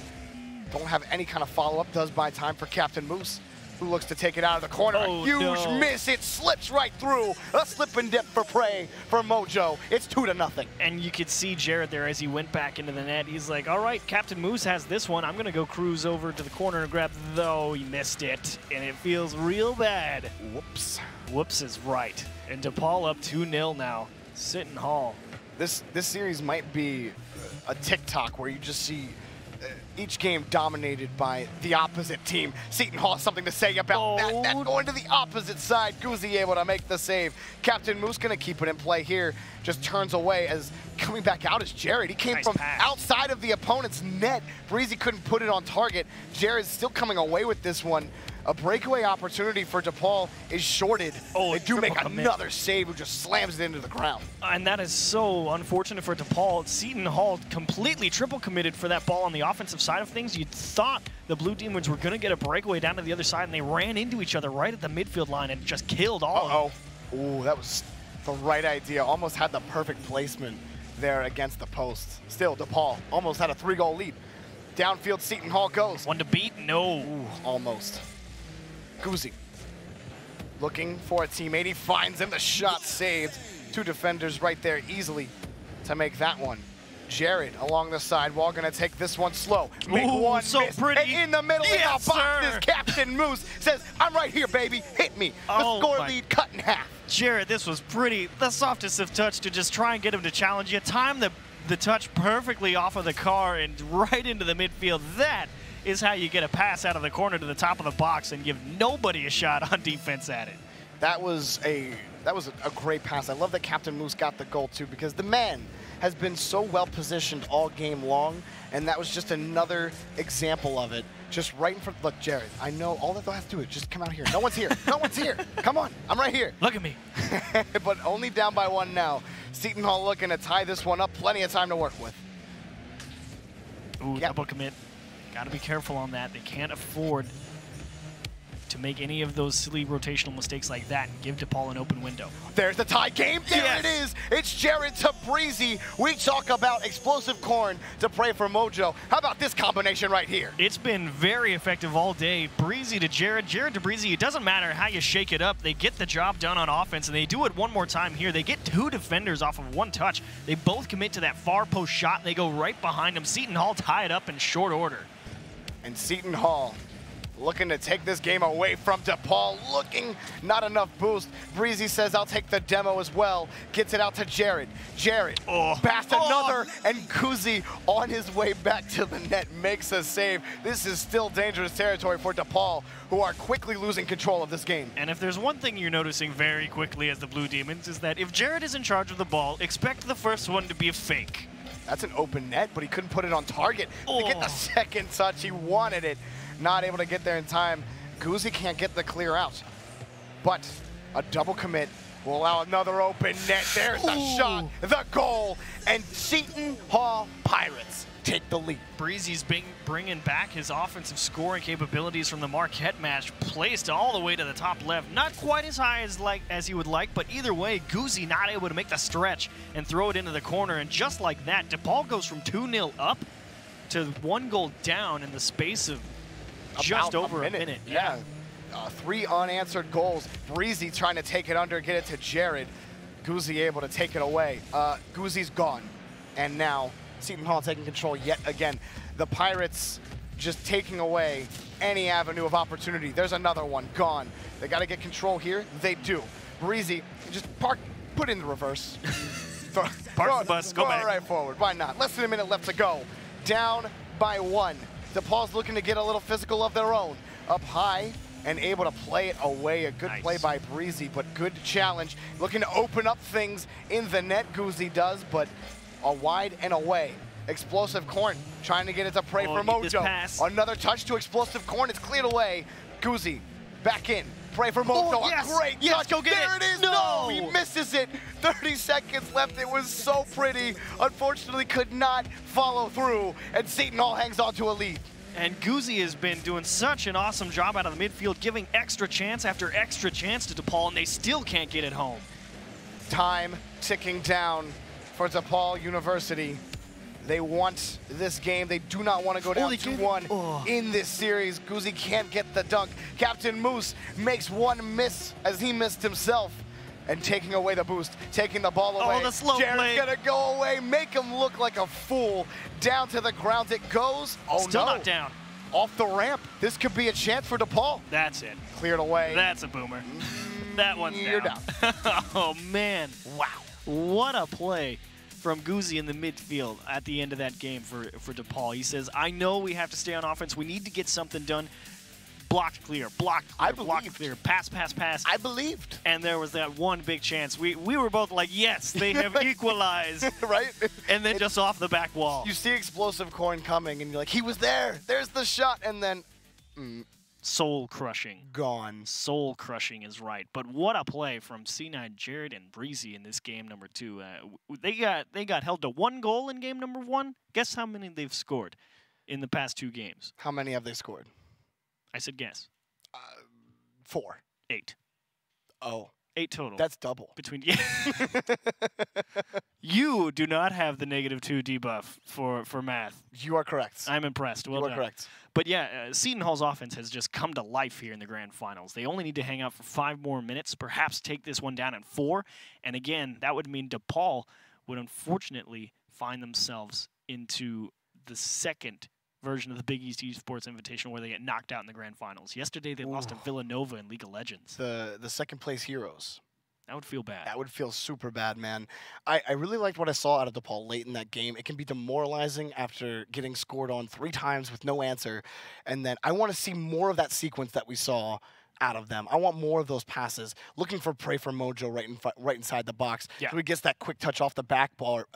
don't have any kind of follow-up. Does buy time for Captain Moose, who looks to take it out of the corner. A huge miss. It slips right through. A slip and dip for prey for Mojo. It's 2-0. And you could see Jared there as he went back into the net. He's like, all right, Captain Moose has this one. I'm going to go cruise over to the corner and grab, though he missed it. And it feels real bad. Whoops. Whoops is right. And DePaul up 2-0 now. Seton Hall. This series might be a TikTok where you just see each game dominated by the opposite team. Seton Hall has something to say about that going to the opposite side. Goozy able to make the save. Captain Moose going to keep it in play here. Just turns away as coming back out is Jared. He came from outside of the opponent's net. Breezy couldn't put it on target. Jared's still coming away with this one. A breakaway opportunity for DePaul is shorted. They do make another save who just slams it into the ground. And that is so unfortunate for DePaul. Seton Hall completely triple committed for that ball on the offensive side of things. You thought the Blue Demons were going to get a breakaway down to the other side, and they ran into each other right at the midfield line and just killed all of them. Ooh, that was the right idea. Almost had the perfect placement there against the post. Still, DePaul almost had a 3-goal lead. Downfield, Seton Hall goes. One to beat? No. Ooh, almost. Goozy looking for a teammate. He finds him. The shot saved. Two defenders right there easily to make that one. Jared along the sidewall going to take this one slow. Make one miss. Pretty. And in the middle of the box is Captain Moose. Says, I'm right here, baby. Hit me. The score lead cut in half. Jared, this was pretty. The softest of touch to just try and get him to challenge you. Time the touch perfectly off of the car and right into the midfield. That is how you get a pass out of the corner to the top of the box and give nobody a shot on defense at it. That was a great pass. I love that Captain Moose got the goal too, because the man has been so well positioned all game long, and that was just another example of it. Just right in front. Look, Jared, I know all that they'll have to do is just come out here. No one's here. No one's here. Come on, I'm right here. Look at me. But only down by one now. Seton Hall looking to tie this one up. Plenty of time to work with. Ooh, double commit. Got to be careful on that. They can't afford to make any of those silly rotational mistakes like that and give DePaul an open window. There's the tie game. There it is. It's Jared to Breezy. We talk about Explosive Corn to pray for Mojo. How about this combination right here? It's been very effective all day. Breezy to Jared, Jared to Breezy. It doesn't matter how you shake it up. They get the job done on offense, and they do it one more time here. They get two defenders off of one touch. They both commit to that far post shot, and they go right behind them. Seton Hall tie it up in short order. And Seton Hall looking to take this game away from DePaul, looking not enough boost. Breezy says, I'll take the demo as well. Gets it out to Jared. Jared, past another, and Goozy on his way back to the net makes a save. This is still dangerous territory for DePaul, who are quickly losing control of this game. And if there's one thing you're noticing very quickly as the Blue Demons is that if Jared is in charge of the ball, expect the first one to be a fake. That's an open net, but he couldn't put it on target. To get the second touch, he wanted it. Not able to get there in time. Goozy can't get the clear out. But a double commit will allow another open net. There's the shot, the goal, and Seton Hall Pirates take the lead. Breezy's bringing back his offensive scoring capabilities from the Marquette match, placed all the way to the top left. Not quite as high as he would like, but either way, Goozy not able to make the stretch and throw it into the corner. And just like that, DePaul goes from 2-0 up to 1 goal down in the space of just over a minute. Yeah. 3 unanswered goals. Breezy trying to take it under, get it to Jared. Goozy able to take it away. Goozy's gone. And now Seton Hall taking control yet again. The Pirates just taking away any avenue of opportunity. There's another one gone. They got to get control here. They do. Breezy just put in the reverse. Park the bus, go back. Right forward. Why not? Less than a minute left to go. Down by 1. DePaul's looking to get a little physical of their own. Up high and able to play it away. A good play by Breezy, but good challenge. Looking to open up things in the net, Goozy does, but a wide and away. Explosive Corn trying to get it to Pray for Mojo. Another touch to Explosive Corn. It's cleared away. Guzzi back in. Pray for Mojo. Oh, yes. A great touch. Go get there it is. No, he misses it. 30 seconds left. It was so pretty. Unfortunately, could not follow through. And Seton Hall hangs on to a lead. And Guzzi has been doing such an awesome job out of the midfield, giving extra chance after extra chance to DePaul, and they still can't get it home. Time ticking down for DePaul University. They want this game. They do not want to go down 2-1 in this series. Guzzi can't get the dunk. Captain Moose makes one miss as he missed himself. And taking away the boost, taking the ball away. Oh, the slow Jared's play. gonna go away, make him look like a fool. Down to the ground it goes. Oh, Still no. not down. Off the ramp. This could be a chance for DePaul. That's it. Cleared away. That's a boomer. That one's You're down. Oh, man. Wow. What a play from Guzzi in the midfield at the end of that game for DePaul. He says, I know we have to stay on offense. We need to get something done. Blocked clear, blocked clear, blocked clear, pass, pass, pass. I believed. And there was that one big chance. We were both like, yes, they have equalized. Right? And then just off the back wall. You see Explosive Corn coming, and you're like, he was there. There's the shot. And then soul-crushing. Gone. Soul-crushing is right. But what a play from C9 Jared and Breezy in this game number 2. They got held to 1 goal in game number 1. Guess how many they've scored in the past 2 games? How many have they scored? I said guess. 4. 8. Oh. 8 total. That's double. Between You do not have the -2 debuff for math. You are correct. I'm impressed. Well you are done. correct. But yeah, Seton Hall's offense has just come to life here in the grand finals. They only need to hang out for 5 more minutes, perhaps take this one down in 4. And again, that would mean DePaul would unfortunately find themselves into the second version of the Big East Esports Invitational where they get knocked out in the grand finals. Yesterday, they lost to Villanova in League of Legends. The second place heroes. That would feel bad. That would feel super bad, man. I really liked what I saw out of DePaul late in that game. It can be demoralizing after getting scored on 3 times with no answer. And then I want to see more of that sequence that we saw out of them. I want more of those passes. Looking for Pray for Mojo right inside the box. Yeah. So he gets that quick touch off the backboard.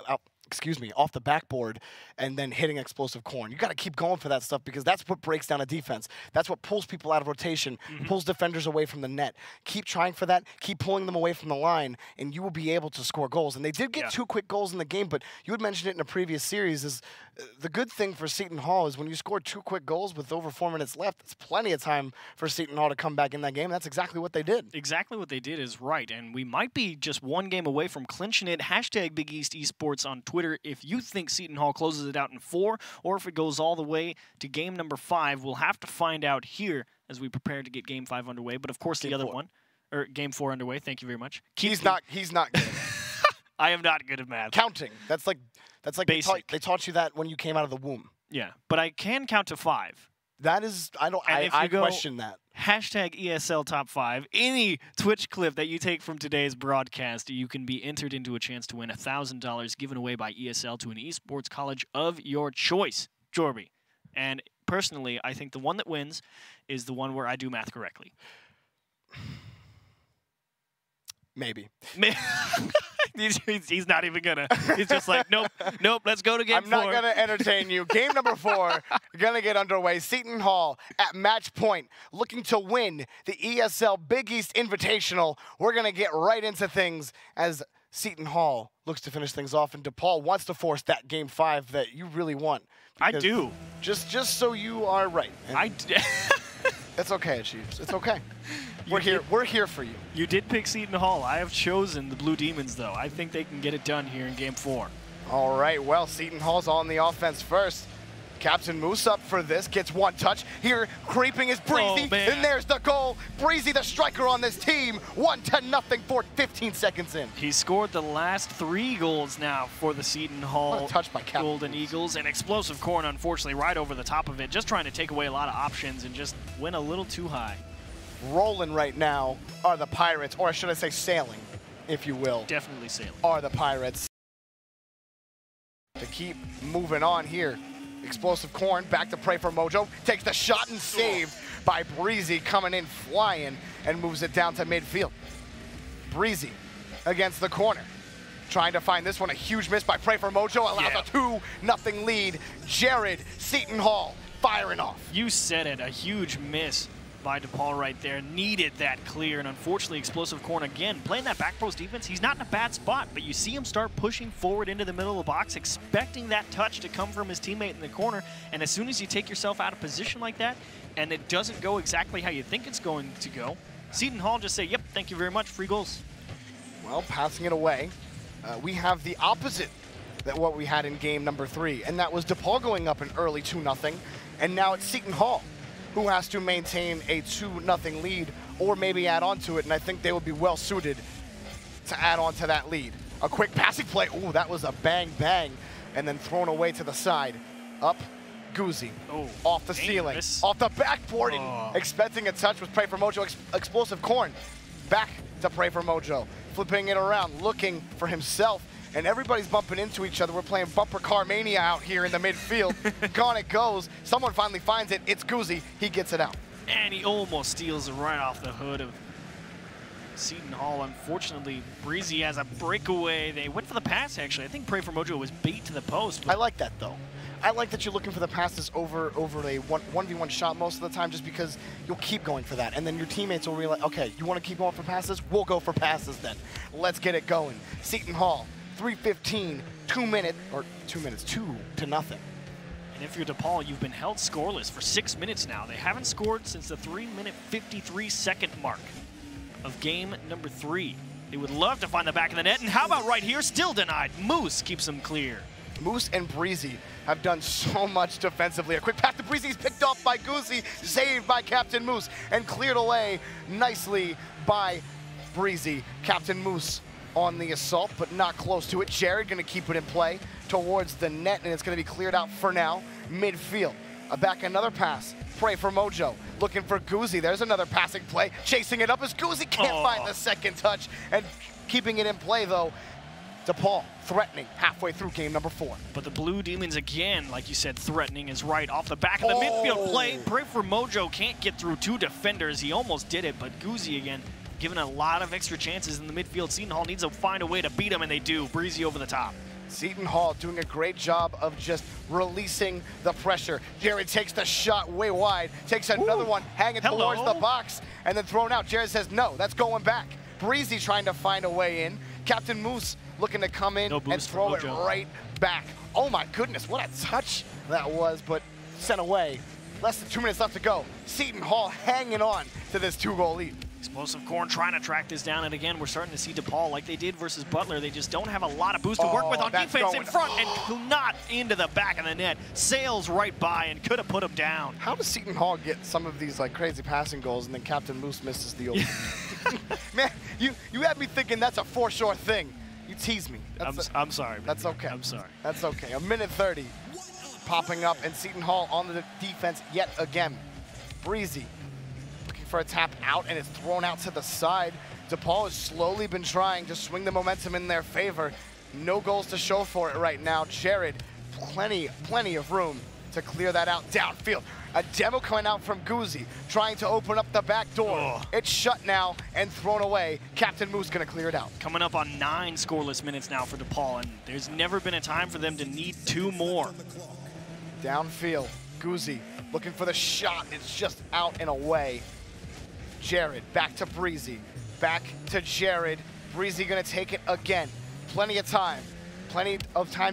Off the backboard, and then hitting Explosive Corn. You got to keep going for that stuff because that's what breaks down a defense. That's what pulls people out of rotation, pulls defenders away from the net. Keep trying for that. Keep pulling them away from the line, and you will be able to score goals. And they did get 2 quick goals in the game, but you had mentioned it in a previous series. Is the good thing for Seton Hall is when you score 2 quick goals with over 4 minutes left, it's plenty of time for Seton Hall to come back in that game. That's exactly what they did. Exactly what they did is right, and we might be just 1 game away from clinching it. Hashtag Big East Esports on Twitter if you think Seton Hall closes it out in 4, or if it goes all the way to game number 5. We'll have to find out here as we prepare to get game 5 underway. But of course, the other one, or game 4 underway. Thank you very much. He's not good. I am not good at math. Counting. That's like basic. They taught you that when you came out of the womb. Yeah, but I can count to 5. That is, I question that. Hashtag ESL Top 5. Any Twitch clip that you take from today's broadcast, you can be entered into a chance to win $1,000 given away by ESL to an esports college of your choice, Jorby. And personally, I think the one that wins is the one where I do math correctly. Maybe. He's not even gonna. He's just like, nope, let's go to game 4. I'm not gonna entertain you. Game number 4, gonna get underway. Seton Hall at match point, looking to win the ESL Big East Invitational. We're gonna get right into things as Seton Hall looks to finish things off, and DePaul wants to force that game 5 that you really want. I do. Just so you are right. It's okay, Chiefs. It's okay. We're here for you. You did pick Seton Hall. I have chosen the Blue Demons, though. I think they can get it done here in game 4. All right. Well, Seton Hall's on the offense first. Captain Moose up for this, gets 1 touch. Here, creeping is Breezy, and there's the goal. Breezy, the striker on this team. 1-0 for 15 seconds in. He scored the last 3 goals now for the Seton Hall touch by Golden Eagles. And Explosive Corn, unfortunately, right over the top of it, just trying to take away a lot of options and just went a little too high. Rolling right now are the Pirates, or should I say sailing, if you will. Definitely sailing. Are the Pirates. To keep moving on here. Explosive Corn back to Pray for Mojo. Takes the shot and saved by Breezy, coming in flying and moves it down to midfield. Breezy against the corner. trying to find this one. A huge miss by Pray for Mojo allows a 2-0 lead. Jared, Seton Hall firing off. You said it, a huge miss by DePaul right there. Needed that clear, and unfortunately Explosive Corn again playing that back post defense. He's not in a bad spot, but you see him start pushing forward into the middle of the box, expecting that touch to come from his teammate in the corner, and as soon as you take yourself out of position like that and it doesn't go exactly how you think it's going to go, Seton Hall just say, yep, thank you very much, free goals. Well, passing it away, we have the opposite that what we had in game number 3, and that was DePaul going up an early 2-0, and now it's Seton Hall who has to maintain a 2-0 lead or maybe add on to it, and I think they would be well suited to add on to that lead. A quick passing play, ooh, that was a bang bang, and then thrown away to the side. Up, Guzzi, off the ceiling, off the backboard, and expecting a touch with Pray for Mojo. Explosive Corn back to Pray for Mojo, flipping it around, looking for himself, and everybody's bumping into each other. We're playing bumper car mania out here in the midfield. Gone it goes. Someone finally finds it. It's Guzzi. He gets it out. And he almost steals it right off the hood of Seton Hall. Unfortunately, Breezy has a breakaway. They went for the pass, actually. I think Pray for Mojo was bait to the post. I like that, though. I like that you're looking for the passes over a 1v1 shot most of the time, just because you'll keep going for that. And then your teammates will realize, okay, you want to keep going for passes? We'll go for passes then. Let's get it going. Seton Hall, 3:15, 2 minutes, 2-0. And if you're DePaul, you've been held scoreless for 6 minutes now. They haven't scored since the 3-minute 53-second mark of game number 3. They would love to find the back of the net, and how about right here? Still denied. Moose keeps them clear. Moose and Breezy have done so much defensively. A quick pass to Breezy, picked off by Guzzi, saved by Captain Moose, and cleared away nicely by Breezy. Captain Moose on the assault, but not close to it. Jared gonna keep it in play towards the net, and it's gonna be cleared out for now. Midfield, back another pass. Pray for Mojo, looking for Guzzi. There's another passing play. Chasing it up as Guzzi can't find the second touch, and keeping it in play though. DePaul threatening halfway through game number 4. But the Blue Demons again, like you said, threatening is right off the back of the midfield play. Pray for Mojo can't get through 2 defenders. He almost did it, but Guzzi again given a lot of extra chances in the midfield. Seton Hall needs to find a way to beat him, and they do. Breezy over the top. Seton Hall doing a great job of just releasing the pressure. Jared takes the shot way wide, takes another one, hanging towards the box, and then thrown out. Jared says, no, that's going back. Breezy trying to find a way in. Captain Moose looking to come in and throw it right back. Oh my goodness, what a touch that was, but sent away. Less than 2 minutes left to go. Seton Hall hanging on to this 2-goal lead. Explosive Corn trying to track this down, and again, we're starting to see DePaul like they did versus Butler. They just don't have a lot of boost to work with on defense in front, and not into the back of the net. Sails right by and could have put him down. How does Seton Hall get some of these like crazy passing goals, and then Captain Moose misses the open? Man, you had me thinking that's a for-sure thing. You tease me. I'm sorry. That's okay. I'm sorry. That's okay. A minute 30 popping up, and Seton Hall on the defense yet again. Breezy looking for a tap out, and it's thrown out to the side. DePaul has slowly been trying to swing the momentum in their favor. No goals to show for it right now. Jared, plenty of room to clear that out downfield. A demo coming out from Guzzi, trying to open up the back door. It's shut now and thrown away. Captain Moose gonna clear it out. Coming up on 9 scoreless minutes now for DePaul, and there's never been a time for them to need 2 more. Downfield, Guzzi looking for the shot. It's just out and away. Jared, back to Breezy. Back to Jared. Breezy gonna take it again. Plenty of time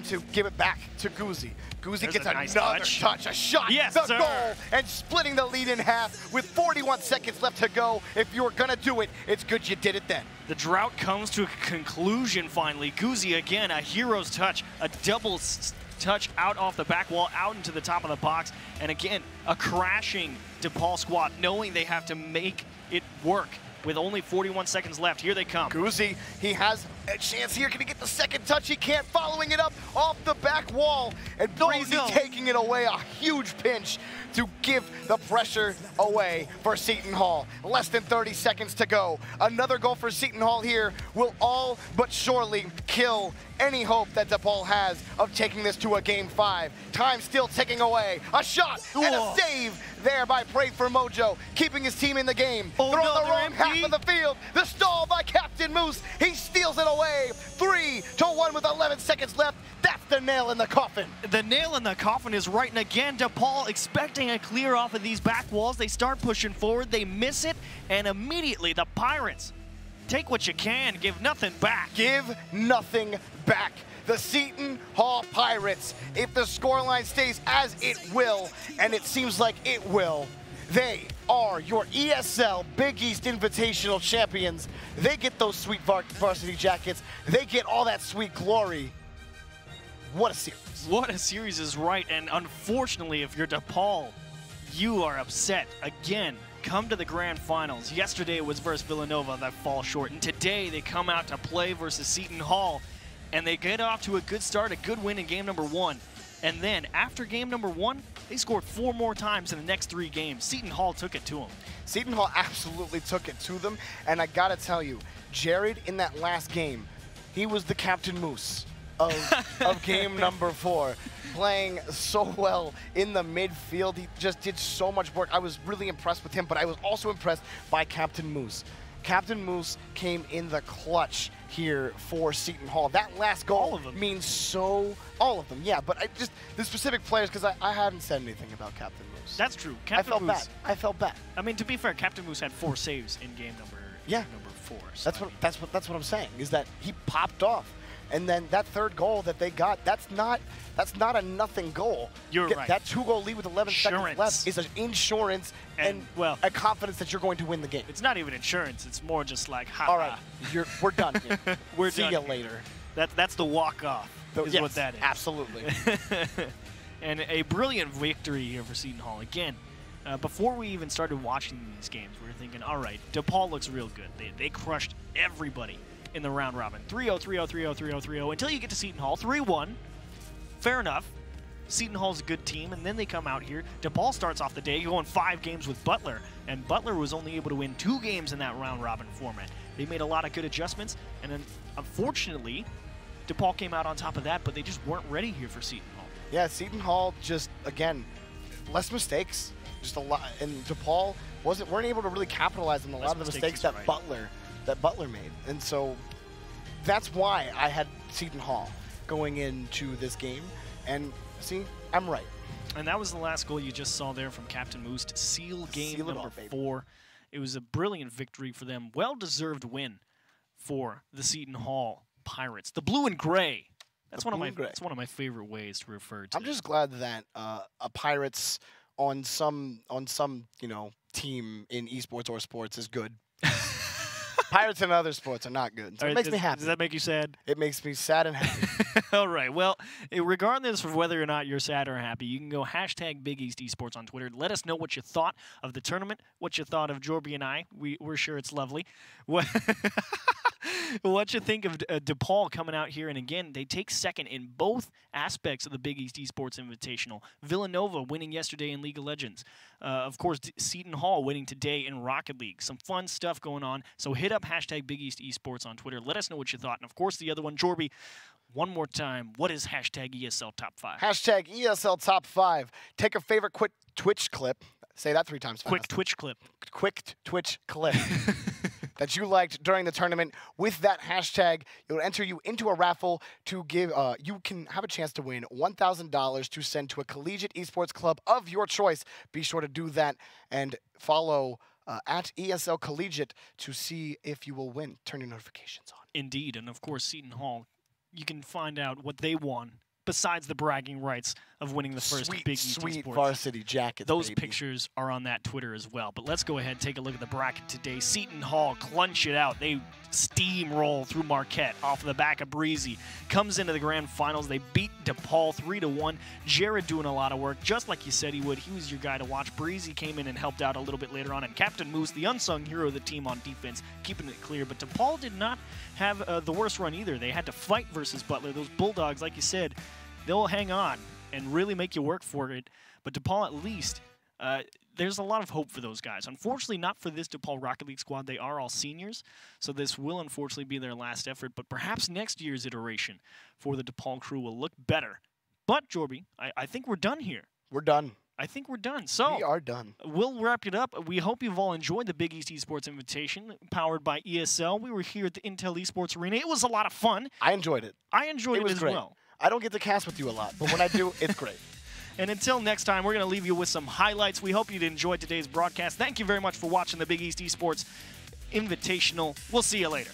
to give it back to Guzzi. Guzzi gets another touch, a shot, the goal, and splitting the lead in half with 41 seconds left to go. If you were gonna do it, it's good you did it then. The drought comes to a conclusion finally. Guzzi again, a hero's touch, a double touch out off the back wall, out into the top of the box, and again, a crashing DePaul squad, knowing they have to make it work. With only 41 seconds left, here they come. Guzzi, he has a chance here. Can he get the second touch? He can't. Following it up off the back wall, and Breezy taking it away. A huge pinch to give the pressure away for Seton Hall. Less than 30 seconds to go. Another goal for Seton Hall here will all but surely kill any hope that DePaul has of taking this to a Game 5. Time still ticking away. A shot and a save there by Pray for Mojo, keeping his team in the game. They're on the wrong half of the field. The stall by Captain Moose. He steals it away. 3-1 with 11 seconds left. That's the nail in the coffin. The nail in the coffin is right, and again, DePaul expecting a clear off of these back walls. They start pushing forward, they miss it, and immediately the Pirates take what you can, give nothing back. Give nothing back. The Seton Hall Pirates, if the scoreline stays as it will, and it seems like it will, they are your ESL Big East Invitational champions. They get those sweet varsity jackets. They get all that sweet glory. What a series. What a series is right, and unfortunately, if you're DePaul, you are upset. Again, come to the grand finals. Yesterday it was versus Villanova that fall short, and today they come out to play versus Seton Hall, and they get off to a good start, a good win in game number 1. And then after game number 1, they scored 4 more times in the next 3 games. Seton Hall took it to them. Seton Hall absolutely took it to them, and I gotta tell you, Jared in that last game, he was the Captain Moose of game number 4, playing so well in the midfield. He just did so much work. I was really impressed with him, but I was also impressed by Captain Moose. Captain Moose came in the clutch here for Seton Hall. That last goal means so... All of them, yeah, but the specific players, because I hadn't said anything about Captain Moose. That's true. Captain Moose, I felt bad. I mean, to be fair, Captain Moose had 4 saves in game number 4. So that's what I'm saying, is that he popped off. And then that third goal that they got, that's not a nothing goal. You're right. That 2-goal lead with 11 seconds left is an insurance and well, a confidence that you're going to win the game. It's not even insurance. It's more just like, ha. All right, we're done here. See you later. That's the walk-off is yes, what that is. Absolutely. And a brilliant victory here for Seton Hall. Again, before we even started watching these games, we were thinking, all right, DePaul looks real good. They crushed everybody in the round robin. 3-0, 3-0, 3-0, 3-0, 3-0, until you get to Seton Hall. 3-1. Fair enough. Seton Hall's a good team, and then they come out here. DePaul starts off the day going 5 games with Butler, and Butler was only able to win 2 games in that round robin format. They made a lot of good adjustments, and then unfortunately, DePaul came out on top of that, but they just weren't ready here for Seton Hall. Yeah, Seton Hall just, again, less mistakes. Just a lot, and DePaul weren't able to really capitalize on a lot of the mistakes that Butler made. And so that's why I had Seton Hall going into this game. And see, I'm right. And that was the last goal you just saw there from Captain Moose to seal game number 4. It was a brilliant victory for them. Well-deserved win for the Seton Hall Pirates. The blue and gray. That's one of my favorite ways to refer to. I'm just glad that a Pirates on some team in esports or sports is good. Pirates and other sports are not good. So it makes me happy. Does that make you sad? It makes me sad and happy. All right. Well, regardless of whether or not you're sad or happy, you can go hashtag Big East Esports on Twitter. Let us know what you thought of the tournament, what you thought of Jorby and I. We're sure it's lovely. What you think of DePaul coming out here, and again, they take second in both aspects of the Big East Esports Invitational. Villanova winning yesterday in League of Legends. Of course, Seton Hall winning today in Rocket League. Some fun stuff going on, so hit up hashtag Big East Esports on Twitter. Let us know what you thought, and of course, the other one, Jorby, one more time, what is hashtag ESL Top 5? Hashtag ESL Top 5. Take a favorite quick Twitch clip. Say that 3 times fast. Quick Twitch clip. Quick Twitch clip. That you liked during the tournament. With that hashtag, it will enter you into a raffle to give. You can have a chance to win $1,000 to send to a collegiate esports club of your choice. Be sure to do that and follow at ESL Collegiate to see if you will win. Turn your notifications on. Indeed, and of course, Seton Hall. You can find out what they won besides the bragging rights of winning the first Big East Sweet Esports. varsity jackets, Those baby. pictures are on that Twitter as well. But let's go ahead and take a look at the bracket today. Seton Hall clinch it out. They steamroll through Marquette off of the back of Breezy. Comes into the grand finals. They beat DePaul 3-1. Jared doing a lot of work, just like you said he would. He was your guy to watch. Breezy came in and helped out a little bit later on. And Captain Moose, the unsung hero of the team on defense, keeping it clear. But DePaul did not have the worst run either. They had to fight versus Butler. Those Bulldogs, like you said, they'll hang on and really make you work for it. But DePaul, at least, there's a lot of hope for those guys. Unfortunately, not for this DePaul Rocket League squad. They are all seniors, so this will unfortunately be their last effort. But perhaps next year's iteration for the DePaul crew will look better. But, Jorby, I think we're done here. We're done. I think we're done. So we are done. We'll wrap it up. We hope you've all enjoyed the Big East Esports Invitation, powered by ESL. We were here at the Intel Esports Arena. It was a lot of fun. I enjoyed it. I enjoyed it as great. well. I don't get to cast with you a lot, but when I do, it's great. And until next time, we're going to leave you with some highlights. We hope you'd enjoyed today's broadcast. Thank you very much for watching the Big East Esports Invitational. We'll see you later.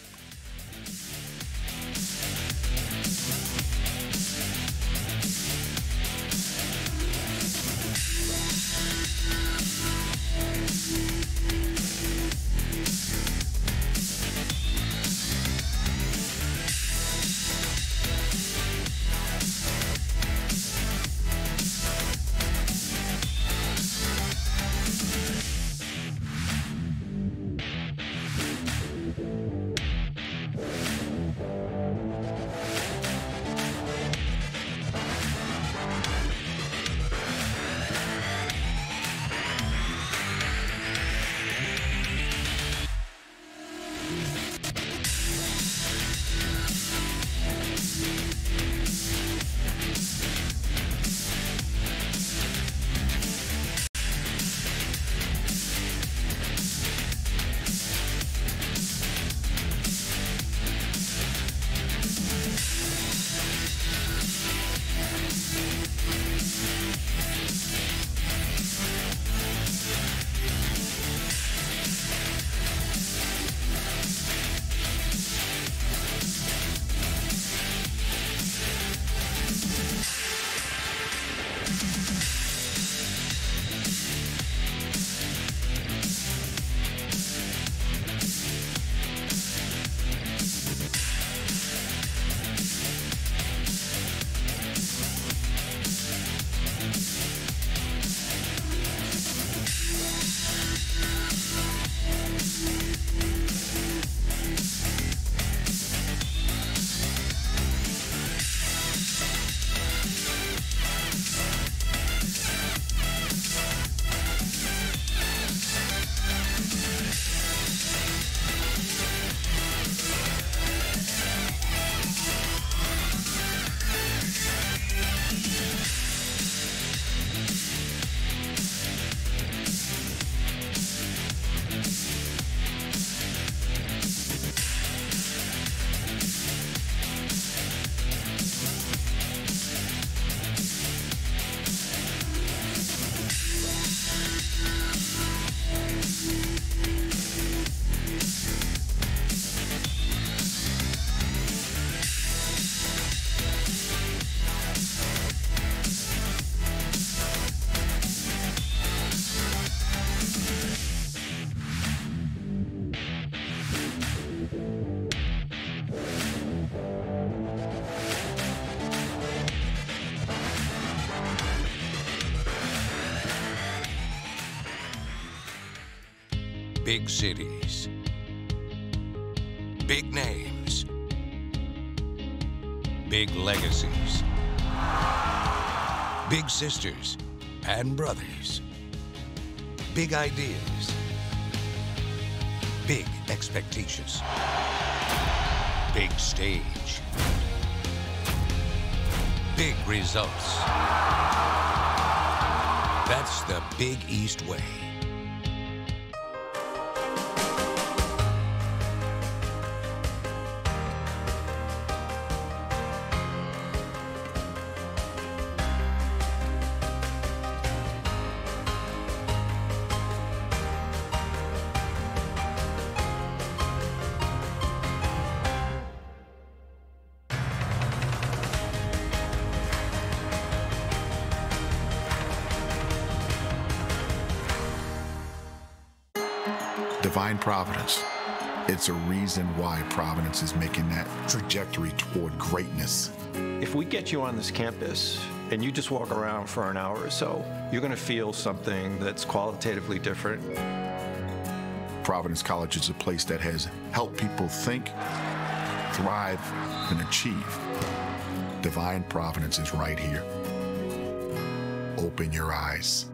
Big cities, big names, big legacies, big sisters and brothers, big ideas, big expectations, big stage, big results. That's the Big East way. Divine Providence. It's a reason why Providence is making that trajectory toward greatness. If we get you on this campus and you just walk around for an hour or so, you're going to feel something that's qualitatively different. Providence College is a place that has helped people think, thrive, and achieve. Divine Providence is right here. Open your eyes.